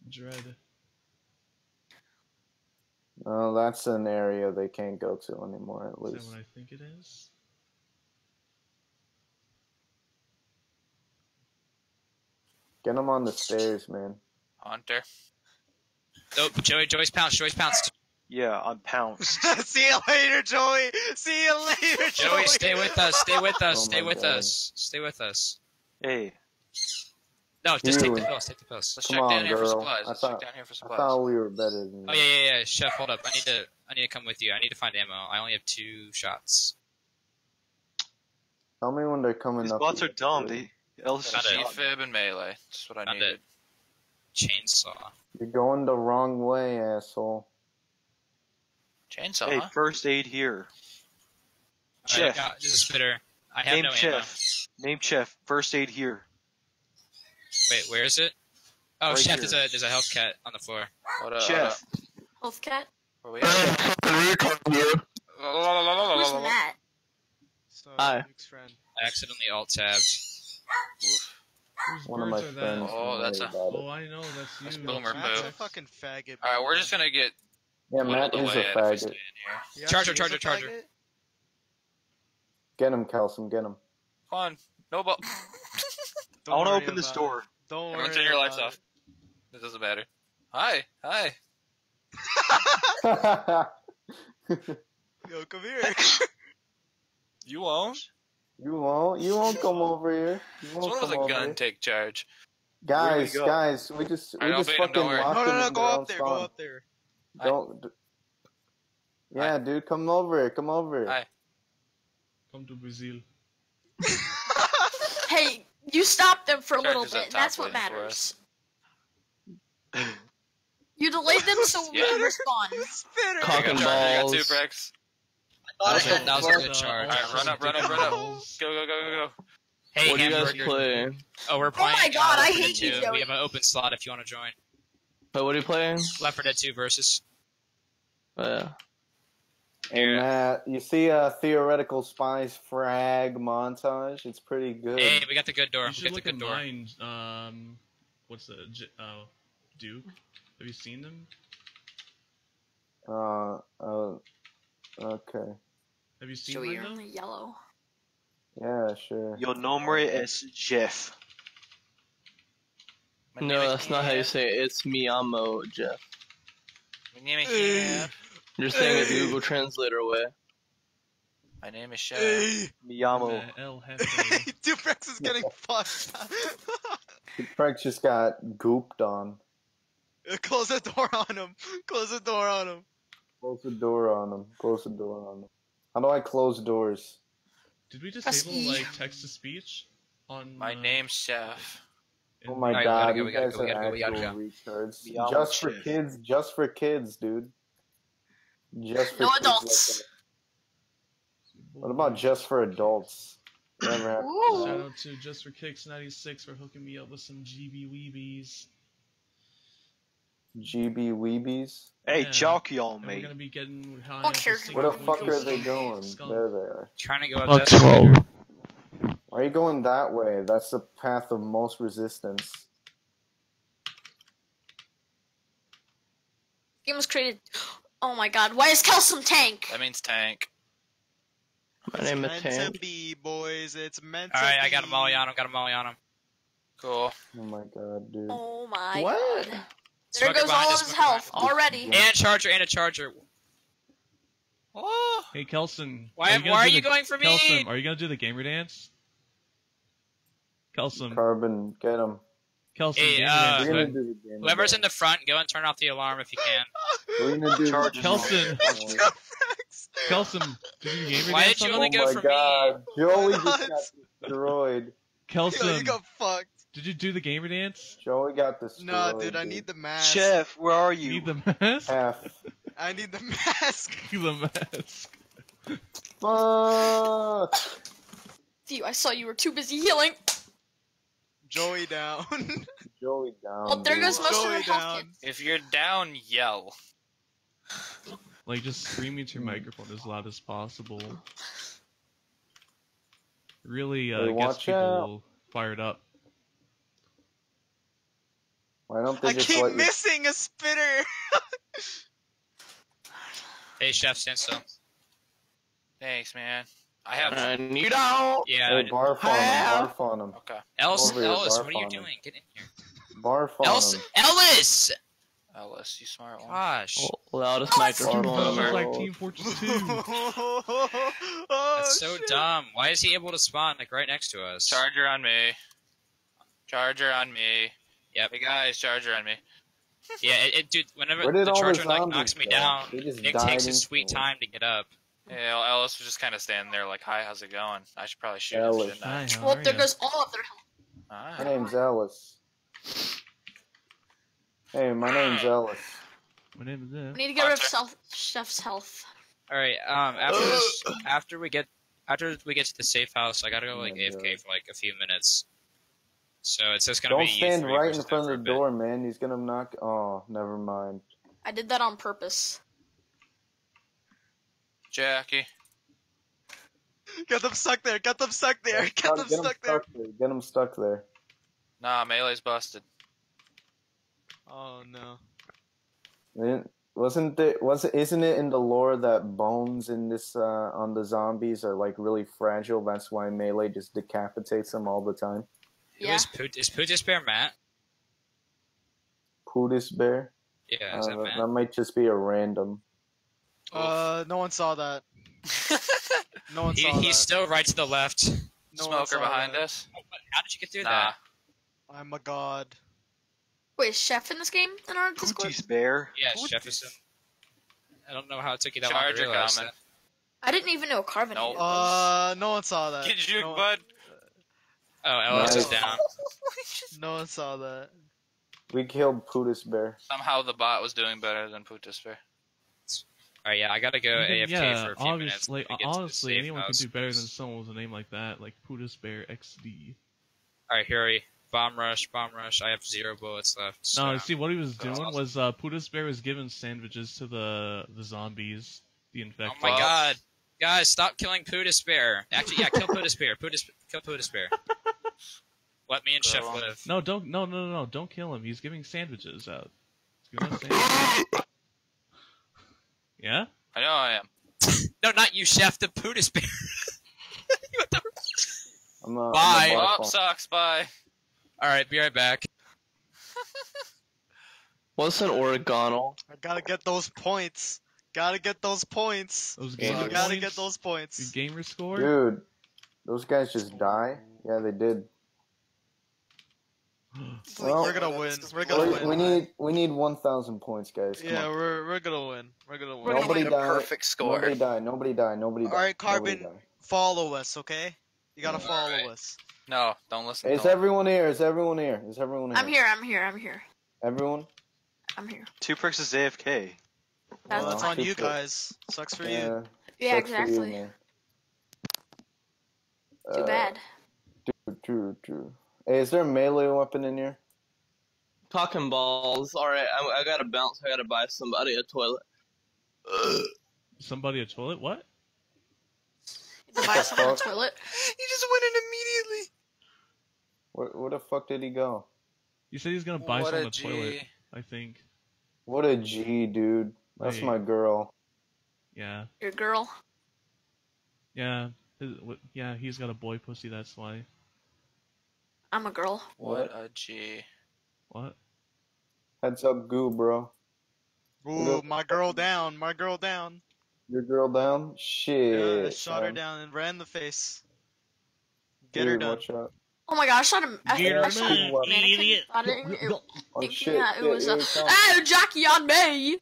dread. Oh, that's an area they can't go to anymore, at Is that least. what I think it is? Get them on the stairs, man. Hunter. Oh, Joey's pounced. Joey's pounced. Yeah, I'm pounced. See you later, Joey. See you later, Joey. Joey, stay with us. Stay with us. Oh Stay my with God. us. Stay with us. Hey. No, just take the You. pills. Take the pills. Let's Come check on, down here for girl. supplies. I Let's thought, check down here for I supplies. thought we were better than Oh yeah. Chef, hold up. I need to come with you. I need to find ammo. I only have 2 shots. Tell me when they're coming These up. bots are here. dumb. They else Found it. G-fib and melee. That's what I Found needed. it. Chainsaw. You're going the wrong way, asshole. Chainsaw, Hey, huh? first aid here. Alright, Chef. this is spitter. I have Name no ammo. Chef. Name Chef. First aid here. Wait, where is it? Oh, Right Chef, here. there's a health kit on the floor. What up? Chef. Health cat. Where we at? Who's Matt? So, Hi. Luke's friend. I accidentally alt-tabbed. Whose One of my birds are friends. that? Oh, told me that's a- about it. Oh, I know, that's you. That's Boomer Matt's a Boo. fucking faggot. Alright, we're just gonna get Yeah, one Matt of the is a way if we faggot. stay in here. He Charger, actually is a charger. faggot? Get him, Kelsum, get him. Come on. No ball. Don't I want to worry open this about door. it. Don't worry. Everyone turn your lights about off. It doesn't matter. Hi. Hi. it. Yo, come here. You won't? You won't come over here. You won't Someone with come a over gun here. take charge. Guys, go? guys, we just I don't fucking don't worry. locked No, them no, no, in go their own up there, go spawn. up there. Don't. Yeah, dude, come over here, come over here. Hi. Come to Brazil. Hey, you stopped them for a little Charger's up bit. top That's what waiting for matters. You delayed them so we can respond. Spitter. Cock and balls. You got 2 bricks. That was a good charge. Alright, run up. Go, go, go, go, go. Hey, What do you guys hamburger. play? Oh, we're playing. my God, I Left 4 Dead hate you, 2. Joey. We have an open slot if you want to join. But what are you playing? Left 4 Dead 2 versus. Yeah. And you see a theoretical spies frag montage? It's pretty good. Hey, we got the good door. You We should got the look good at door. mine. What's the Duke? Have you seen them? Okay. Have you seen Joey, mine you're though? only yellow. Yeah, sure. Your nombre es Jeff. My name No, is that's not how you Jeff. say it. It's Miyamo, Jeff. My name is Jeff. You're saying it the Google Translator way. My name is Chef. Miyamo. El Jefe. Duprex is getting fucked. Frank just got gooped on. Close the door on him. Close the door on him. Close the door on him. Close the door on him. How do I close doors? Did we Press disable E. like text to speech on My name's Chef. Oh my Alright, god, we you gotta guys go, we are gotta go, we gotta actual go. retards. Meow Just for Chef. kids, dude. Just for No kids like adults. that. What about just for adults? Never have Ooh. Shout out to Just for Kicks 96 for hooking me up with some GB Weebies. GB Weebies. Hey, Yeah. jockey on And we're me. gonna be getting high Fuck off your- the Where the Singapore fuck are they skunk. going? Skunk. There they are. Trying to go up Fuck that spider. Why are you going that way? That's the path of most resistance. Game was created. Oh my god, why is Kelsum tank? That means tank. My name is Meant Tank. to be, boys. It's meant to Alright, be. I got a molly on him, Cool. Oh my god, dude. Oh my What? god. There Smoker goes behind all us, of his smoker health already. And a charger, and a charger. Oh! Hey Kelson. Why gonna are do you the- going for me? Kelson, are you gonna do the gamer dance? Kelson. Carbon, get him. Kelson, Hey, gamer We're dance. gonna man. do the game. Whoever's in the front, go and turn off the alarm if you can. We're gonna do Charges. Kelson. Kelson, did you gamer Why dance did you on only him? go Oh for my god, Joey just got Nuts. destroyed. Kelson, Yo, you got fucked. did you do the gamer dance? Joey got destroyed. Nah, dude, I need the mask. Chef, where are You you? need the mask? half. I need the mask. the mask. Fuck. Phew, I saw you were too busy healing. Joey down. Joey down. Oh, there dude. goes most of Joey her health down. kits. If you're down, yell. Like, just scream into your microphone as loud as possible. Really Hey, gets watch people fired up. Why don't they I just keep let you... missing a spitter. Hey, Chef, stand still. Thanks, man. I have. And you don't. Yeah. Hey, barf on him, barf on him. Okay. Ellis, Over here, Ellis, barf what are you on him. doing? Get in here. Barf on Ellis! him. Ellis! Ellis, you smart one. Gosh. Loudest microphone Barf in on the This is him. like world. Team Fortress 2. Oh, That's so shit. dumb. Why is he able to spawn, like, right next to us? Charger on me. Charger on me. Yep. Hey guys, charger on me. Yeah, dude, whenever Where the did all the charger, like, zombies knocks me go? down, They just Nick died takes his sweet instantly. time to get up. Yeah, Ellis was just kind of standing there like, hi, how's it going? I should probably shoot him, Ellis. shouldn't I? Hi, how Well, are there ya? goes all of their health. Ah. My name's Ellis. Hey, my name's Ellis. My name is Zip. We need to get rid of Chef's health. Alright, after we get to the safe house, I gotta go, like, Oh my AFK for, like, a few minutes. So it's just gonna Don't be you stand three right in versus front them of for the a bit. door, man. He's gonna knock. Oh, never mind. I did that on purpose. Jackie. Get them stuck there. Get them stuck there. Get them Get him stuck there. Get him stuck there. Nah, melee's busted. Oh no. Isn't it in the lore that bones in this on the zombies are like really fragile? That's why melee just decapitates them all the time. Yeah. Is Pootis Bear Matt? Pootis bear. Yeah, is that Matt? That might just be a random. No one saw that. No one saw that. He's still right to the left. No one Smoker saw behind that. us. How did you get through Nah. that? I'm a god. Wait, is Chef in this game in our Discord? Pooties bear. Yeah, Jefferson. I don't know how it took you that Charger long to realize coming. that. I didn't even know Carvin. Nope. No one saw that. Get juke, no, bud. Oh, Ellis is Nice. down. No one saw that. We killed Pootis bear. Somehow the bot was doing better than Putis Bear. Alright, yeah, I gotta go AFK Yeah, for a few minutes. obviously, until we get to the honestly, safe anyone house. could do better than someone with a name like that, like Pootis Bear XD. Alright, Harry. Bomb rush, bomb rush. I have 0 bullets left. No, So. see, what he was That's doing awesome. was Pootis Bear was giving sandwiches to the zombies, the Oh infected. my god. Guys, stop killing Pootis Bear. Actually, yeah, kill Pootis Bear. Kill Pootis Bear. Let me and Chef live. No, don't kill him. He's giving sandwiches out. He's giving us sandwiches. Yeah? I know I am. No, not you, Chef. The Pootis Bear. Bye. Oh, sucks. Bye. Alright, be right back. What's an oregano? I gotta get those points. Gotta get those points. Those gamer Gotta points? get those points. Your gamer score? Dude, those guys just die? Yeah, they did. Well, We're gonna win. We're gonna win. we need 1,000 points, guys. Come Yeah, on. we're gonna win. We're gonna win. Nobody a die. perfect score. Nobody die. Nobody die. Nobody die. All right, Nobody Carbon, die. follow us, okay? You gotta follow Alright. us. No, don't listen. Is to him. everyone here? Is everyone here? Is everyone here? I'm here. I'm here. I'm here. Everyone? I'm here. Two Pricks is AFK. Well, That's that's on fine. you guys. Sucks for you. Yeah. Yeah, Sucks for you, exactly. man. Too bad. True. Hey, is there a melee weapon in here? Talking balls. Alright, I gotta bounce. I gotta buy somebody a toilet. Somebody a toilet? What? To buy someone a toilet. He just went in immediately. Where the fuck did he go? You said he's gonna buy What someone a a toilet, G. I think. What a G, dude. That's Wait. my girl. Yeah. Your girl. Yeah. Yeah, he's got a boy pussy, that's why. I'm a girl. What a G. What? Heads up, goo, bro. Ooh, my girl down. My girl down. Your girl down? Shit. Yeah, I shot her son. down and ran in the face. Get her Dude, done. watch out. Oh my gosh, I shot a Get her I shot a done, mannequin. idiot. Oh, Thinking shit. that it was here a it comes. oh Jackie on me.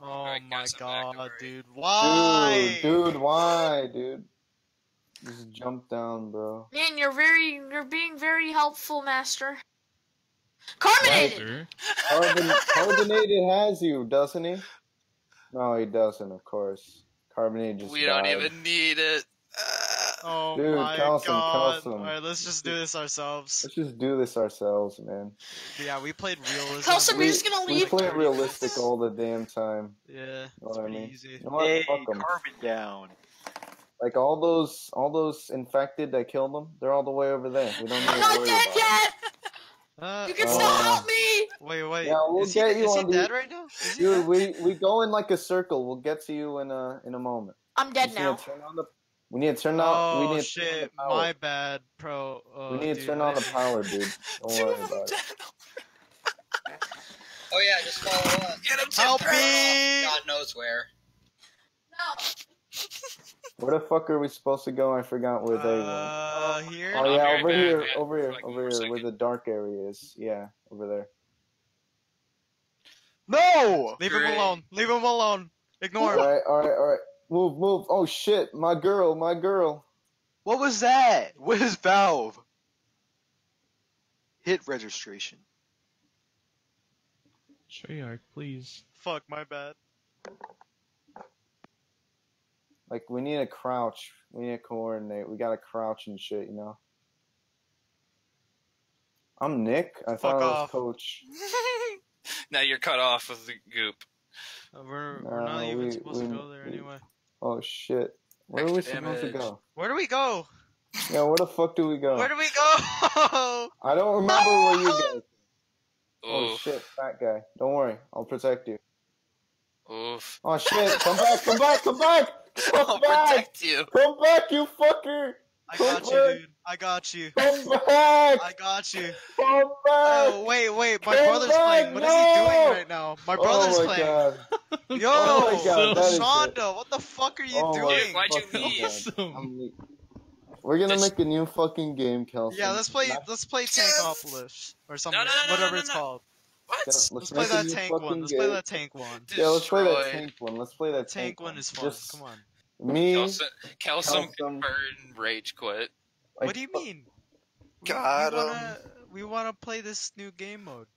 Oh Alright, my guys, I'm back, god, alright. dude. Why? Dude, why, dude? Just jump down, bro. Man, you're being very helpful, master. Carbonated. Master? Carbonated has you, doesn't he? No, he doesn't, of course. Carbonated just We don't died. even need it. Oh Dude, my Kelsum, god. Kelsum. Alright, let's just do this ourselves. Let's just do this ourselves, man. Yeah, we played realism. Kelsum, we're just gonna We leave. play realistic all the damn time. Yeah, You know it's what I pretty mean? easy. You know what? Hey, Fuck 'em. Carbon down. Like all those infected that killed them, they're all the way over there. We don't need I'm to not worry dead about yet. You can still help me. Wait. Yeah, we'll is get he, you is on he the- dead right now? Is he Dude, dead? we go in like a circle. We'll get to you in a moment. I'm dead We need now. to turn on the. We need to turn on. we Oh need to turn on the shit, power. my bad, pro. We need to dude, turn on the power, dude. Don't worry about it. Oh yeah, just follow us. Get him to Help me! God knows where. No. Where the fuck are we supposed to go? I forgot where they went. Here? Oh I'll yeah, be right over back, here, man. over here, Like, over one more here, where second. the dark area is. Yeah, over there. No! Leave him Great. alone. Leave him alone. Ignore him. Alright. Move. Oh shit, my girl. What was that? What is Valve? Hit registration. Treyarch, please. Fuck, my bad. Like, we need to crouch. We need to coordinate. We gotta crouch and shit, you know? I'm Nick. I thought I was off. Coach. Now you're cut off with the goop. We're No, not even we- supposed to we- go there anyway. Oh shit. Where are we Extra supposed to damage. go? Where do we go? Yeah, where the fuck do we go? Where do we go? I don't remember where you guys. Oh Oof. shit, fat guy. Don't worry, I'll protect you. Oof. Oh shit, come back! I'll Come back! protect you. Come back, you fucker! I Come got you, back! dude. I got you. Come back! I got you. Come back! Oh, wait. My Come brother's back, playing. What is he no! doing right now? My brother's Oh my playing. god. Yo, Oh my god, that is Shonda, what the fuck are you Oh my doing? Why'd you fucking leave? god. Awesome. We're gonna This- make a new fucking game, Kelsey. Yeah, let's play Tankopolis or something, no, whatever no, it's no. called. What? Let's Let's play make a that new tank fucking one. Let's game. play that tank one. Yeah, let's play that Destroyed. tank one. Let's play that Tank one is fun. Just Come on. me. Kelsum and rage quit. like, What do you mean? Got We wanna play this new game mode.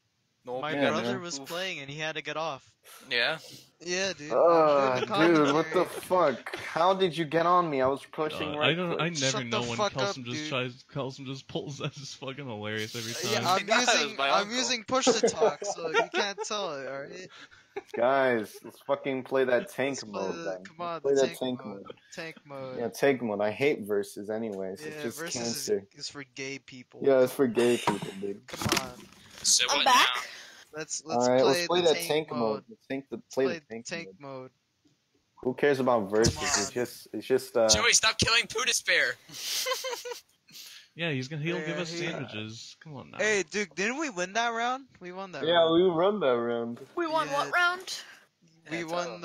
No, My yeah, brother man. was playing and he had to get off. Yeah. Yeah, dude. Dude, what the fuck? How did you get on me? I was pushing right. I click. never Shut know the when fuck Kelsum up, just dude. tries. Kelsum just pulls. That's just fucking hilarious every time. Yeah, It was my I'm uncle. using push to talk, so you can't tell it. All right. Guys, let's fucking play that tank Let's play mode the- then. Come on, Let's play the that tank mode. Tank mode. Yeah, tank mode. I hate versus anyways. Yeah, it's just versus cancer. is for gay people. Yeah, it's for gay people, dude. Come on. So I'm what back. now? Let's Alright, let's play the that tank mode. Let's play Let's the tank mode. mode. Who cares about versus? Come It's just Joey, stop killing Pooh Despair. Yeah, he'll give us Yeah. sandwiches. Come on now. Hey, Duke, didn't we win that round? We won that yeah, round. we run that round. We won what round? We won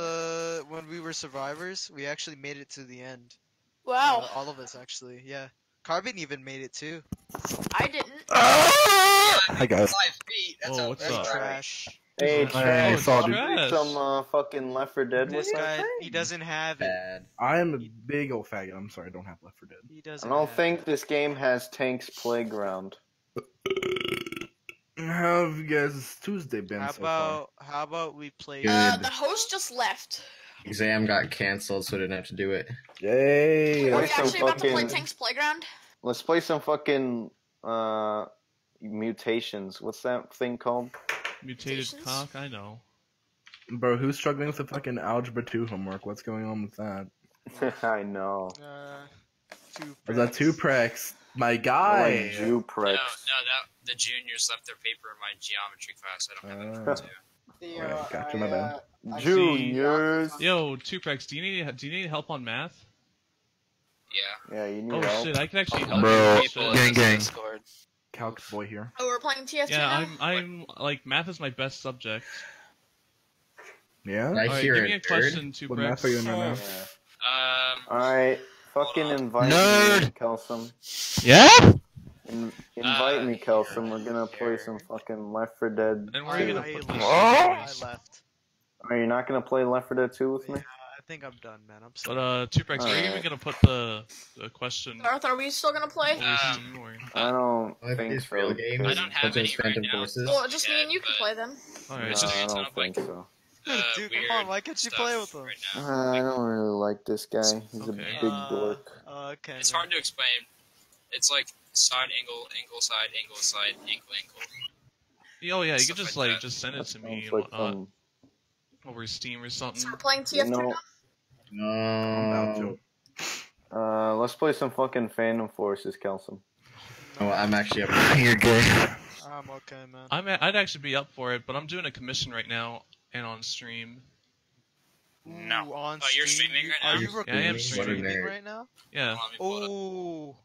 when we were survivors. We actually made it to the end. Wow. All of us actually. Yeah. Carbon even made it too. I didn't. Ah! Hi guys. 5 feet. That's Oh, what's up? Trash. Hey, Hey, Trash, saw wanna dude. play some fucking Left 4 Dead with This us? guy, he doesn't have it. bad. I am a big old faggot. I'm sorry, I don't have Left 4 Dead. He I doesn't don't have think this game has Tank's Playground. How have you guys' Tuesday been How so far? about how about we play? The host just left. Exam got canceled, so I didn't have to do it. Yay! Are we some actually about to play fucking- Tank's Playground? Let's play some fucking mutations. What's that thing called? Mutated cock, I know. Bro, who's struggling with the fucking Algebra 2 homework? What's going on with that? I know. Is that two prex? My guy! Like Juprex. No, the juniors left their paper in my geometry class. I don't have it too. Right, gotcha, my bad. Juniors. Yo, Tuprex, do you need help on math? Yeah. Yeah, you need Oh help. shit, I can actually help Bro, you. Shit. gang gang. Calc boy here. Oh, we're playing TF2 Yeah, now? I'm like math is my best subject. Yeah? Alright, give me a question, What Tuprex. math are you in right now? Alright, fucking invite me, Nerd. Kelsum. Yeah? Invite me, Kelsum. We're gonna play some fucking Left 4 Dead. And where are you 2. gonna put this? I left. Are you not gonna play Left 4 Dead 2 with me? I think I'm done, man. I'm But sorry. Tuprex, where are you even gonna put the question? Darth, are we still gonna play? I don't think it's so. real game. I don't have any right now. Well, just me and you can play them. Alright, No, I don't think so. Dude, come on, why can't you play with him? I don't really like this guy. He's a big dork. Okay. It's hard to explain. It's like side angle, angle, side, angle, side, angle, angle. Oh yeah, you Stuff can just like like that. just send it to me Sounds and like whatnot some- over Steam or something. So we're playing TF2 now? No. Let's play some fucking Phantom Forces, Kelsum. Oh, I'm actually up. You're gay. I'm okay, man. I'd actually be up for it, but I'm doing a commission right now and on stream. No. Ooh, on Oh, you're stream? streaming right now? Are you Yeah, I am streaming streaming. right now? Yeah. Oh.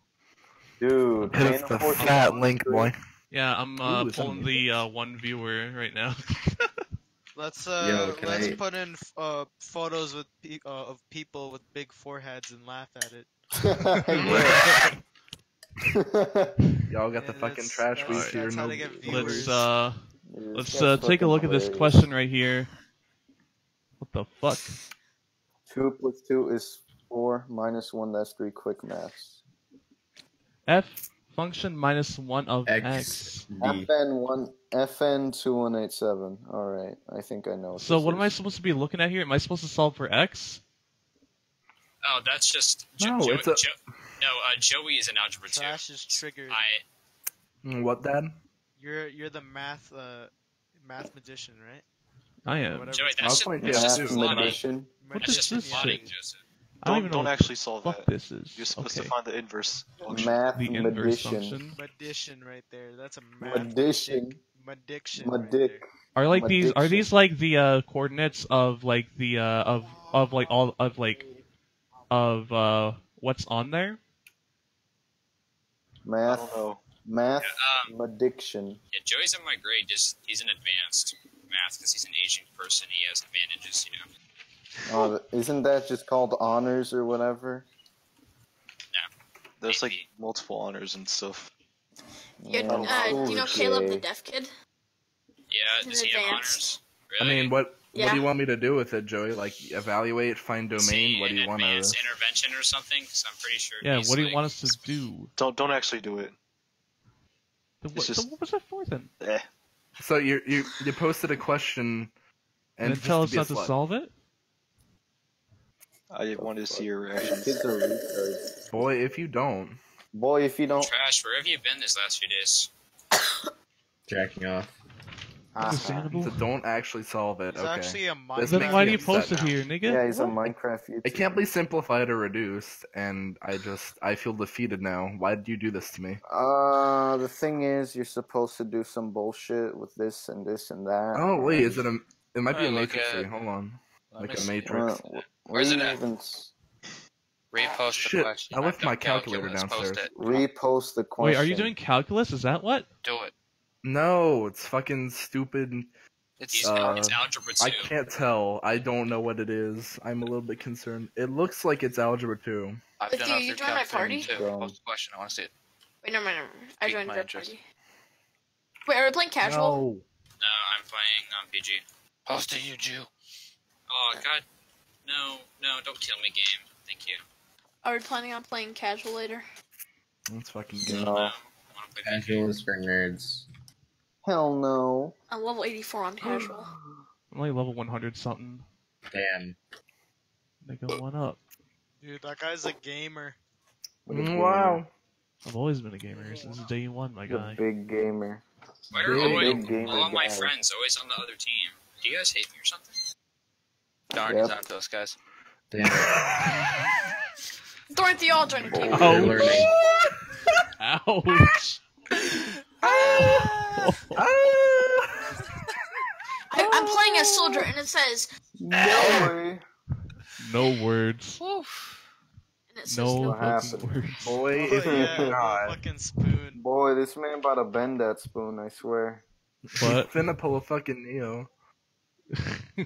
Dude, Hit us the fat link, boy. Yeah, I'm Ooh, pulling the one viewer right now. Let's Yo, can let's I- put in photos with of people with big foreheads and laugh at it. Y'all got the fucking trash weed for your that's how no. they get viewers. Let's take a look at this question right here. What the fuck? 2 plus 2 is 4, minus 1, that's 3 quick maths. F function minus 1 of X, x. D. FN2187. Alright, I think I know. So what am I supposed to be looking at here? Am I supposed to solve for x? Oh, that's just No, it's a- Joey is in algebra 2. Trash is triggered. What, Dad? You're the math magician, right? I am. Whatever. Joey, I'll that's point just, you that's out just to plotting. Magician. What That's is just this plotting, shit? Joseph. I don't even know Don't what actually the solve fuck that. this is. You're supposed Okay. to find the inverse function. Math The inverse magician. function. Magician right there. That's a math Magician. Magician. My right dick. Are like My these? Are diction. these like the coordinates of like the of like all of like of what's on there? I Math. don't know. Math. Yeah, Addiction. Yeah, Joey's in my grade. Just he's in advanced math because he's an Asian person. He has advantages, you know. Isn't that just called honors or whatever? There's like multiple honors and stuff. Do you know Caleb the deaf kid? Yeah, In does he have advanced. honors? I mean, what Yeah. do you want me to do with it, Joey? Like, evaluate, find domain? What do you want to... Advanced intervention or something? Because I'm pretty sure. Yeah. he's What do you like, want us to do? Don't actually do it. What, just- what was that for then? Eh. So you posted a question And and tell us just not to be a slut. solve it? I wanted to see your reactions. Kids are retards. Boy, if you don't. Boy, if you don't. Trash. Where have you been these last few days? Jacking off. Understandable. So don't actually solve it. It's okay. actually a This Then makes why me do you post upset it now. here, nigga? Yeah, he's a What? Minecraft YouTuber. It can't be simplified or reduced, and I feel defeated now. Why did you do this to me? The thing is, you're supposed to do some bullshit with this and this and that. Oh wait, is it a? It might be a Alright, look matrix at- tree. Hold on, Let like me a see. matrix. Where's it at? Even Repost the Shit, question. I left I've my done calculator calculus. Post downstairs. it. repost the question. Wait, are you doing calculus? Is that what? Do it. No, it's fucking stupid. It's Uh, it's algebra 2. I can't tell. I don't know what it is. I'm a little bit concerned. It looks like it's algebra 2. I've But done do it you through join my calculator party? too. Post the question. I want to see it. Wait, never mind. I Piqued joined my your interest. party. Wait, are we playing casual? No. No, I'm playing PG. Hosting you, Jew. Oh god, no, don't kill me, game. Thank you. Are we planning on playing casual later? Let's fucking go. No. Casual is for nerds. Hell no. I'm level 84 on casual. I'm only level 100 something. Damn. Nigga, one up. Dude, that guy's a gamer. Wow. I've always been a gamer since day one, my guy. Big gamer. Why are all of my guy. friends always on the other team? Do you guys hate me or something? Darn, he's on to us, guys. Damn. Dorothy, all join the team. You're learning. Ouch. I'm playing as soldier, and it says No. No words. And it says No What fucking happened? words. Boy, Oh, if yeah, you God. fucking spoon. Boy, this man about to bend that spoon, I swear. But Finna pull a fucking Neo.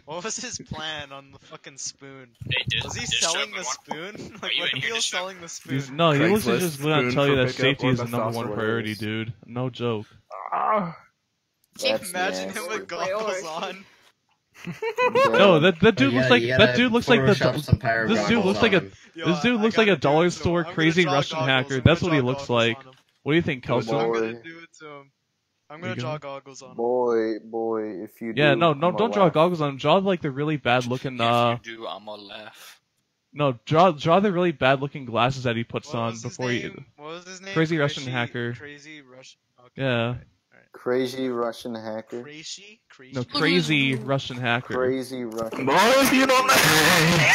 What was his plan on the fucking spoon? Hey, Was he Dish selling Up, the spoon? Like, you what in if here, he was Dish Up? selling the spoon? no, he looks like Craigslist just gonna spoon tell you for that pickup safety or is the the number one sauce priority, wares. dude. No joke. Ah. That's Imagine him nasty. with goggles on. No, that dude Yeah, looks like you that gotta dude looks like Photoshop some this pyro dude looks goggles like on a him. Yo, this dude I looks like gotta a do dollar it to him. store I'm gonna crazy draw Russian goggles. hacker. I'm That's gonna what he draw looks goggles like. on him. What do you think, I'm Kelso? Boy. gonna do it to him. I'm gonna You draw gonna- goggles on him. Boy, if you Yeah, do, no, I'ma don't draw laugh. goggles on him. Draw like the really bad looking. If you do, I'ma laugh. No, draw the really bad looking glasses that he puts What on was his before he. name? What was his name? Crazy Russian hacker. Crazy Russian. Okay. Yeah. Crazy Russian hacker. Crazy? No, crazy Russian hacker. Crazy Russian. Boys, you don't know.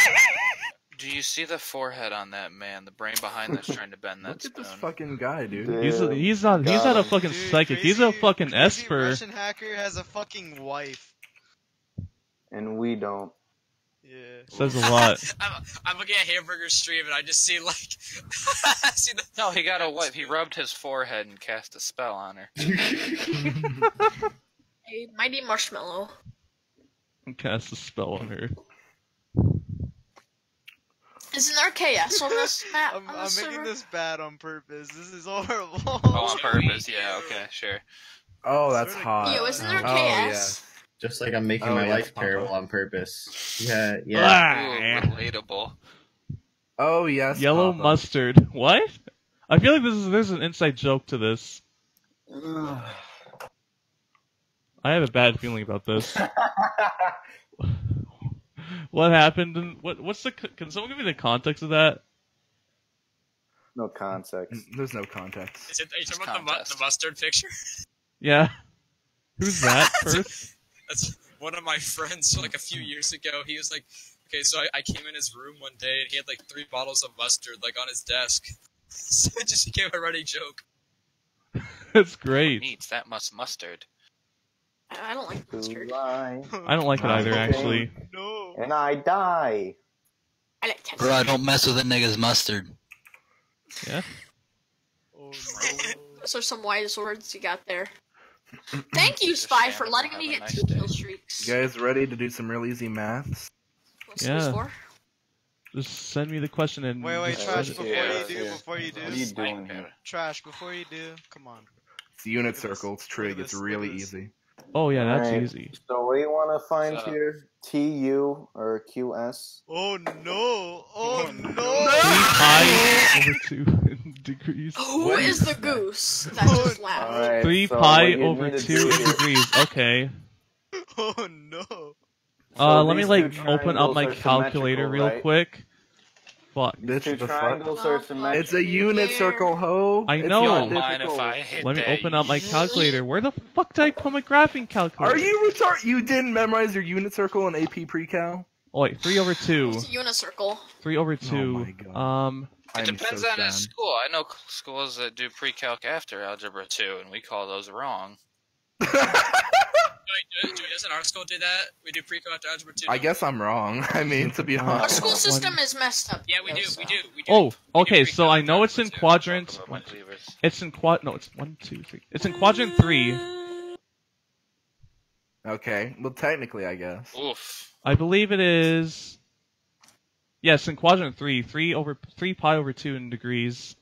Do you see the forehead on that man? The brain behind that's trying to bend that Look at spoon. this fucking guy, dude. He's Damn. he's not Got a him. fucking Dude, psychic. He's a fucking Crazy esper. Russian hacker has a fucking wife. And we don't. Yeah. Says a lot. I'm looking at Hamburger's stream and I just see like, I see the. No, he got a wife. He rubbed his forehead and cast a spell on her. Hey, Mighty Marshmallow. Cast a spell on her. Isn't there KS on this map? I'm on making this server? this bad on purpose. This is horrible. Oh, on purpose. Yeah. Okay. Sure. Oh, that's hot. Yo, isn't there Oh, yeah. KS? Just like I'm making Oh, my yeah, life Papa. terrible on purpose. Yeah, yeah. Ah, Ooh, relatable. Oh, yes. Yellow Papa. mustard. What? I feel like there's an inside joke to this. I have a bad feeling about this. What happened? And what's the? Can someone give me the context of that? No context. There's no context. Is it? Are you talking It's about contest. the mustard picture? Yeah. Who's that first? That's one of my friends. Like a few years ago, he was like, okay, so I came in his room one day and he had like 3 bottles of mustard like on his desk. So it just became a running joke. That's great. Needs that much mustard. I don't like mustard. Lie. I don't like it either, Okay. actually. No. And I die. I like ketchup. Bro, don't mess with a nigga's mustard. Yeah. Oh no. Those are some wise words you got there. Thank you, Spy, for letting me get 2 kill streaks. You guys ready to do some real easy maths? What's this Yeah. for? Just send me the question and. Wait, just Trash, send it. before you do. What are you doing here? Trash, before you do. Come on. It's unit Look at this. circle. It's trig. Look at It's this, really look at this. easy. Oh yeah, that's Alright. easy. So what do you want to find here? TU or QS? Oh no! Oh 3 no! pi over 2 in degrees. Who is the goose that just laughed? Alright, 3 so pi what you over need to 2 do in is- degrees. Okay. Oh no! So Let me these like two open up my triangles are calculator symmetrical, real right? quick. Fuck. Bitch, Two the fuck? triangles are symmetrical. It's a unit circle, ho. I It's know. not Don't mind if difficult. I hit Let me that. open up my calculator. Where the fuck did I put my graphing calculator? Are you retarded? You didn't memorize your unit circle in AP pre-cal? Oh wait, 3 over 2. It's a unicircle. 3 over 2. my God. It depends on his school. I know schools that do pre-calc after Algebra 2, and we call those wrong. Wait, doesn't our school do that? We do pre-calc after algebra 2. I guess I'm wrong. I mean, to be Our honest. school system is messed up. Yeah, we do. We do. Oh, okay. So I know it's in quadrant. My cleavers. It's in quad. No, it's 1, 2, 3. It's in quadrant 3. Okay. Well, technically, I guess. Oof. I believe it is. Yes, in quadrant 3. 3 pi over 2 in degrees.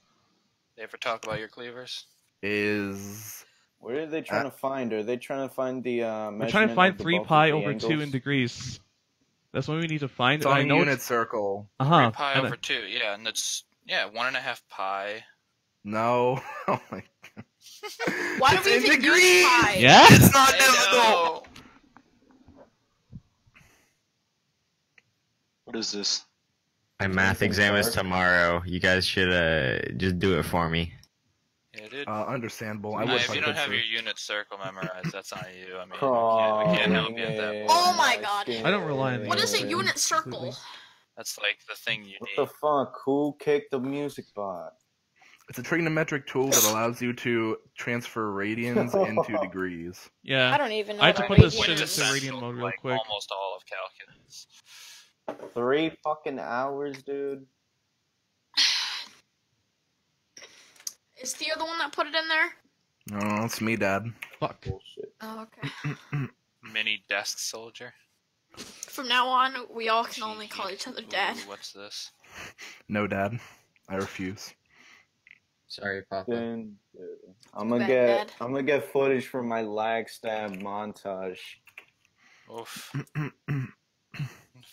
They ever talk about your cleavers? Is What are they trying to find? Are they trying to find the We're trying to find 3 pi over 2 in degrees. That's what we need to find. It's on I a know unit circle. 3 pi over 2, yeah, and that's 1.5 pi. No. Oh my god. Why It's do we in even degrees! use pi? Yeah? It's not difficult! What is this? My math exam is tomorrow. You guys should just do it for me. Yeah, dude. Understandable. I No, would if you don't have your unit circle memorized, that's on you. I mean, we can't help you at that point. Oh my god. I don't rely on What is a unit circle? That's like the thing you What need. the fuck? Who kicked the music bot? It's a trigonometric tool that allows you to transfer radians into degrees. Yeah. I don't even know I had to what put this radian shit is. into radian mode real Like quick. almost all of calculus. 3 fucking hours, dude. Is Theo the one that put it in there? No, it's me, Dad. Fuck. Bullshit. Oh, okay. Mini desk soldier. From now on, we all can only call each other Dad. Ooh, what's this? No, Dad. I refuse. Sorry, Papa. Then, I'm Bad, gonna get footage from my lag stab montage. Oof.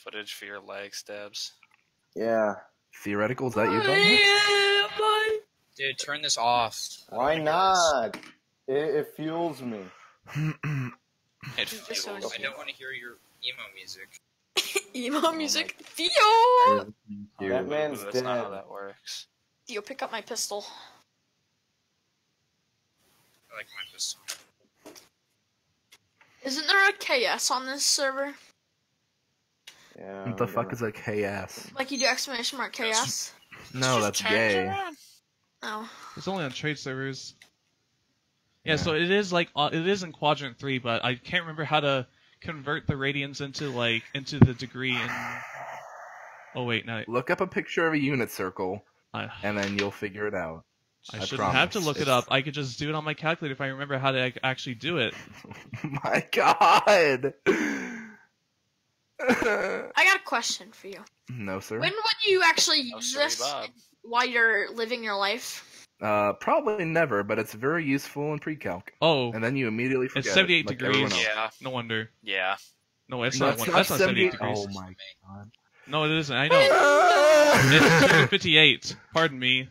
Footage for your lag stabs. Yeah. Theoretical, is that you, Dad? Dude, turn this off. Why not? It fuels me. It feels. I don't want to hear your emo music. Emo music. Theo! That man's That's dead. not how that works. Theo, pick up my pistol. I like my pistol. Isn't there a KS on this server? Yeah. What the fuck is a KS? Like you do exclamation mark KS? No, that's gay. Oh. It's only on trade servers. Yeah, so it is like it is in quadrant 3, but I can't remember how to convert the radians into the degree. And oh wait, no. Look up a picture of a unit circle, and then you'll figure it out. I shouldn't have to look it up. I could just do it on my calculator if I remember how to actually do it. My God. I got a question for you. No, sir. When would you actually use this while you're living your life? Probably never, but it's very useful in pre-calc. Oh. And then you immediately forget It's 78 it, like degrees. everyone else. Yeah. No wonder. Yeah. No, it's No, not. That's not 78 degrees. Oh my God. No, it isn't. I know. It's 258. Pardon me.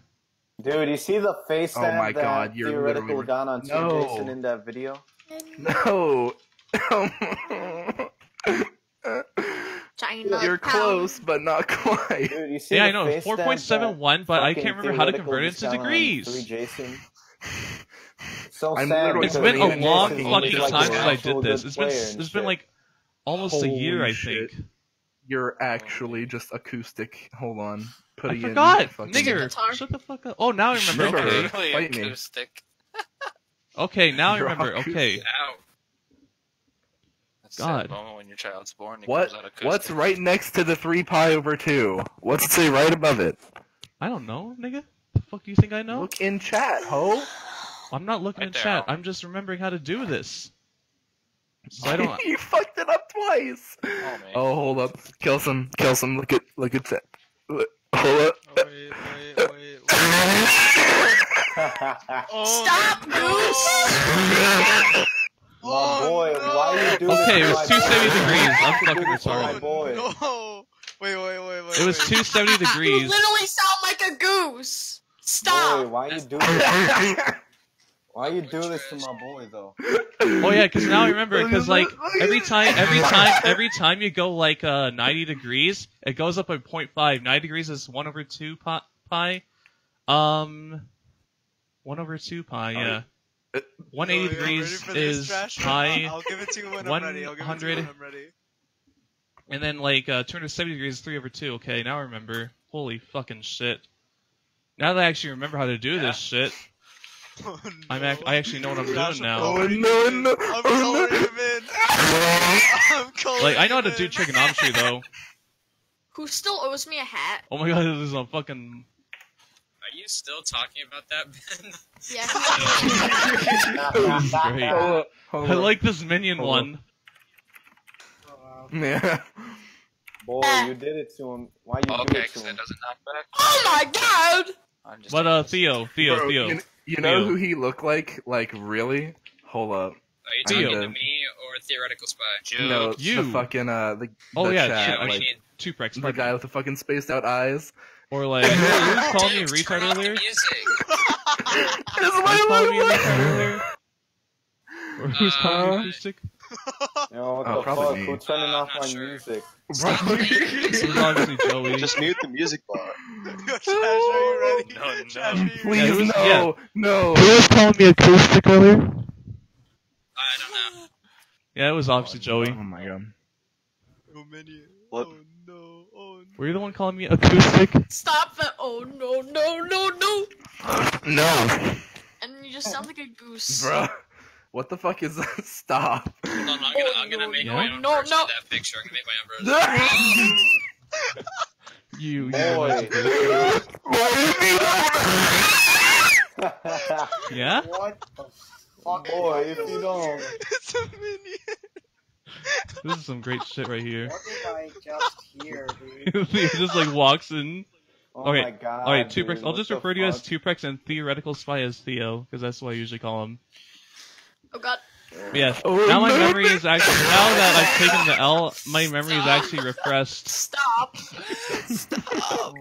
Dude, you see the face Oh stab my that God, you're Theoretical literally- got on No. Jason in that video? No. China You're town. close, but not quite. Dude, you see Yeah, the I know. face stab 4.71, but I fucking can't remember how to Theoretical convert it just into got on degrees. 3 Jason. So I'm sad. literally It's because been a Jason long is fucking like time an since I actual did this. good It's been player and it's been shit. like almost a year, Holy I think. shit. You're actually just acoustic. Hold on. Putting I forgot, fucking- nigger. Shut the fuck up. Oh, now I remember. Nigger. Okay. Really Fight me. acoustic. Okay, now I You're remember. acoustic. Okay. Ow. That's God. that moment when your child's born. It What? comes out acoustic. What's right next to the 3 pi over 2? What's it say right above it? I don't know, nigga. The fuck do you think I know? Look in chat, ho. I'm not looking Right in there. chat. I'm just remembering how to do this. So I don't. You fucked it up twice. Oh, man. Oh, hold up. Kelson. Look at chat. Hold up. Stop, Goose! My boy, why you doing Okay, it this was to my 270 boy? degrees. I'm Why you fucking do this to my retarded. boy? No. Wait. It was 270 You degrees. literally sound like a goose! Boy, Stop! why you do this? Why you do this to my boy though? Oh yeah, because now I remember. Because like every time you go like 90 degrees, it goes up by 0.5. 90 degrees is 1/2 pi. 1/2 pi. Yeah. 180 degrees is pi. I'll give it to you when I'm ready. 100. And then like 270 degrees is 3/2. Okay, now I remember. Holy fucking shit. Now that I actually remember how to do this shit, Oh, no. I actually know what I'm doing now. Oh, no. I'm coloring him in. I'm coloring Like I know how to him do in. trigonometry though. Who still owes me a hat? Oh my god, this is a fucking. Are you still talking about that, Ben? Yeah. This is great. Hold I up. like this minion Hold one. Yeah. Boy, you did it to him. Why you do Okay, it because to that him? doesn't knock back. Oh my god! I'm just But Theo. Bro, you know Theo. who he looked like? Like, really? Hold up. Are you Theo. talking to me or Theoretical Spy? No, You. the fucking the Oh the yeah, chat, shit, we like, need- Tuprex. the guy with the fucking spaced out eyes. Or like, who was calling me a Dude, turn retard off the earlier? music. Who was calling me a retard earlier? Or who's calling me acoustic? Yo, what Oh, the probably fuck? me. Who's turning off not my sure. music? It was obviously Joey. Just mute the music bar. Trash, are you ready? No, no. Trash, are you Please, ready? it was- no, yeah. no. Who was calling me acoustic earlier? I don't know. Yeah, it was obviously Joey. Oh my god. So many. What? Oh no. Oh no. Were you the one calling me acoustic? Stop that! Oh no, no, no, no! No, And then you just sound like a goose. bruh. What the fuck is that? Stop. Hold on, I'm gonna make no, my own no, version no. of that picture. I can make my own version. You Boy. Yeah? What the fuck? Boy, if you don't. It's a minion. This is some great shit right here. What did I just hear, dude? He just like walks in. Oh Okay. my god. Alright, dude, Tuprex. I'll what just the refer to you as fuck? Tuprex and Theoretical Spy as Theo, because that's what I usually call him. Oh god. Yes. Now my memory is actually, now that I've taken the L, my memory is actually refreshed. Stop.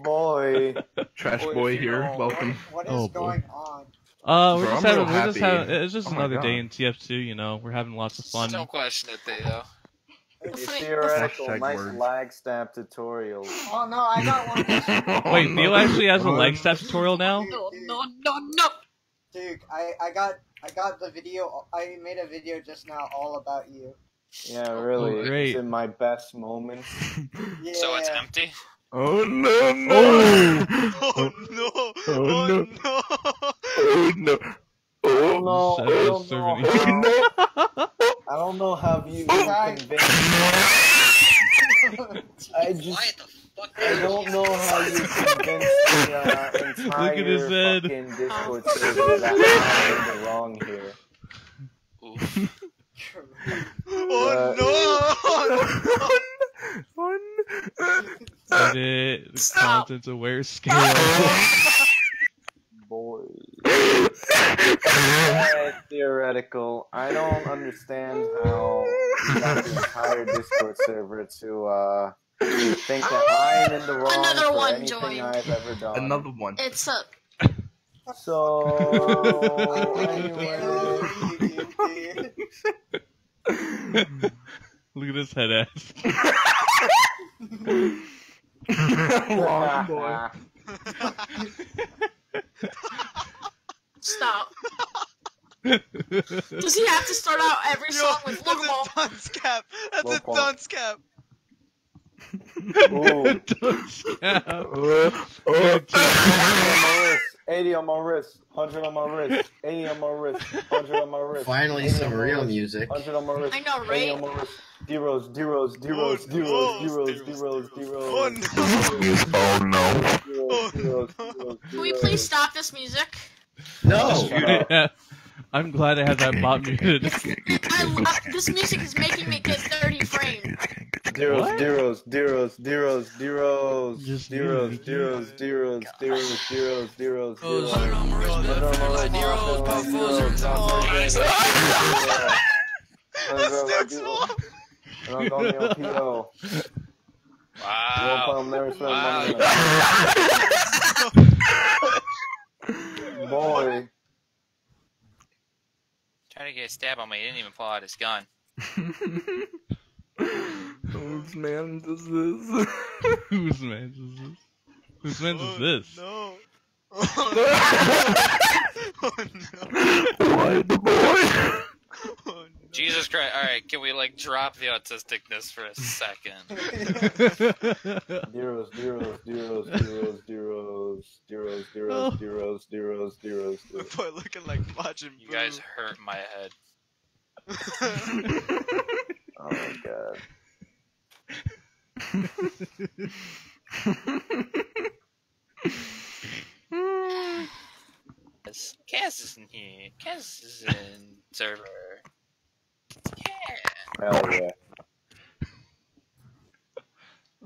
Boy. Trash boy here. Welcome. What is Oh, boy. going on? We're Bro, just I'm having, real we're just happy. having, it's just Oh my another day God. in TF2, you know, we're having lots of fun. Don't question it, Theo. Theoretical, Hashtag nice word. lag stamp tutorial. Oh no, I got one of those. Wait, Theo actually has a leg stat tutorial now? No, no, no, no. Dude, I got the video. I made a video just now all about you. Yeah, really. Oh, great. It's in my best moments. Yeah. So it's empty? Oh no no! Oh no. Oh no! No. Oh no! Oh No, Shut I up, don't know servant. how. I don't know how you convinced. I just. I don't know how you convinced the entire Look at his head. fucking Discord server that I'm in the wrong here. Edit the content aware scale. Boy. Yeah, theoretical. I don't understand how you got the entire Discord server to think that I'm in the wrong Another for one, anything Joey. I've ever done. Another one. It's a. So anyway. Look at his head ass. Long boy. Stop. Does he have to start out every song with That's look 'em all? a dunce cap. That's Low a ball. dunce cap. Ooh. Good too. 80 on my wrist, 100 on my wrist, 80 on my wrist, 100 on my wrist. Finally 80 some on my real wrist, music. 100 on my wrist. I know, 80 right? on my wrist. Zeros, zeros, zeros, zeros, zeros, zeros, Oh zeros. no. Oh no! Zeros. Can we please stop this music? No! Yeah. I'm glad I had that bot muted. This music is making me get 30 frames. Zeros, zeros, zeros, zeros, zeros, Just zeros, muted. zeros, zeros, zeros, zeros, zeros, Oh, zeros. shit, I'm rich, but I feel like zeros, but fools are I'm going to PO. Wow. Boy. Trying to get a stab on me, he didn't even pull out his gun. Whose man does this? Whose man is this? Whose man is this? No. Why the boy? Jesus Christ! All right, can we like drop the autisticness for a second? Zeros, zeros, zeros, zeros, zeros, zeros, zeros, zeros, zeros, zeros. Boy, looking like Majin Buu. You guys hurt my head. Oh my god. Cass isn't here. Cass is in server. Hell yeah.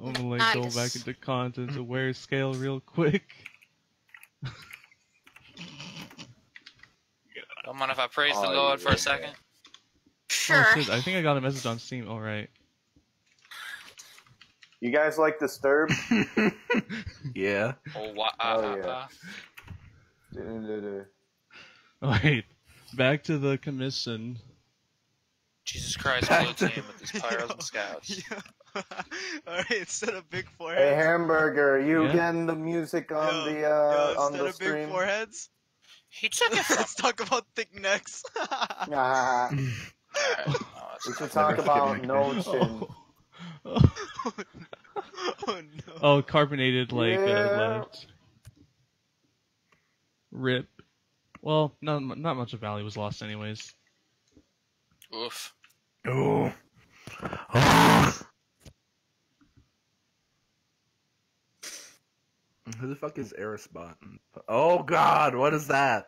I'm gonna like go Nice. back into content aware scale real quick. Don't Don't mind if I praise the Oh, Lord for yeah. a second? Sure. Oh, shit, I think I got a message on Steam. All right. You guys like Disturbed? Yeah. Oh, wow. Oh, yeah. Wait, back to the commission. Jesus Christ, blue team with these pyros and scouts. Alright, instead of big Hey, foreheads. Hamburger, you Yeah? getting the music on Yo, the on instead the of big stream? foreheads, He took it from let's talk about thick necks. Nah. We should talk about no chin. Oh no. Oh, carbonated like Yeah. left. Rip. Well, not much of value was lost anyways. Oof. Oh. Who the fuck is Aerosbot? Oh god, what is that?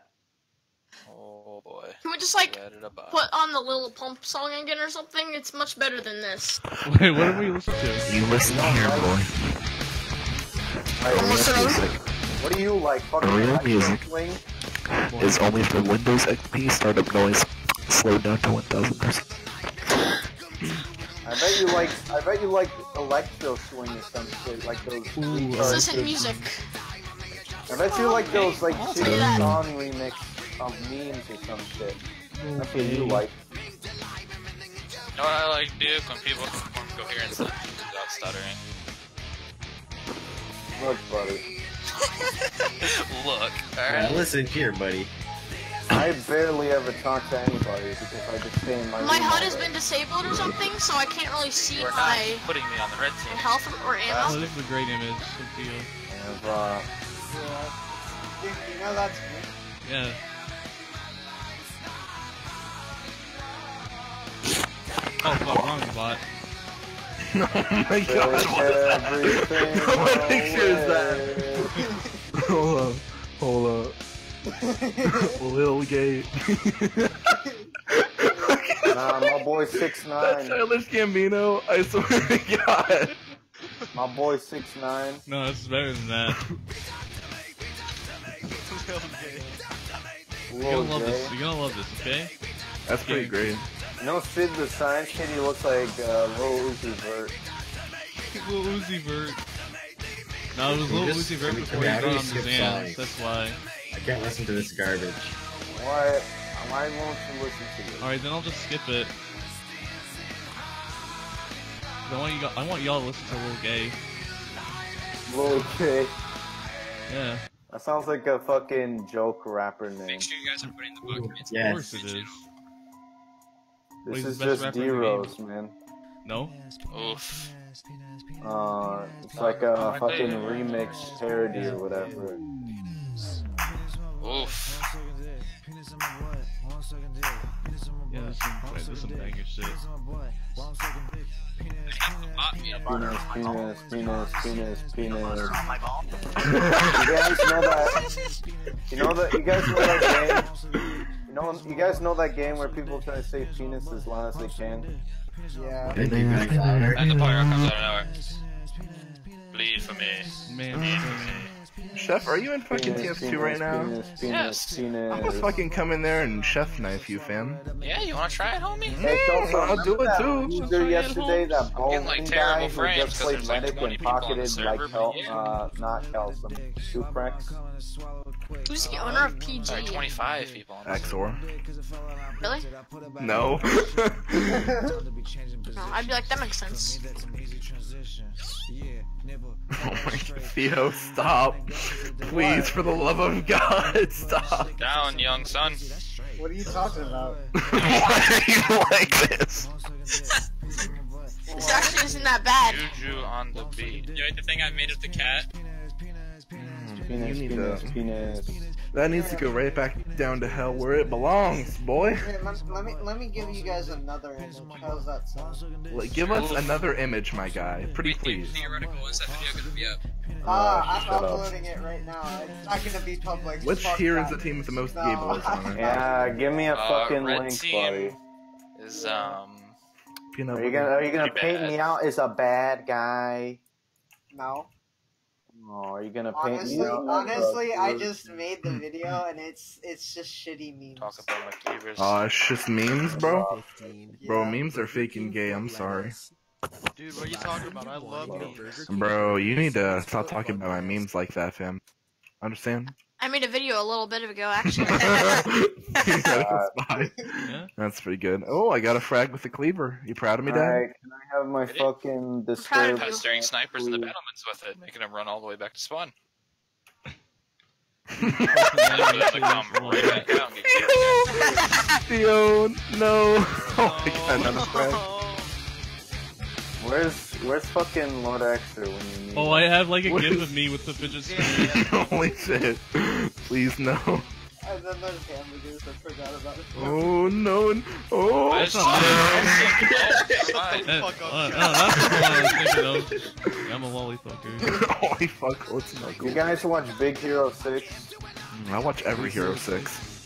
Oh boy. Can we just like Let it abide. put on the Little Pump song again or something? It's much better than this. Wait, what did we listen to? You listen here, boy. Alright, listening. what do you like? Fucking Real electro music. swing? Is only for Windows XP startup noise slowed down to 1000%. I bet you like electro swing or some shit, like those. This isn't music. I bet you like those like I'll shitty say that. song remix of memes or some shit. That's what you like. You know what I like, Duke? When people perform coherence without stuttering. Look, buddy. Look, Now alright? listen here, buddy. I barely ever talk to anybody because I just stay in my My room HUD all has day. been disabled or something, so I can't really see You are my not putting me on the red team. health or Oh, ammo. this is a great image of you. And, You know that's me. Yeah. Oh, fuck, wrong bot. Oh my god, what is that? What picture is that? Hold up. Lil gay. Nah, my boy That's 6'9". Childish Gambino, I swear to god. My boy 6'9". No, this is better than that. You're Lil gonna love J. this. You're gonna love this, okay? That's pretty great. You know Sid the Science Kid, he looks like Lil Uzi Vert. Lil Uzi Vert. No, it was Lil Uzi Vert before he got on the Xans. That's why. I can't listen to this garbage. Why won't you listen to this? Alright, then I'll just skip it. I want y'all to listen to Lil Gay. Lil J. Yeah. That sounds like a fucking joke rapper name. Make sure you guys are putting the book into Of course it is. This He's is the best just rapper in the D-Rose, man. No? Oof. It's like a fucking remix parody or whatever. Oof. Yeah, this is some banger shit. Penis. You guys know that? You guys know that game? You guys know that game where people try to say penis as loud as they can? Yeah. And the pyro comes out of nowhere. Bleed for me. Man, Chef, are you in fucking TF2 right now? Yes. I'm gonna fucking come in there and chef knife you, fam. Yeah, you wanna try it, homie? Hey, I'll do it too. Loser yesterday, that getting, like, bowling terrible guy who frames just 'cause played there's, like, medic 20 and people on the pocketed server, like but yeah. not Kel, some Suprex. Who's the owner of PG? Sorry, 25 people on this. Axor. Really? No. No, I'd be like, that makes sense. Oh my god, Theo, stop. Please, for the love of God, stop. Down, young son. What are you talking about? Why are you like this? This actually isn't that bad. Juju on the beat. You like the thing I made of the cat? Penis. That needs to go right back down to hell where it belongs, boy. Here, let me give you guys another image. How's that sound? Give us another image, my guy. Pretty please. Theoretical, is that video gonna be up? I'm shut up. uploading it right now. It's not gonna be public. Which Fuck tier is that. the team with the most No, gay boys on it? Yeah, give me a fucking red link, team. buddy. Is Peanut Are you gonna paint me out as a bad guy? No. Oh, are you gonna paint Honestly, me out? honestly, I just made the video and it's just shitty memes. Talk about my cleavers. Oh, it's just memes, bro. Bro, Yeah. memes are faking gay. I'm sorry. Dude, what are you talking about? I love memes. Bro, you need to stop talking about my memes like that, fam. Understand? I made a video a little bit ago, actually. That's pretty good. Oh, I got a frag with the cleaver. You proud of me, Dad? Alright, can I have my fucking disturbed? I was staring snipers in the battlements with it, making them run all the way back to spawn. Theo, no. Oh my god, another frag. Where's fucking Lord Extra when you need Oh, I have like a gif of me with the fidget spinner. Holy shit. Please, no. And then there's hamburgers, I forgot about it. Oh, no. Oh, That's not no, that's the one I was thinking of. I'm a lollyfucker. Lollyfuck, what's not You guys watch Big Hero 6? I watch every Hero 6.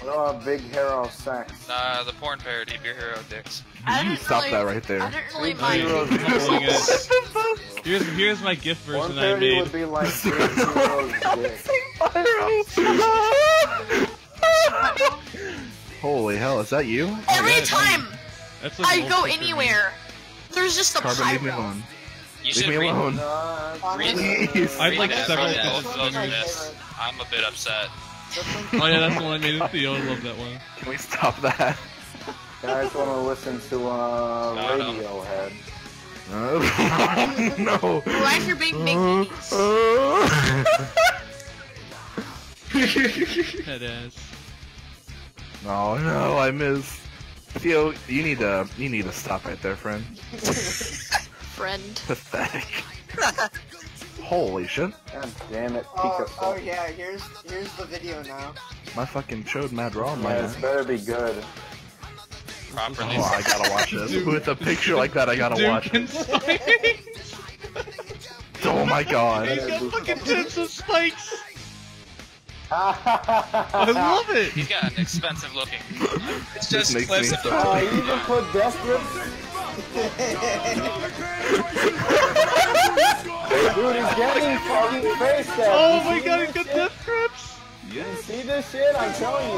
What about Big Hero 6? Nah, the porn parody of your hero dicks. You stop that right there. I didn't really mind. Here's my GIF version I parody made. would be like Big Hero's dick. Holy hell, is that you? Every time That's I go anywhere, there's just a Carbon, leave me pyro. alone. You Leave me alone. I've like several both of those miss. I'm a bit upset. Oh yeah, that's the one I made in Theo. I love that one. Can we stop that? Guys want to listen to Radiohead. No. Why is your big meanies? Head ass. Oh no, I missed. Theo, you need to stop right there, friend. Friend. Pathetic. Holy shit. God damn it, Oh yeah, here's the video now. My fucking showed mad raw on my Yeah, this better be good. Properly. Oh, I gotta watch this. With a picture like that, I gotta watch it. Oh my god. He's got fucking tits and spikes. I love it. He's got an expensive looking. It's This just makes clips me of so Oh, you even put death grips? Dude, he's getting fucking face stabbed. Oh You my see god, this he's got shit? death grips. You see this shit? I'm telling you.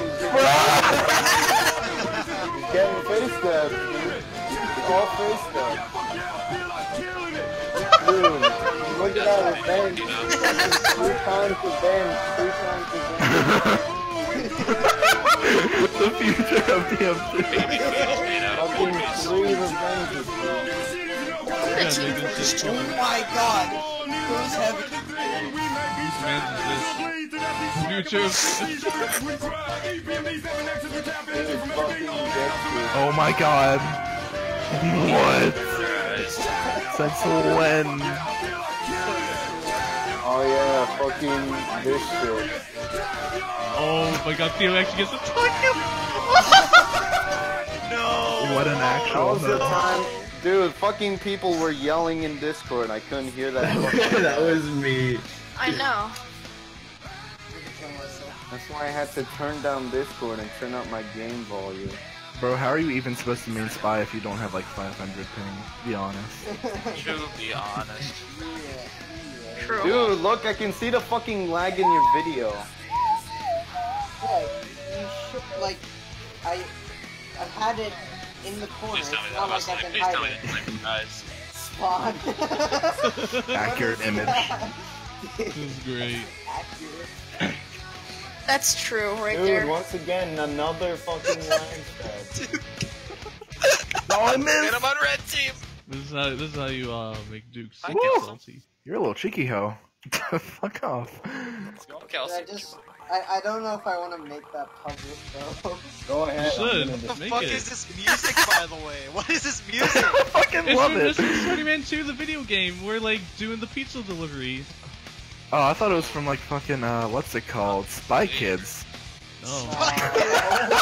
He's getting face stabbed, dude. It's all face stabbed. Dude, look at that revenge. 3 times revenge. 3 times revenge. The future of DMC. Fucking 3 revenges, bro. Oh my god! Who's heavy? Whose man is this? Oh my god. What? Since when? Oh yeah, fucking this shit. Oh my god, Theo actually gets to talk him. No. What an That actual was the time. Dude, fucking people were yelling in Discord. I couldn't hear that. That was me. I know. That's why I had to turn down Discord and turn up my game volume. Bro, how are you even supposed to main spy if you don't have like 500 ping? Be honest. To be honest. True. Dude, look, I can see the fucking lag in your video. Yeah, you should, like, I've had it in the corner. Please It's tell me not that like I can Please tell me hide it. that guys. Spawn. Accurate image. This is great. Accurate. That's true, right Dude, there. once again, another fucking lag stab. No, I missed! Get him on red team! This is how you make Dukes Woo! get salty. You're a little cheeky hoe. Fuck off. Let's go, Kelsey. I don't know if I want to make that public though. Go ahead. You should. What the Make fuck it. is this music, by the way? What is this music? I fucking It's love from it. Spider-Man 2, the video game. We're like doing the pizza delivery. Oh, I thought it was from like fucking what's it called? Spy Kids. Oh.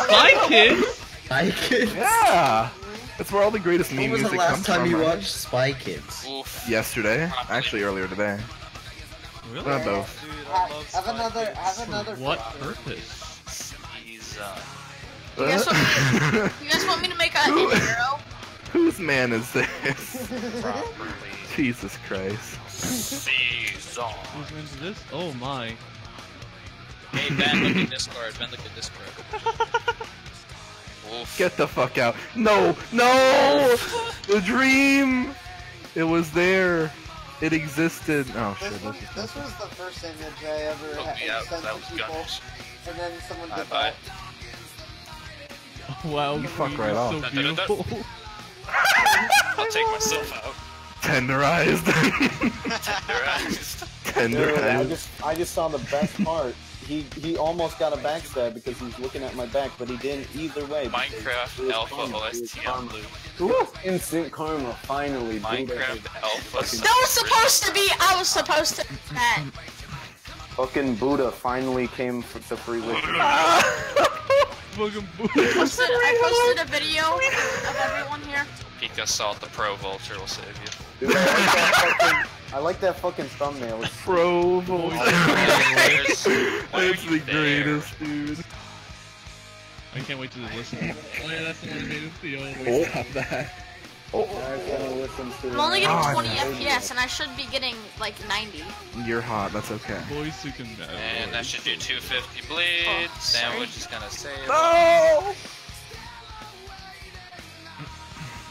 Spy Kids? Spy Kids? Yeah. That's where all the greatest When meme was the music last comes time from. you right? watched Spy Kids? Oof. Yesterday. Actually, earlier today. Really? Not both. Dude, I love Have Spy another. Kids. Have another. What picture. purpose? He's You guys want me to make a hero? Whose man is this? properly. Jesus Christ. Seized. Zong. Who's into this? Oh my. Hey, Ben, look at Discord. Ben, look at Discord. Oof. Get the fuck out. No! No! The dream! It was there. It existed. Oh shit. This was the first image I ever Look me out, sent that to was people, gunners. and then someone did Bye. that. Wow, You fuck Green right is off. so Dun, dun, dun, dun. beautiful. I'll take myself out. Tenderized. Tenderized. Dude, Tenderized. I just saw the best part. He almost got a backstab because he was looking at my back, but he didn't either way. Minecraft Alpha OSTM Blue. Ooh, instant karma, finally. Minecraft Alpha. That was supposed to be. I was supposed to. That. Fucking Buddha finally came to free with me. Fucking I posted a video of everyone here. Pika Salt, the Pro Vulture, will save you. Dude, I like that fucking thumbnail. It's Pro Vulture. That's That's the greatest, dude. I can't wait to listen. Oh yeah, that's the one that made us feel. Oh, stop that. I'm gonna listen to I'm only getting God. 20 FPS, and I should be getting like 90. You're hot. That's okay. Boys who can And that should do 250 bleed. Sandwich is gonna save. No!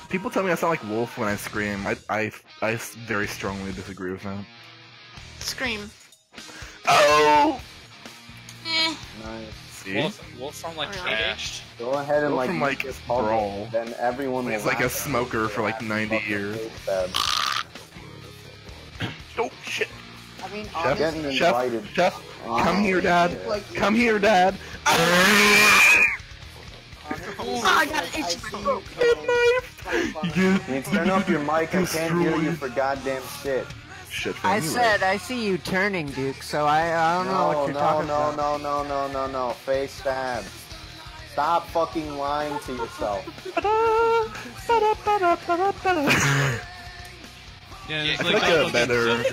People tell me I sound like Wolf when I scream. I very strongly disagree with that. Scream. Oh! Eh. Nice. See? Wolf from like Really? Trashed. Go ahead and Go like, from, like, this public, Brawl. then everyone will He's like a laugh. smoker for like 90 years. Oh shit! I mean, Chef, honestly, Chef, come here, Dad. Come here, Dad. Oh, I got an itch in my throat. You turn off your mic, I can't hear you for goddamn shit. Shit, I said I see you turning, Duke. So I don't know what you're talking about. No, face stab. Stop fucking lying to yourself. Yeah, Yeah, it's like a better-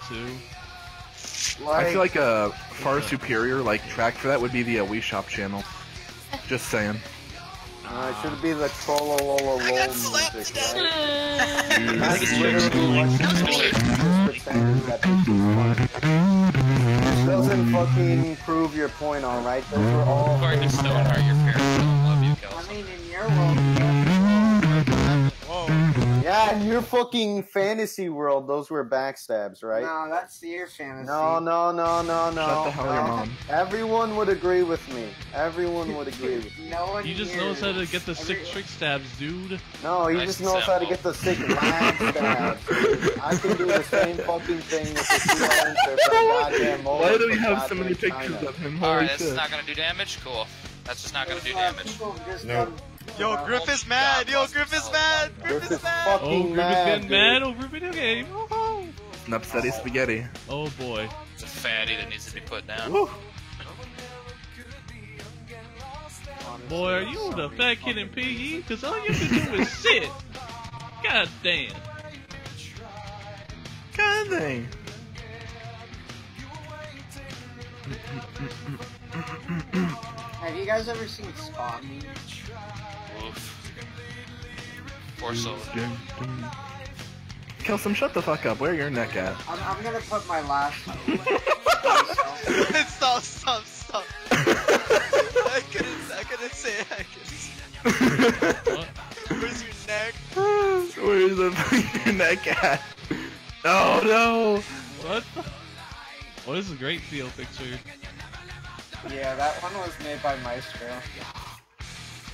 too. I feel like a far superior like track for that would be the Wii Shop channel. Just saying. It should be the trollololol music, right? That's This doesn't fucking prove your point, alright? Those were all. According to Stoneheart, your parents don't love you, I Kelsey. mean, in your world. Yeah, in your fucking fantasy world, those were backstabs, right? No, that's your fantasy. No. Shut the hell your mom. Everyone would agree with me. Everyone would agree with me. No one He just here- knows how to get the sick trick stabs, dude. No, he Nice just knows how to example. get the sick lag stabs. I can do the same fucking thing with the 2 answer for goddamn Why moment do we from have so goddamn many pictures China. of him? Holy Alright, this is shit. not gonna do damage? Cool. That's just not gonna do damage. Yo, Griff is mad. Yo, Griff is mad. Griff is mad. Oh, Fucking Griff is mad, getting dude. mad over a video game. Oh, An upsetty spaghetti. oh boy. It's a fatty that needs to be put down. Woo. Boy, are you the fat kid in PE? Cause all you can do is sit. God damn. God dang. Have you guys ever seen Spot Me? Oof. Poor soul. Kelsum, shut the fuck up. Where your neck at? I'm gonna put my last. Stop. I couldn't say it. What? Where's your neck? Where's your neck at? Oh no! What? Oh, this is a great field picture. Yeah, that one was made by Maestro.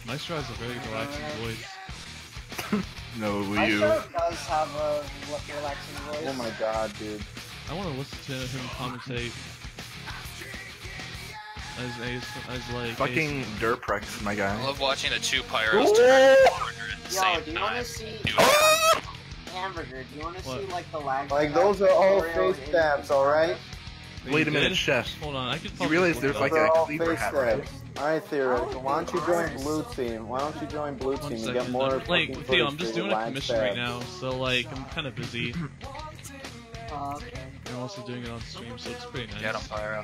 Maestro has a very relaxing voice. No, Wii U. Maestro does have a relaxing voice. Oh my god, dude. I want to listen to him commentate. As like Fucking Durprex, my I guy. love watching the two pyros turn harder at the Yo, same do you want time. to see Dude. Hamburger? Do you want to What? see like the lag? Like, those are all tutorial face in- stabs, alright? Wait a minute, Did? Chef. Hold on, I could You probably realize look there's it like up. Those are a all cleaver face hat, right? stabs. Alright, Theo, why don't you join Blue Team? Why don't you join Blue One Team and get second. more Like, fucking Theo, footage I'm just for your doing a lag commission right stabs? now, so like I'm kind of busy. Okay. I'm also doing it on stream, so it's pretty nice. Get him, pyro.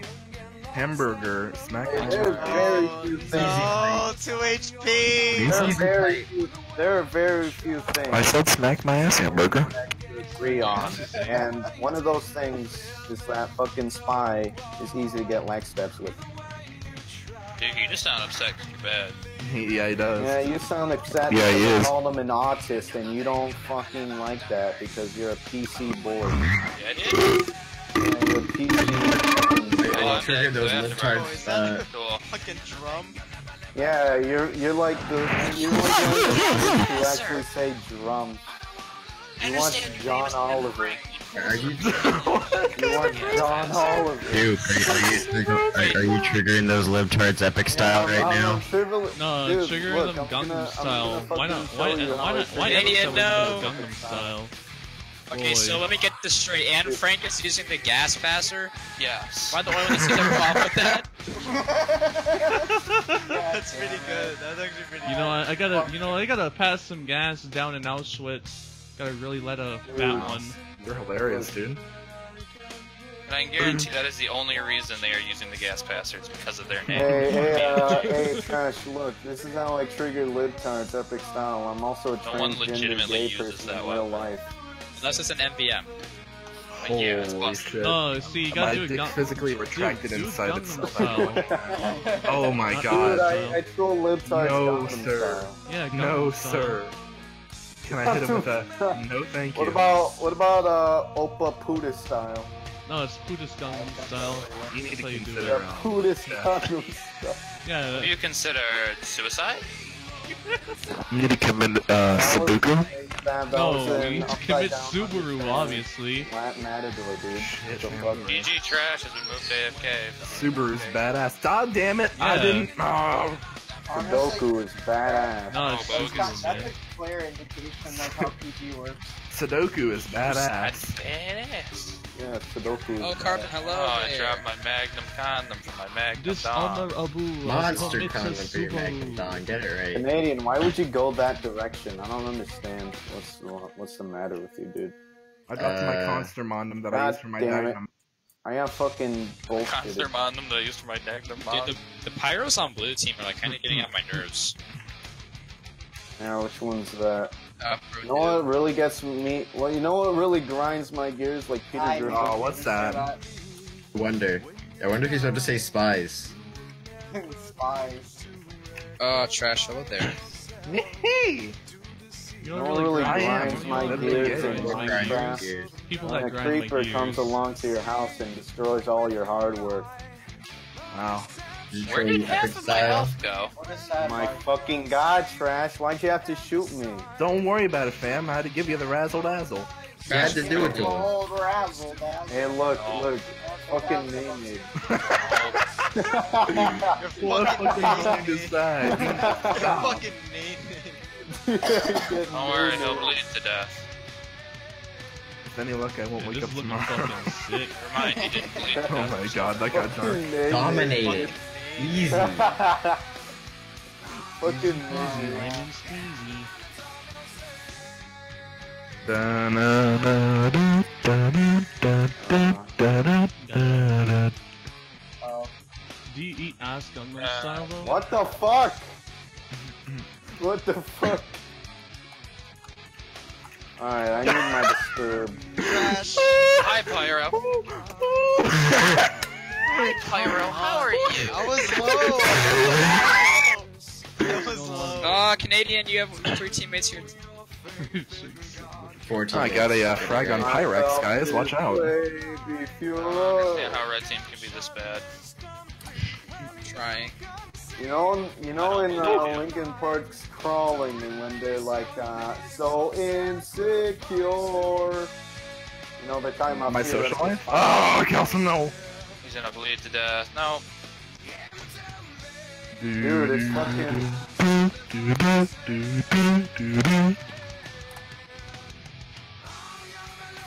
Hamburger, smack my There are very few things. Oh, 2 HP. There are very few things. said smack my ass, hamburger. that agree on. And one of those things is that fucking Spy is easy to get lag steps with. Dude, you just sound upset 'cause you're bad. Yeah, he does. Yeah, you sound upset Yeah, he because I is. called him an autist, and you don't fucking like that because you're a PC boy. Yeah, I did. Yeah, you're a PC. I triggered those libtards. Fucking drum. Yeah, you're like the one who actually say drum. You want John Oliver. Are you? You want John Oliver. Dude, are you triggering those libtards epic style right now? No, Dude, trigger look, them I'm Gangnam gonna style. Why fucking not? show Why you how not? it's Why triggered. not? No. Gangnam style. Okay, Boy. so let me get this straight. Anne Frank is using the gas passer. Yes. Am I the only one that sees a problem with that? That's pretty good. That's actually pretty You know, I gotta pass some gas down in Auschwitz. Gotta really let a fat one. You're hilarious, dude. And I can guarantee that is the only reason they are using the gas passers because of their name. Hey, Trash, look, this is how I trigger libtards epic style. I'm also a No one transgender legitimately gay uses person that in real weapon. life. Unless it's an MVM. Like, yeah, it's Holy busted. shit. No, see, you gotta My do it. dick physically retracted do inside Gangnam itself. style. Oh my Dude, god. I troll libtards No, Gangnam sir. style. Yeah, No, Gangnam style. sir. Can I hit him with a no thank you? What about Oppa Puda style? No, it's Buddhist Gangnam style. You need That's to how you do consider, it. Puda Gangnam style. Yeah. Do you consider suicide? You need to commit seppuku? No, we need to commit Subaru, obviously. Matador, dude. Shit, What the man. fuck? PG Trash has been moved to AFK. Subaru's badass. God damn it! I Yeah. didn't. Oh. Sudoku is badass. No, it's Subaru, That's man. a clear indication of how PG works. Sudoku is badass. Badass. Yeah, Sudoku is Oh, Carbon, badass. hello. Oh, I there. dropped my Magnum condom from my Magnum This dong. Honor Abu Monster commits a condom for your Magnum Subaru. Don. Get it right. Canadian, why would you go that direction? I don't understand. What's the matter with you, dude? I dropped my Conster Mondom that I God used for my damn it. Magnum. I am fucking bullshit. Conster Mondom that I used for my Magnum mod. Dude, the pyros on blue team are like kind of getting on my nerves. Now, which one's that? Bro, You know what really gets me? Well, you know what really grinds my gears? Like Peter I Griffin. Oh, what's that? I wonder if he's about to say spies. Spies. Trash, hello there. Hey! You know what really grinds my gears in Minecraft? People When that a grind my creeper gears. comes along to your house and destroys all your hard work. Wow. Where did half of my health go? What is that? My fucking god, Trash! Why'd you have to shoot me? Don't worry about it, fam. I had to give you the razzle dazzle. You had to do it to him. Old razzle dazzle. Hey, look, fucking name me. What fucking name is that? Fucking name. Don't worry, he'll bleed to death. With any luck, I won't Dude, wake this up is looking tomorrow. fucking sick. Never mind, he didn't bleed to Oh death. my god, that got dark. Dominated. Easy. Fucking Easy, lemon squeezy. Do you eat ass Gangnam style though? What the fuck? What the fuck? Alright, I need my disturb. Trash. Hi, Pyro. Hi, Pyro. How are you? I was low. I was low. Canadian, you have 3 teammates here. 14. I got a frag on Pyrex, guys. Watch out. I don't understand how red team can be this bad. I'm trying. You know in Linkin Park's Crawling, and when they're like, so insecure. You know, they're talking about My feeling- social life? Oh, Kelson, no. He's gonna bleed to death. No. Dude, it's fucking...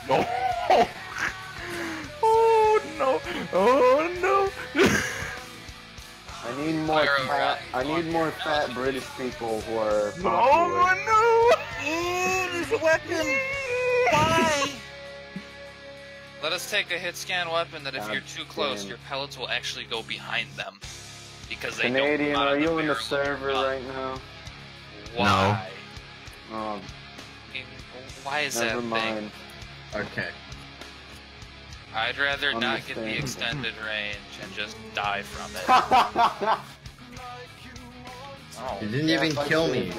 No. Oh no! Oh no! I need more fat British people who are No! popular. No! This weapon. Why? Let us take a hit scan weapon that if God you're too close, damn. your pellets will actually go behind them. Because they Canadian, don't come out are of you the in the barrel. server right now? Why? Um, Why is that never a mind. thing? Okay. I'd rather not get the Understandable. extended range and just die from it. Oh. You didn't even kill me.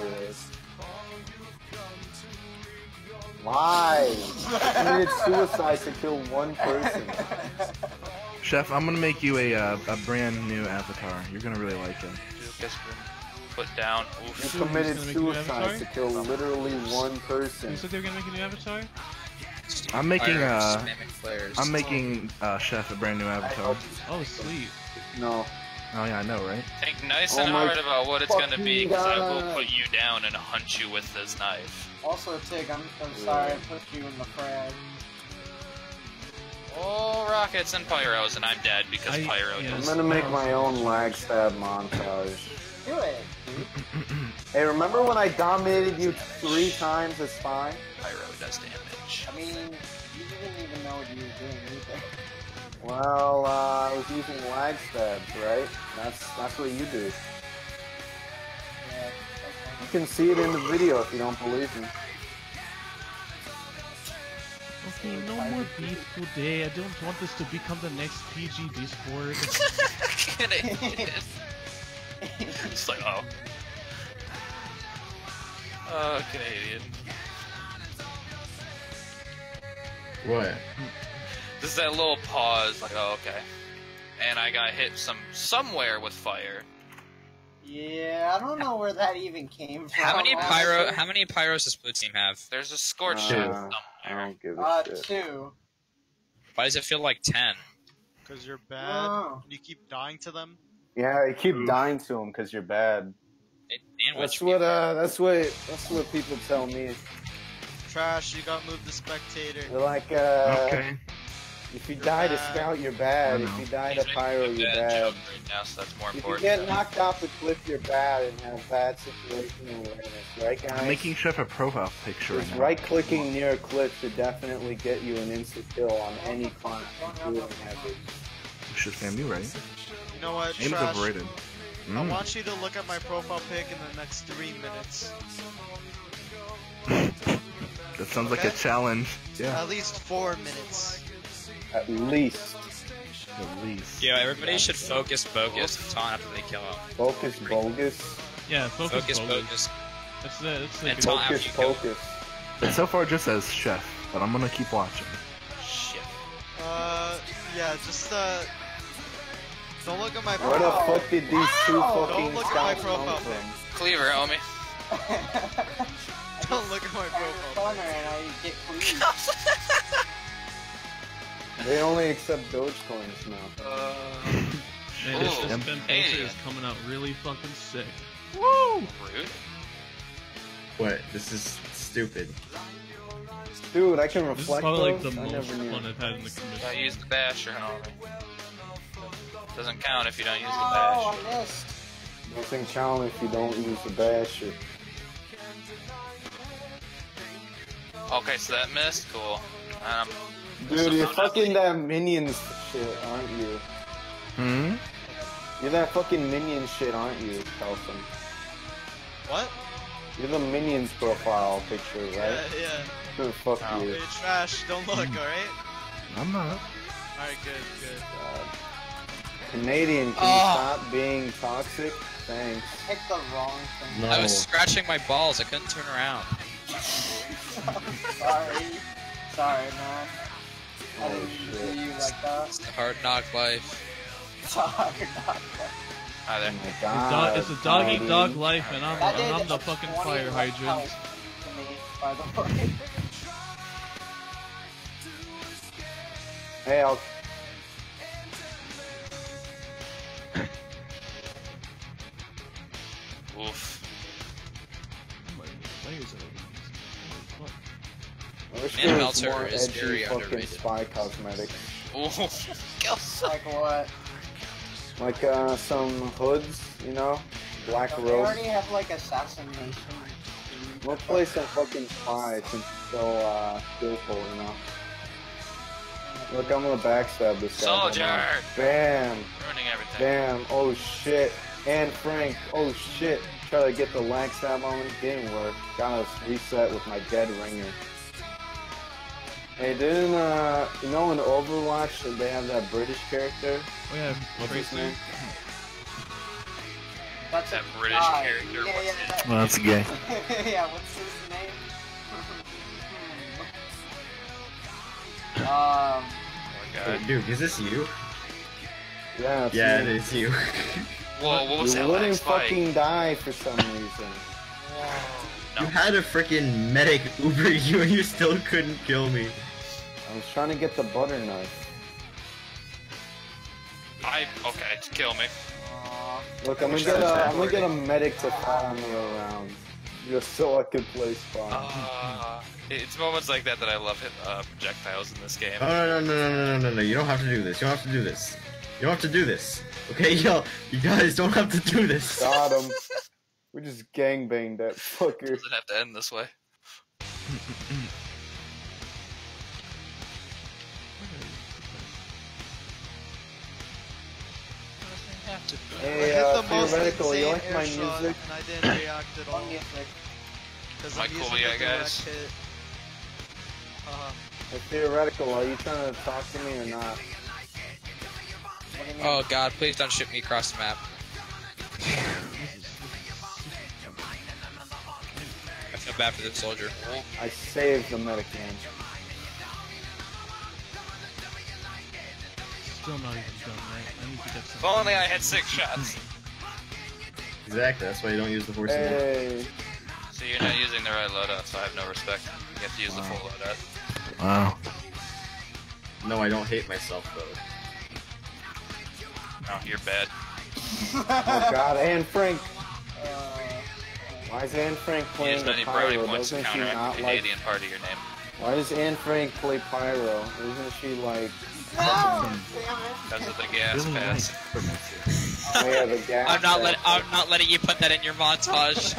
Why? I committed suicide to kill one person. Chef, I'm gonna make you a brand new avatar. You're gonna really like him. Duke has been put down. Oof. You committed suicide to kill literally one person. You said they were gonna make a new avatar? I'm making Spamming flares. I'm making Chef a brand new avatar. Oh, sweet. No. Oh yeah, I know, right? Think nice Oh and my hard about what it's gonna be, because I will God. put you down and hunt you with this knife. Also, Tig, I'm sorry I put you in the frag. Oh, rockets and pyros, and I'm dead because pyro I'm does. gonna make my own lag stab montage. Do it. Hey, remember when I dominated you 3 times as spy? Pyro does damage. I mean, you didn't even know what you were doing either. Well, I was using lag stabs, right? That's what you do. Yeah. You can see it in the video if you don't believe me. Okay, no more beef today. I don't want this to become the next PG Discord. It's like, oh. Oh, Canadian. What? This is that little pause, like, oh, okay. And I got hit somewhere with fire. Yeah, I don't know where that even came from. How many pyros does blue team have? There's a scorched ship somewhere. I don't give a shit. 2. Why does it feel like 10? Because you're bad. Oh. And you keep dying to them. Yeah, you keep dying to them because you're bad. That's what people tell me. Trash, you got moved to spectator. They're like, Okay. if you die to scout, you're bad. If you die to pyro, you're bad. Right now, so that's more If you important. get knocked off the cliff, you're bad and have bad situational awareness, right, guys? I'm making Chef a profile picture right Just now. right-clicking near a cliff should definitely get you an instant kill on any climb, including heavy. Should Sam be right? You know what, Aim's Trash? overrated. I want you to look at my profile pic in the next 3 minutes. That sounds like a challenge. Yeah. At least 4 minutes. At least. At least. Yeah, everybody should focus bogus and taunt after they kill him. Focus bogus. Yeah, focus bogus. That's the And taunt after Focus you kill him. focus. It so far just says Chef, but I'm gonna keep watching. Shit. Yeah, just, don't look at my Where profile. the fuck did these 2 Don't fucking look at my scouts profile come pic. from? Cleaver, homie. Don't look at my profile Corner and I get clean. They only accept Dogecoins now. Man, this Ooh, spin hey. poster is coming out really fucking sick. Woo! Rude. What? This is stupid. Dude, I can This is reflect probably like those? the I most never knew. fun I've had in the commission. I use the basher, homie. Doesn't count if you don't use the Oh, bash. I missed. Nothing count if you don't use the basher. Okay, so that missed. Cool. Dude, you're fucking that minions shit, aren't you? Hmm? You're that fucking minion shit, aren't you, Kelson? What? You're the minions profile picture, right? Yeah. Dude, fuck you. Hey, Trash, don't look, alright? I'm not. Alright, good. Canadian, can you stop being toxic? Thanks. Picked the wrong thing. I was scratching my balls. I couldn't turn around. Sorry, man. I didn't mean to do you like that. It's the hard knock life. Sorry, not Hi there. God, It's a dog eat dog life, and That did I'm the fucking 20 fire hydrant. help to me, by the way. Hey, I'll... Oof. I wish Man, there was Melter more is edgy very fucking underrated. spy cosmetics. Ooh. Like what? Like, some hoods, you know? Black They robes. already have like assassination. We'll play some fucking spy since it's so, skillful, you know? Look, I'm gonna backstab this guy. Soldier! Bam! Ruining everything. Bam! Oh shit! And Frank! Oh shit! Try to get the lag stab on it, didn't work. Gotta reset with my dead ringer. Hey, didn't you know in Overwatch they have that British character? Oh yeah, What's his name? That British character. Yeah, yeah, that- Well, that's gay. Yeah, what's his name? Hey, Duke, is this you? Yeah, it's Yeah, me. it is you. Whoa, what was You that wouldn't last fight? fucking die for some reason. You had a freaking medic Uber you and you still couldn't kill me. I was trying to get the butter knife. Okay, to kill me. Look, I'm gonna get a medic to follow me around, just so I can play spawn. It's moments like that that I love projectiles in this game. Oh no, you don't have to do this. You don't have to do this. You don't have to do this. Okay, yo, you guys don't have to do this. Got him. We just gangbanged that fucker. Doesn't have to end this way. Hey, I hit the most theoretical, you insane like my air shot, music? and I didn't react at all. Because Am I I'm cool using yet, the direct guys? hit. Hey, theoretical, are you trying to talk to me or not? Oh god, please don't ship me across the map. I feel bad for this soldier. I saved the medic man. Still not even done, right? I need to get some. If only I had 6 shots. Exactly, that's why you don't use the horse anymore. Hey. So you're not using the right loadout, so I have no respect. You have to use the full loadout. Wow. No, I don't hate myself though. No, you're bad. Oh god, Anne Frank. Why is Anne Frank You playing used the any brownie pyro? points to Doesn't she counteract not the like? Canadian part of your name. Why does Anne Frank play pyro? Isn't she like? Because of the gas pass. Oh yeah, the gas. I'm not letting you put that in your montage.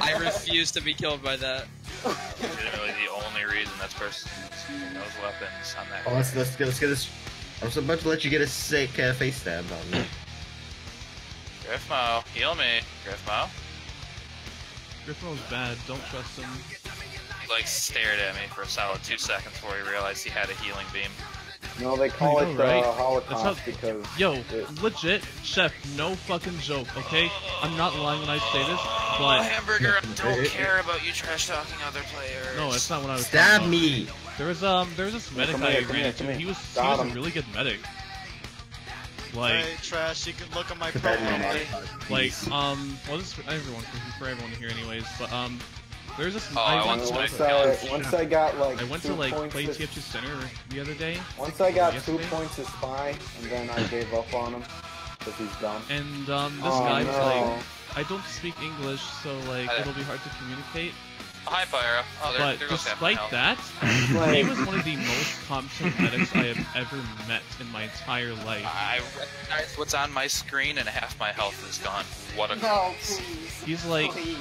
I refuse to be killed by that. Literally the only reason that person using those weapons on that. Oh, let's get this. I was about to let you get a sick face stab on me. Griffmo, heal me. Griffmo. Griffmo's bad, don't trust him. He like stared at me for a solid 2 seconds before he realized he had a healing beam. No, they call I know, it right? Holocaust That's how- because. Yo, legit, Chef, no fucking joke, okay? I'm not lying when I say this, but... Hamburger, I don't care about you trash talking other players. No, that's not what I was Stab talking me! about. There was this medic come I here, come ran here, into. come here. He was Got a him. really good medic. Like, Hey, Trash, you can look at my Put that in profile. my buddy. montage, like, please. well, this is for everyone, for everyone to hear anyways, but, there's this, Oh, I want some Once Nice. once I got like I went 2 to, like, points play of- TF2 Center the other day, Once I got 2 yesterday. points of spy, and then I gave up on him because he's dumb. and, this Oh, guy's no. like, I don't speak English, so, like, Hi. it'll be hard to communicate. Hi, Pyro. Oh, But there goes half my despite health. that, Like- he was one of the most competent medics I have ever met in my entire life. I recognize what's on my screen and half my health is gone. What a No, please. He's like, Please.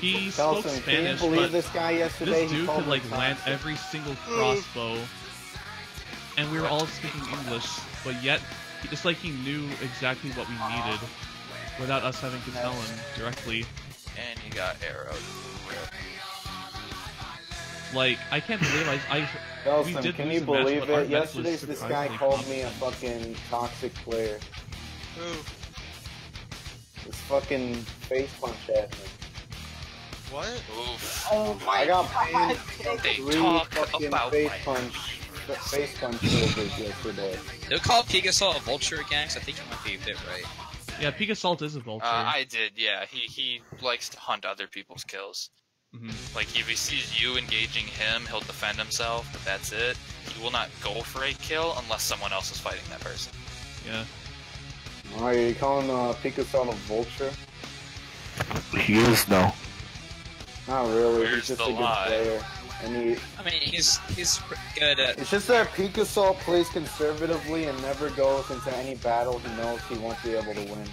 he spoke Kelson, can you Spanish, believe but this guy yesterday? this he dude called could me like land toxic? every single crossbow, and we were all speaking English, but yet it's like he knew exactly what we needed without us having to tell him directly. And you got arrowed. Like, I can't believe we Kelson, did can lose you the match, believe but our it? medic was Yesterday's this guy surprisingly called me a competent. fucking toxic player. Who? This fucking face punch at me. What? Oof. Oh my I got god. paid They 3 talk fucking about face my punch silvers yesterday. They'll call Pigasol a vulture again, 'cause I think you might be a bit right. Yeah, Pika Salt is a vulture. I did, yeah. He likes to hunt other people's kills. Mhm. Like, if he sees you engaging him, he'll defend himself, but that's it. He will not go for a kill unless someone else is fighting that person. Yeah. Are you calling Picasso a vulture? He is now. Not really. Where's He's just the a good lie? player. And I mean, he's pretty good at. it's just that Picasso plays conservatively and never goes into any battle he knows he won't be able to win.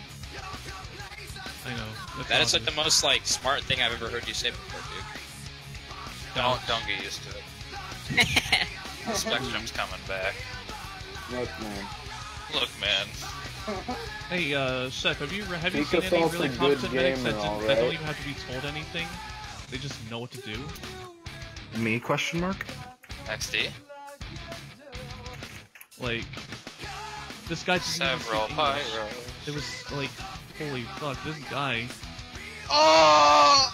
I know. That's That is obvious. like the most like smart thing I've ever heard you say before, dude. Don't get used to it. Spectrum's coming back. Look, man. Look, man. Hey, Chef, have you seen any Picasol's really a good competent medics gamer, that don't alright? even have to be told anything? They just know what to do? Me? Question mark? XD. Like, this guy just Several pyros. It was like, holy fuck, this guy. Oh!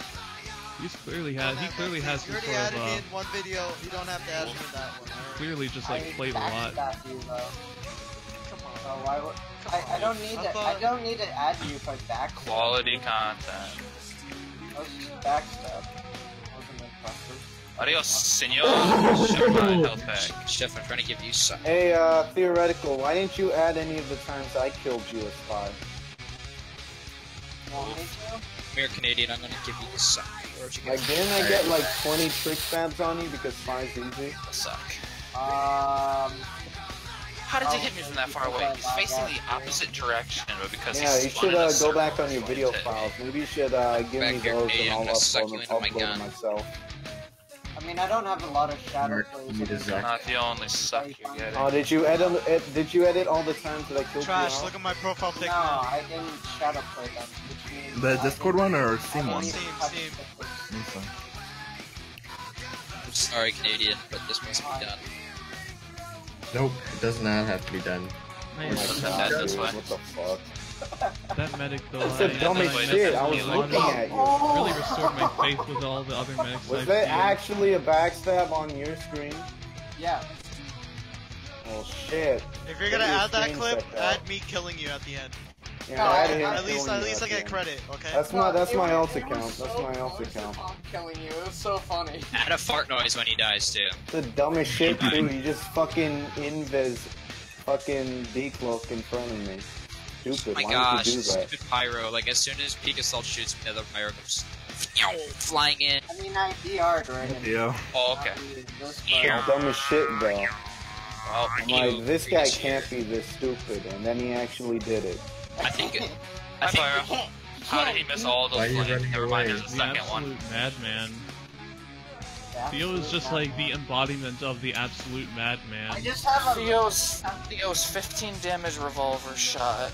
He clearly has some You sort already added me of in one video. You don't have to add me in that one. clearly just like played a lot. So why would I don't need to I don't need to add you for backstab. Quality content. That was just backstab. Wasn't impressive. Adios, senor. Shut my health pack. Chef, I'm trying to give you some. Hey, theoretical, why didn't you add any of the times I killed you as Spy? Want me to? Come here, Canadian, I'm gonna give you the suck. Where'd you go? Like, didn't I get like 20 trick stabs on you because Spy's easy? Suck. How did you hit me from that far away? He's facing the opposite direction, but because Yeah, he's you spun should in a go circle, back on your he video hit me. files. Maybe you should give me here, those Canadian, and I'm I'll gonna suck you into my upload gun. them myself. I mean, I don't have a lot of shadow You're plays. not the only suck you're getting. Oh, did you edit all the times that I killed Trash, you? look at my profile pic No, now. I didn't shadow play them. Which means The I Discord one or Steam one? Steam. Okay. I'm sorry, Canadian, but this must be done. Nope, it does not have to be done. Man, God, dude, what the fuck? that medic though, That's the dumbest shit. I was looking at you. Really restored my faith with all the other medics. Was I've that seen. actually a backstab on your screen? Yeah. Oh shit. If you're Get gonna your add that screen clip, checked out. add me killing you at the end. Yeah, add him at least killing you I at get the credit, okay? That's my else account. That's my else account. Killing you. It was so funny. Add a fart noise when he dies, too. The dumbest shit too. You just fucking invis fucking decloak in front of me. Stupid. Oh my Why gosh, did you do that? stupid pyro. Like, as soon as Peak Assault shoots me, the other pyro comes flying in. I mean, I DR'd right in. Yeah. Oh, okay. The dumbest shit though. Well, I'm like, this guy can't be this stupid, and then he actually did it. I think it. How did he miss all those Why are you flames? running Never mind, away? there's a The second one. absolute madman. Theo is just like the embodiment of the absolute madman. I just have a. Theo's 15 damage revolver shot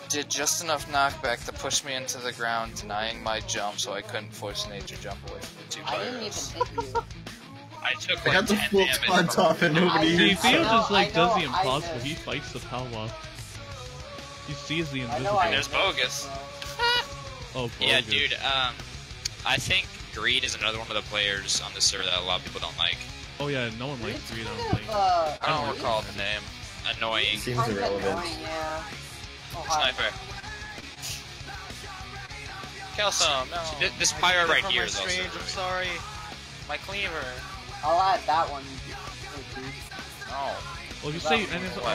did just enough knockback to push me into the ground, denying my jump, so I couldn't force nature jump away from the two I didn't even pyros. hit you. I took I like got the 10 full damage. taunt off and nobody See, hits Theo him. just like does the I impossible. missed. He fights the power. He sees the I invisible. know I There's bogus. Oh, Yeah, bogus. dude, I think Greed is another one of the players on this server that a lot of people don't like. Oh yeah, no one likes Greed, I don't think. I don't recall the name. Annoying. Seems Kinda irrelevant. annoying, yeah. Oh, hi. Sniper. Kill some. No. This pyro right From here my is also. streams, I'm sorry. My cleaver. I'll add that one. No. Well, if you say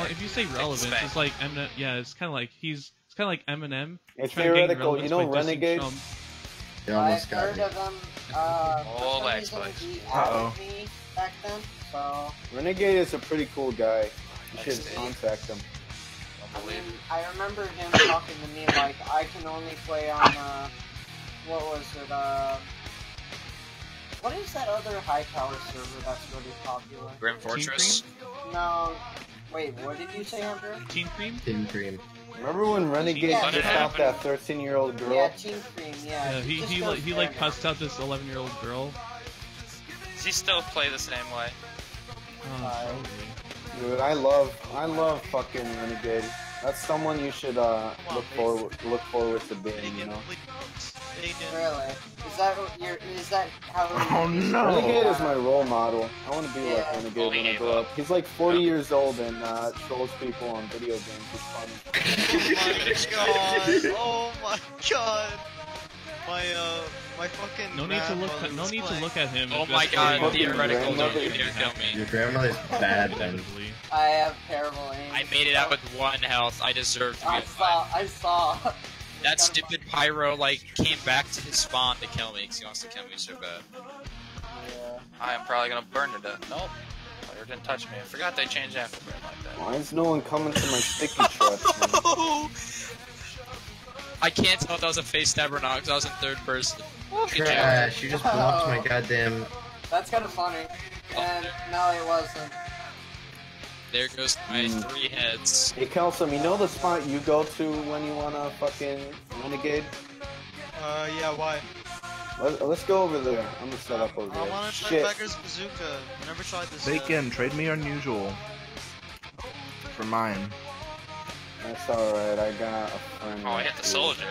if you say relevant, Spank. it's like Eminem. Yeah, it's kind of like it's kind of like Eminem. It's trying to gain theoretical. You relevance know by dissing Renegade? Trump. You I've almost got heard me. of them. Oh, For lag some reason, spike. he Uh-oh. added me back then, so. Renegade is a pretty cool guy. You should XD. contact him. I mean, I remember him talking to me like, I can only play on, what was it, what is that other high power server that's really popular? Grim Fortress. No, wait, what did you say, Hunter? Teen Cream. Team Cream. Remember when Renegade Yeah, just yeah. out that 13-year-old girl? Yeah, Team Cream, yeah. Yeah, he just he goes like he there like now. cussed out this 11-year-old girl. Does he still play the same way? Oh, probably. Dude, I love fucking Renegade. That's someone you should look forward to being, you know. Really? Is that how Oh no! Renegade is my role model. I want to be like Yeah. Renegade when I grow up. He's like 40 years old and trolls people on video games. It's funny. Oh my god! My fucking. No need to look. No need to look at him. Oh It's my just god, fucking theoretical, grandmother. don't you dare kill me. Your grandmother's bad then. I have terrible aim. I made it out with 1 health. I deserve to be alive. I saw. That stupid pyro, like, came back to his spawn to kill me because he wants to kill me so bad. Yeah. I am probably gonna burn to death. Nope. Player didn't touch me. I forgot they changed afterburn like that. Why is no one coming to my sticky traps, man? I can't tell if that was a face stab or not because I was in third person. Good job. Trash, you just blocked my goddamn... That's kind of funny. And no, it wasn't. There goes my 3 heads. Hey, Kelsum, you know the spot you go to when you wanna fucking Renegade? Yeah, why? Let's go over there. I'm gonna set up over there. I want to try Shit. Becker's bazooka. I never tried this yet. Bacon, trade me unusual. For mine. That's alright, I got a friend. Oh, I hit the soldier.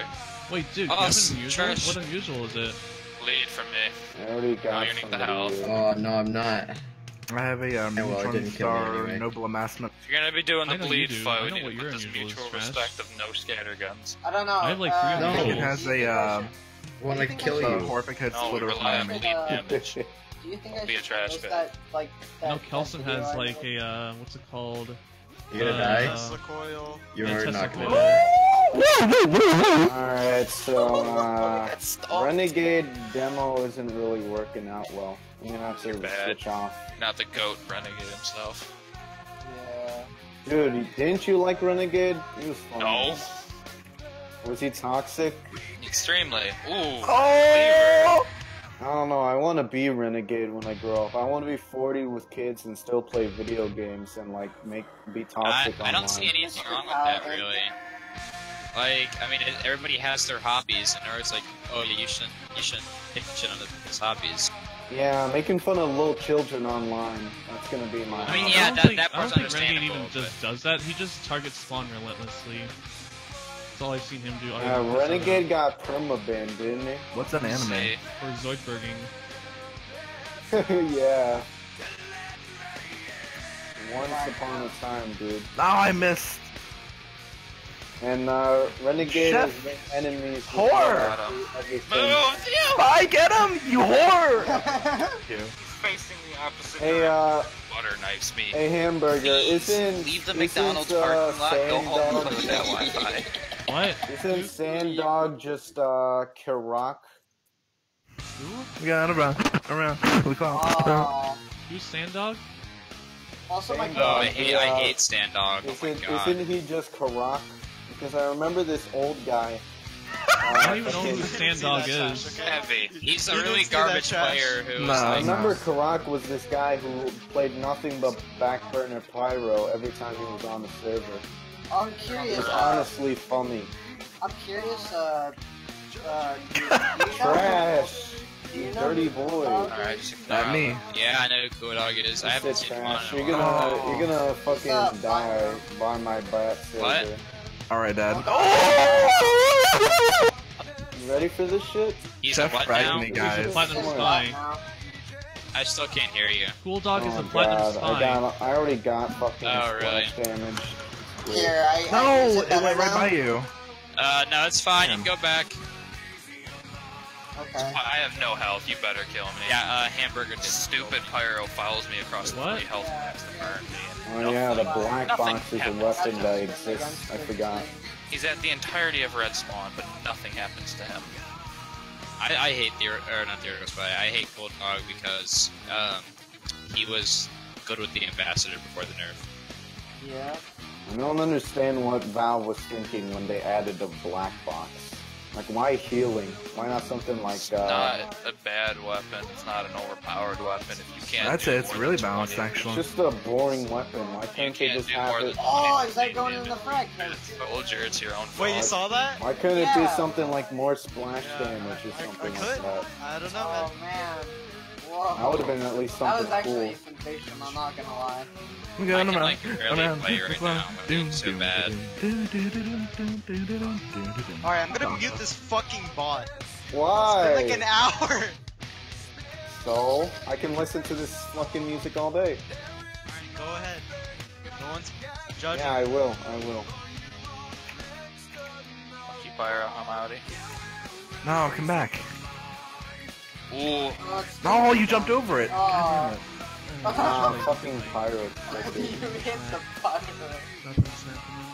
Wait, dude, Oh, you have it's an unusual? trash. What unusual is it? Lead from me. I already got you need the somebody. health. Oh no, I'm not. I have a well, it neutron didn't kill me star anyway. noble amassment. If you're gonna be doing I the know bleed you do. fight, I we know need what to your put this unusual is, mutual Trash. respect of no scatter guns. I don't know. I have like Uh, 3 It unusuals. has a Want to kill you? horrific head No, splitter we with rely my on enemy. bleed damage. Do you think I Be a should trash post bag. that, like, that, No, that Kelson video has I like made? a, what's it called? You gonna die? Tesla coil. You're Yeah, not Tesla gonna coil. Alright, so Renegade demo isn't really working out well. I'm gonna have to bad. switch off. Not the goat renegade himself. Yeah. Dude, didn't you like Renegade? He was fun. No. Was he toxic? Extremely. Ooh. I don't know, I want to be Renegade when I grow up. I want to be 40 with kids and still play video games and like be toxic I don't see anything wrong with that, really. Like, I mean, everybody has their hobbies, and it's like, oh, yeah, you shouldn't take shit on his hobbies. Yeah, making fun of little children online. That's gonna be my. I mean, I yeah, don't that think part's Renegade understandable. even just does that. He just targets spawn relentlessly. That's all I've seen him do. Renegade got permabanned, didn't he? What's an anime? For Zoidberging. Yeah. Once upon a time, dude. Now I missed. And Renegade Chef. has made enemies. with, Whore! everything. I get him, you whore! Facing the opposite Hey, butter knifes me. Hey, hamburger, Please, isn't leave the isn't, McDonald's parking lot, go home and Sand play with that Wi-Fi. What? Isn't Sand Dog just Karak? We got around. We call Who's Sanddog? Also, my Sand Oh, Dog, I hate Stand Dog. Oh my god. Isn't he just Karak? Because I remember this old guy. I don't even know who Sanddog is. Heavy. He's a really garbage player who was I like, remember Karak was this guy who played nothing but backburner pyro every time he was on the server. I'm It curious. was honestly funny. I'm curious. Do you Trash. Do you know Dirty who boy. Dog Alright, is? just Not me. yeah, I know who Cool Dog is. I haven't Sit seen one trash. in a You're while. gonna fucking up? die by my butt server. What? Alright, Dad. You ready for this shit? He's Chef a what fragged now? me, He's a guys. platinum Come on. spy. Now. I still can't hear you. Cool Dog is Oh a my platinum god, spy. I already got fucking Oh, really? splash damage. Here, I No, is it better went right now? by you. No, it's fine. You can go back. Okay. I have no health, you better kill me. Yeah, hamburger. This stupid pyro follows me across What? 3 health packs to burn me. Oh yeah, the black Nothing box is a happens. weapon that exists. I forgot. He's at the entirety of Red Spawn, but nothing happens to him. I hate not the Spy. I hate Cool Dog because he was good with the ambassador before the nerf. Yeah. I don't understand what Valve was thinking when they added a black box. Like, why healing? Why not something like, It's not a bad weapon, it's not an overpowered weapon if you can't That's do it, it's more really than balanced 20. it's actually. just a boring weapon. Why can't they can't just do have more it? than Oh, is that going in the frag? Soldier, it's your own fault. Wait, you saw that? Why couldn't it do Yeah. something like more splash Yeah. damage or I something like could. that? I don't know, Oh man. man. Whoa. That would have been at least That something was actually cool. sensation, I'm not gonna lie. I'm I going can around. like barely play right now. I'm being so bad. Alright, I'm gonna mute this fucking bot. Why? It's been like an hour. So, I can listen to this fucking music all day. Go ahead. No one's judging. Yeah, I will. I will. Fuck you, Pyro, I'm outie. No, come back. Ooh. Oh, it's No, you jumped over it. God damn it. Ah, fucking pirate. you hit the button. Nothing's happening.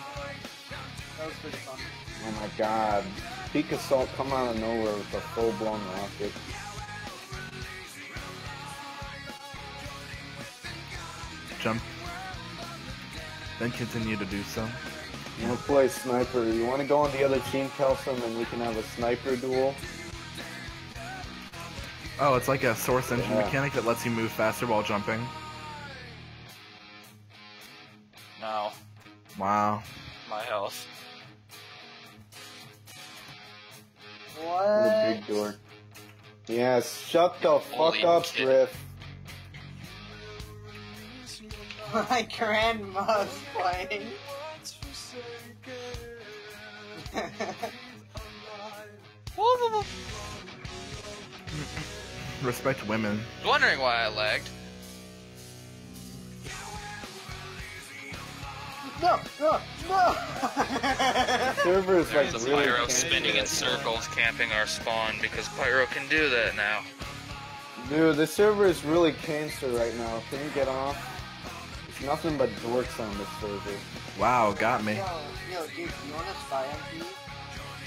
That was pretty fun. Oh my god. Peak Assault come out of nowhere with a full-blown rocket. Jump. Then continue to do so. I'm gonna play sniper. You wanna go on the other team, Kelsum, and we can have a sniper duel? Oh, it's like a source engine Yeah. mechanic that lets you move faster while jumping. No. Wow. My health. What a What? big door. Yes, shut the Holy fuck up, kid. Griff. My grandma's playing. Respect women. Wondering why I lagged. No, no, no! Server is like There's a really pyro cancer spinning in right now. circles camping our spawn because pyro can do that now. Dude, the server is really cancer right now. Can you get off? It's nothing but dorks on this server. Wow, got me. Yo, dude, you wanna spy on me?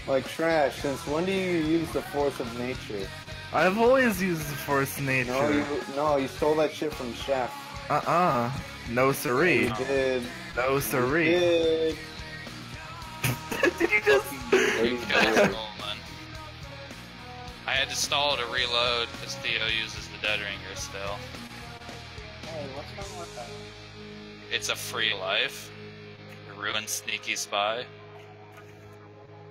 Like trash. Since when do you use the force of nature? I've always used the force of nature. No, you stole that shit from Chef. No siree. You did. No siree. You did. Did you just? I had to stall to reload because Theo uses the Dead Ringer still. Hey, what's wrong with that? It's a free life. Ruined sneaky spy.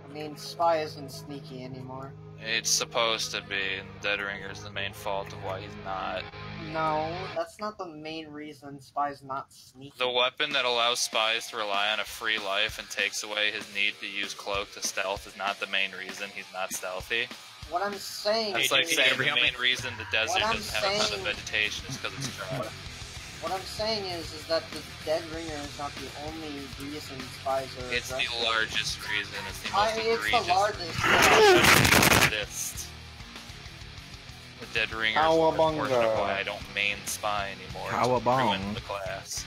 I mean, spy isn't sneaky anymore. It's supposed to be, and Dead Ringer's the main fault of why he's not. No, that's not the main reason spy's not sneaky. The weapon that allows spies to rely on a free life and takes away his need to use cloak to stealth is not the main reason he's not stealthy. What I'm saying That's is... like saying the main reason the desert What I'm doesn't have a ton of saying- vegetation is because it's dry. What I'm saying is that the Dead Ringer is not the only reason spies are It's the aggressive. largest reason. It's the most It's egregious. the largest. Exist. The Dead Ringer is the portion of Cowabunga. why I don't main spy anymore. It's Cowabung. ruined the class.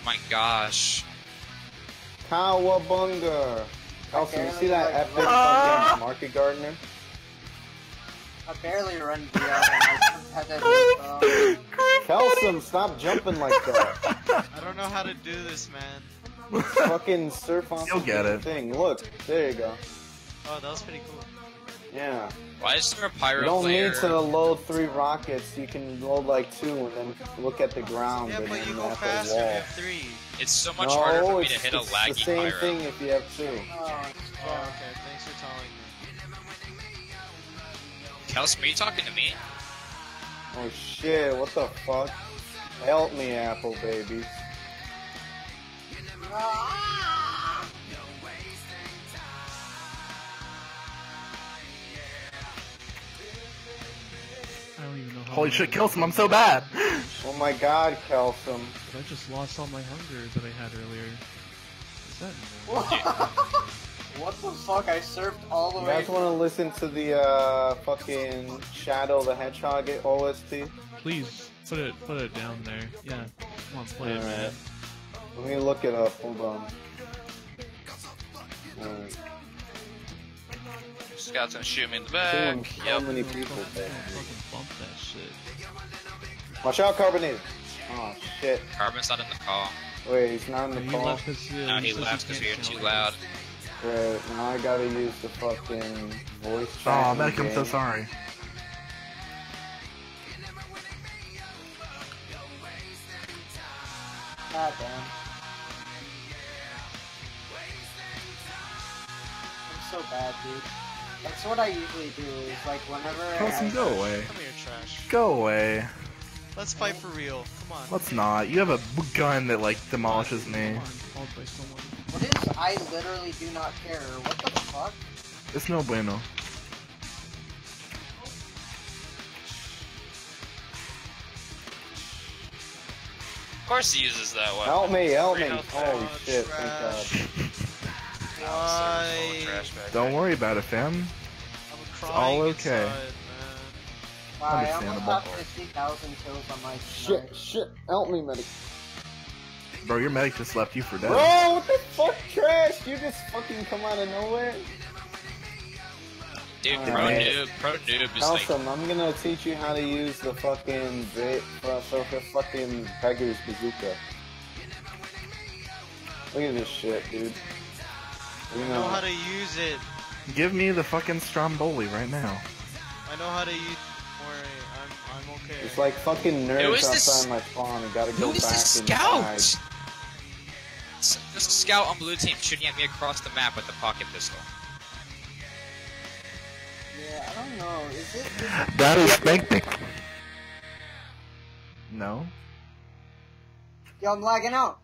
My gosh. Cowabunga. Also, you see that epic Ah! fucking market gardener? I barely run VR in my competitive. Kelsum, stop jumping like that. I don't know how to do this, man. Fucking surf on You'll get it. thing. Look, there you go. Oh, that was pretty cool. Yeah. Why is there a You pyro don't player? need to load 3 rockets. You can load like 2 and then look at the ground Yeah, and but then you go at faster the if you wall. have 3. It's so much No, harder for me it's, to hit a it's laggy the same pyro. thing if you have 2. Oh, okay, thanks for telling me. Kelsey, are you talking to me? Oh shit, what the fuck? Help me, Apple baby. I don't even know how. Holy shit, Kelsum, I'm so bad. Oh my god, Kelsum. I just lost all my hunger that I had earlier. Is that What the fuck? I surfed all the You way. guys want to listen to the fucking Shadow the Hedgehog OST? Please put it down there. Yeah, come on, play it, man. Alright. Let me look it up. Hold on. Alright. Scout's gonna shoot me in the Seeing back. so Yep. many people there. Fucking bump that shit. Watch out, Carbonated. Oh shit. Carbon's not in the call. Wait, he's not in the He call. left 'cause, No, he says left because can't you're too count. loud. Right, now I gotta use the fucking voice chat. Oh, in the Medic, I'm so game. sorry. God damn. I'm so bad, dude. That's what I usually do, is like whenever Kelsum, go away. Come here, trash. Go away. Let's fight for real. Come on. Let's not. You have a gun that like demolishes me. Called by someone. What is I literally do not care? What the fuck? It's no bueno. Of course he uses that weapon. Help me, help me. Free health Holy back. shit, thank god. Why? Trash bag. Don't worry about it, fam. I'm It's crying all okay. inside, man. Wow, I almost Understandable. have 50,000 kills on my Shit, snipe. shit, help me, medic. Bro, your medic just left you for dead. Bro, what the fuck, trash? You just fucking come out of nowhere? Dude, Alright. pro noob is like. Awesome, I'm gonna teach you how to use the fucking fucking beggar's bazooka. Look at this shit, dude. You I know how to use it. Give me the fucking Stromboli right now. I know how to use. Don't worry, I'm okay. It's like fucking Who nerds is this- outside my spawn and gotta go Who is back this inside. scout? This scout on blue team shooting at me across the map with a pocket pistol. Yeah, I don't don't know. Is it? That is spank me. No. Yo, I'm lagging out.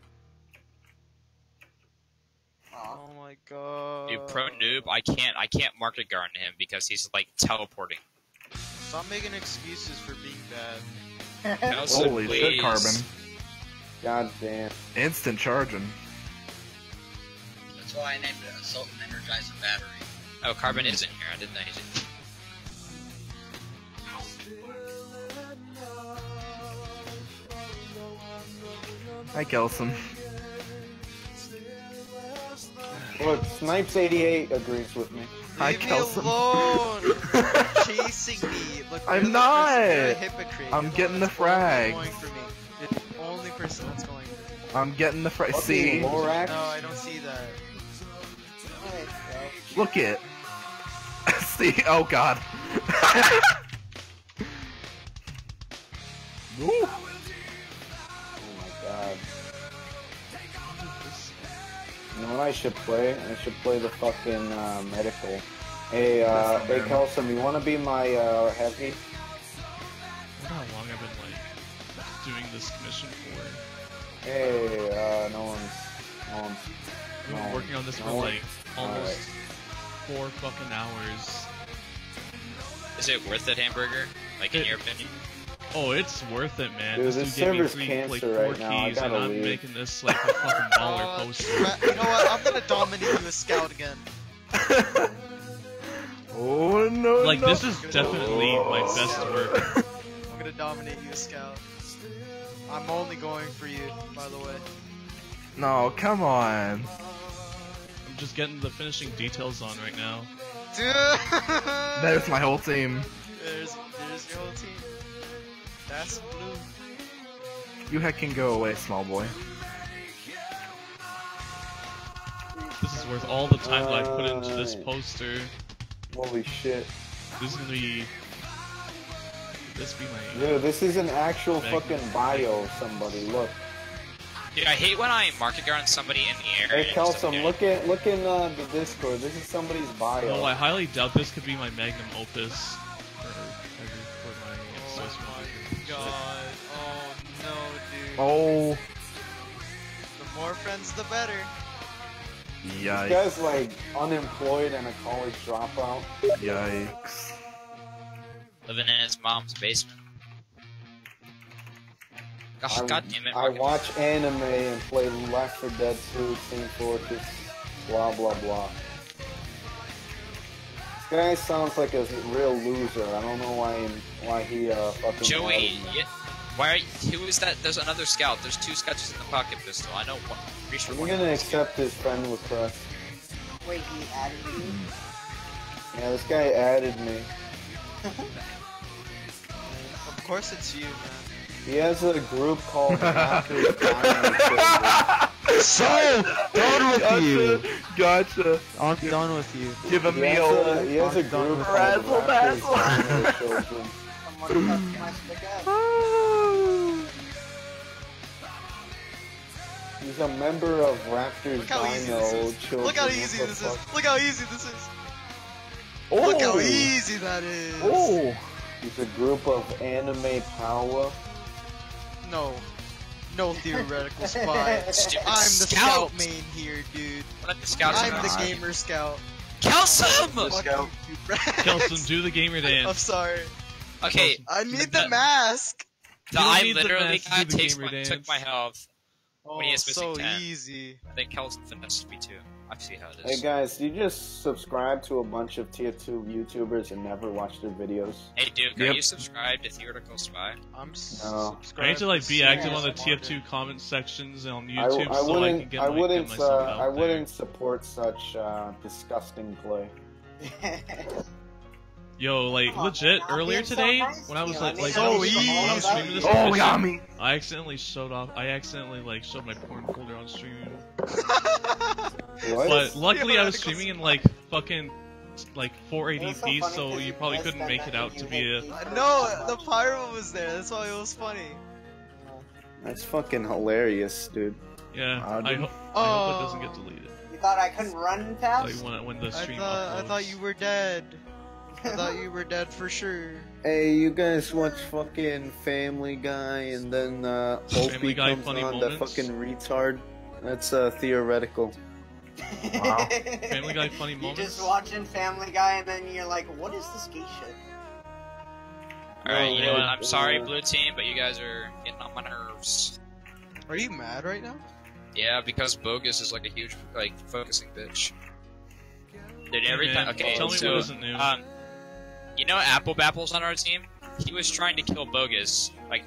Oh my god. Dude, pro noob, I can't market guard him because he's like teleporting. Stop making excuses for being bad. Nelson, Holy please. shit, Carbon. God damn. Instant charging. That's why I named it Assault and Energizer Battery. Oh, Carbon is in here. I didn't know he's in here. Hi, Kelson. Look, Snipes88 agrees with me. Hi, Leave me Kelson. alone! You're chasing me. Look, you're I'm the not. person- You're a hypocrite. I'm You're the getting one the that's only frags. going for me. You're the only person that's going for me. I'm getting the Fucking see. Lorax. No, I don't see that. Look it. See. Oh God. Ooh. Oh my god. You know what I should play? I should play the fucking medical. Hey, hey Kelson, you wanna be my heavy? I wonder how long I've been like doing this commission for. Hey, no one's. I've been working on this for no one- like almost 4 fucking hours. Is it worth it, hamburger? Like in your opinion? Oh, it's worth it, man. Dude, this this dude gave me server's 3 cancer like, right 4 now. I keys, and gotta I'm leave. making this like a fucking baller poster. You know what? I'm gonna dominate you as scout again. Oh no. Like no. this is definitely my best work. I'm gonna dominate you as scout. I'm only going for you, by the way. No, come on. I'm just getting the finishing details on right now. Dude! There's my whole team. There's your whole team. That's blue. You heck can go away, small boy. This is worth all the time that I put into this poster. Holy shit. This is gonna be. This be my. Dude, this is an actual Magnum. fucking bio of somebody. Look. Dude, I hate when I market guard on somebody in the air. Hey and it just doesn't Kelson, do look in the Discord. This is somebody's bio. No, I highly doubt this could be my magnum opus for my associate. God. Oh no, dude. Oh. The more friends, the better. Yikes. This guy's like unemployed and a college dropout. Yikes. living in his mom's basement. Oh, God damn it. I Marcus. watch anime and play Left 4 Dead 2, Team Fortress, blah blah blah. This guy sounds like a real loser. I don't know why he fucking. Joey, who is that? There's another scout. There's 2 scouts in the pocket pistol. I know one. Pretty sure I'm one gonna of them is accept his friend request. Wait, he added you? Yeah, this guy added me. Of course it's you, man. He has a group called Raptors Diamond Children. So done with you. Gotcha. I'm done with you. Give him He the has old a, he has a group called razzle Raptors dazzle. Diamond Children. Someone touched my spaghetti. He's a member of Raptors Look how easy Dino this is. Children. Look how What easy the this fuck? is. Look how easy this is. Oh. Look how easy that is. Oh. He's a group of anime power. No. No theoretical spy. Stupid I'm the scout. scout main here, dude. What the scouts I'm are the not. gamer scout. Kelsum! Fuck you, dude. Kelson, do the gamer I'm dance. sorry. Okay, I need the mask. You don't I need the literally mask to got do the took gamer my dance. health Oh, when he is missing so 10. easy. I think Kelson finessed me too. I see how it Hey is. guys, do you just subscribe to a bunch of tier 2 YouTubers and never watch their videos? Hey Duke, are Yep. you subscribed to Theoretical Spy? I'm No. subscribed. I need to like be to active on the Serious TF2 comment sections on I YouTube so I can get get myself out I there. wouldn't support such disgusting play. Yo, like Oh, legit not earlier being so today nice when I to was you. like, I mean, when I was so when I was easy. streaming this Oh, commission, yummy. I accidentally showed like showed my porn folder on stream. What? But luckily I was Theoretical streaming in spy. like fucking like 480p, It was so funny so 'cause you you probably missed couldn't that make it out you to hit be a. these No, the pyro was there. That's why it was funny. That's fucking hilarious, dude. Yeah, Wow, I, dude. hope it doesn't get deleted. You thought I couldn't run, pal? Like when the I stream thought uploads. you were dead. I thought you were dead for sure. Hey, you guys watch fucking Family Guy and then Opie Guy comes funny on, that moments? fucking retard? That's theoretical. Wow. Family Guy funny You're moments. just watching Family Guy and then you're like, what is this gay shit? Alright, you know what? I'm sorry, yeah. blue team, but you guys are getting on my nerves. Are you mad right now? Yeah, because Bogus is like a huge, like, focusing bitch. Dude, every man, time. Okay, tell me so what isn't new. you know, Apple Bapple's on our team. He was trying to kill Bogus, like,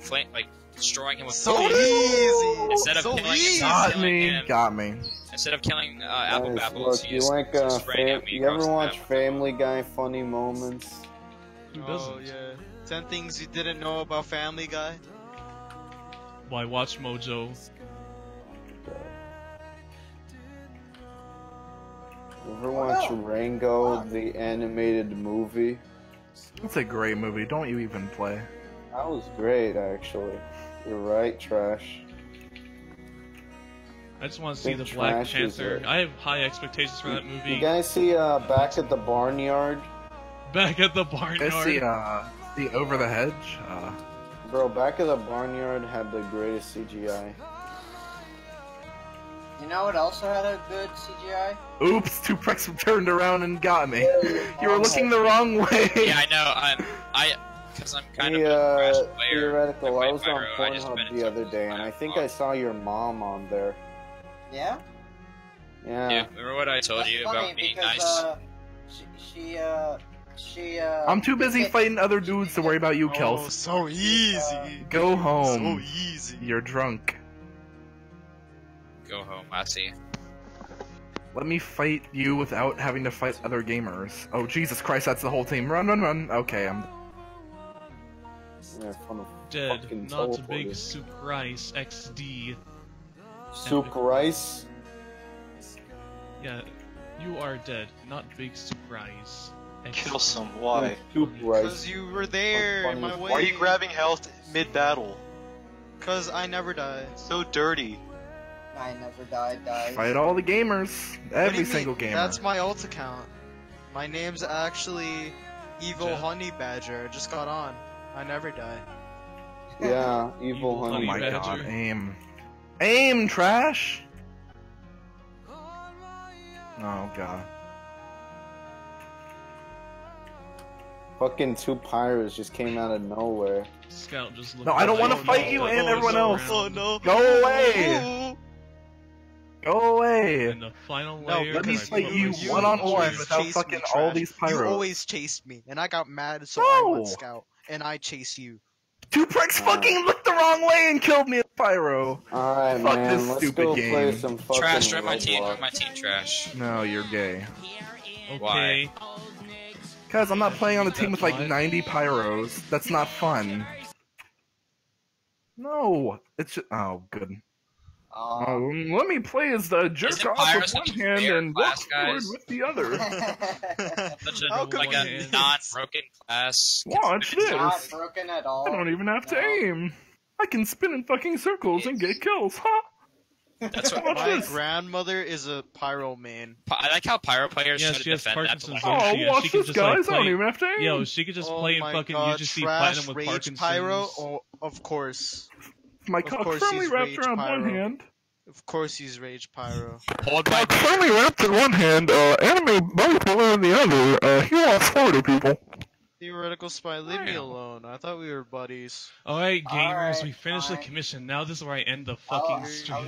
destroying him with So flames. easy! Instead of So killing easy! him, Got killing me. him. Got me. Instead of killing Apple Guys, Bapples, look, he you just like sprayed at me you across ever the watch map. Family Guy funny moments? Who Oh, doesn't? yeah. 10 things you didn't know about Family Guy. Why watch Mojo? You ever watch Rango, the animated movie? It's a great movie. Don't you even play. That was great, actually. You're right, Trash. I just want to see the Think Black Trash is Panther. it. I have high expectations for that You movie. guys see Back at the Barnyard? Back at the I barnyard. see, the Over the Hedge. Bro, Back at the Barnyard had the greatest CGI. You know what also had a good CGI? Oops, two pricks turned around and got me. You were looking the wrong way. Yeah, I know. Because I'm kind of a Crash player. Theoretical, I was on Pyro, I just been Pornhub in the other day, and I think I saw your mom on there. Yeah? Yeah. Dude, remember what I told That's you funny about being because, nice? I'm too busy fighting other dudes to worry about you, Kels. Oh, so easy. Go home. So easy. You're drunk. Go home, I see. Let me fight you without having to fight other gamers. Oh, Jesus Christ, that's the whole team. Run, run, run. Okay, I'm... Yeah, fun of Dead. fucking Not a big teleported. surprise. XD. Soup rice? Yeah, you are dead. Not big surprise. Kill some. Why? Soup rice. Because you were there in my way. Why are you grabbing health mid-battle? Because I never die. So dirty. I never died, guys. Fight all the gamers. What do Every you single mean? gamer. That's my ult account. My name's actually Evil Jeff? Honey Badger. I just got on. I never die. Yeah, evil Evil Oh honey. my Badger. god, aim. Aim, trash! Oh god. Fucking two pyros just came out of nowhere. Scout just looked No, I don't like- want to fight you and everyone else. Oh no. Go away! Go away! And the final No, layer. Let me is fight you you one-on-one always without chase fucking me, all Trash. these You pyros. always chased me, and I got mad, so I No. went scout, and I chase you. Two pricks fucking looked the wrong way and killed me with pyro. Alright, Fuck man, this let's stupid go game. play some fucking Trash, join my team. Roblox. Join my team, Trash. No, you're gay. Okay. Why? Cause I'm not playing on a team with like 90 pyros. That's not fun. No, it's just, oh good. Let me play as the jerk Isn't off Pyro with one such a hand fair and walk class, forward guys? with the other. Such How a, come like we- a non-broken class. Watch this. Not broken at all. I don't even have to aim. I can spin in fucking circles and get kills, huh? That's what Watch My this. grandmother is a pyro main. I like how pyro players Yeah, try to she has defend that. Parkinson's. Like, Oh, She- yeah, watch she can this, just, like, guys. I don't play- even have to aim. Yo, she could just play in my fucking God, UGC Trash Platinum with Rage Parkinson's. Pyro? Oh, of course. My Of cock course firmly he's wrapped Rage around one Pyro. hand. Of course he's Rage Pyro. hold my Cock firmly wrapped in one hand, anime bipolar in the other. He wants 40 people. Theoretical Spy, leave me alone. I thought we were buddies. Alright, gamers, Alright, we finished the fine. commission. Now this is where I end the fucking I'll stream.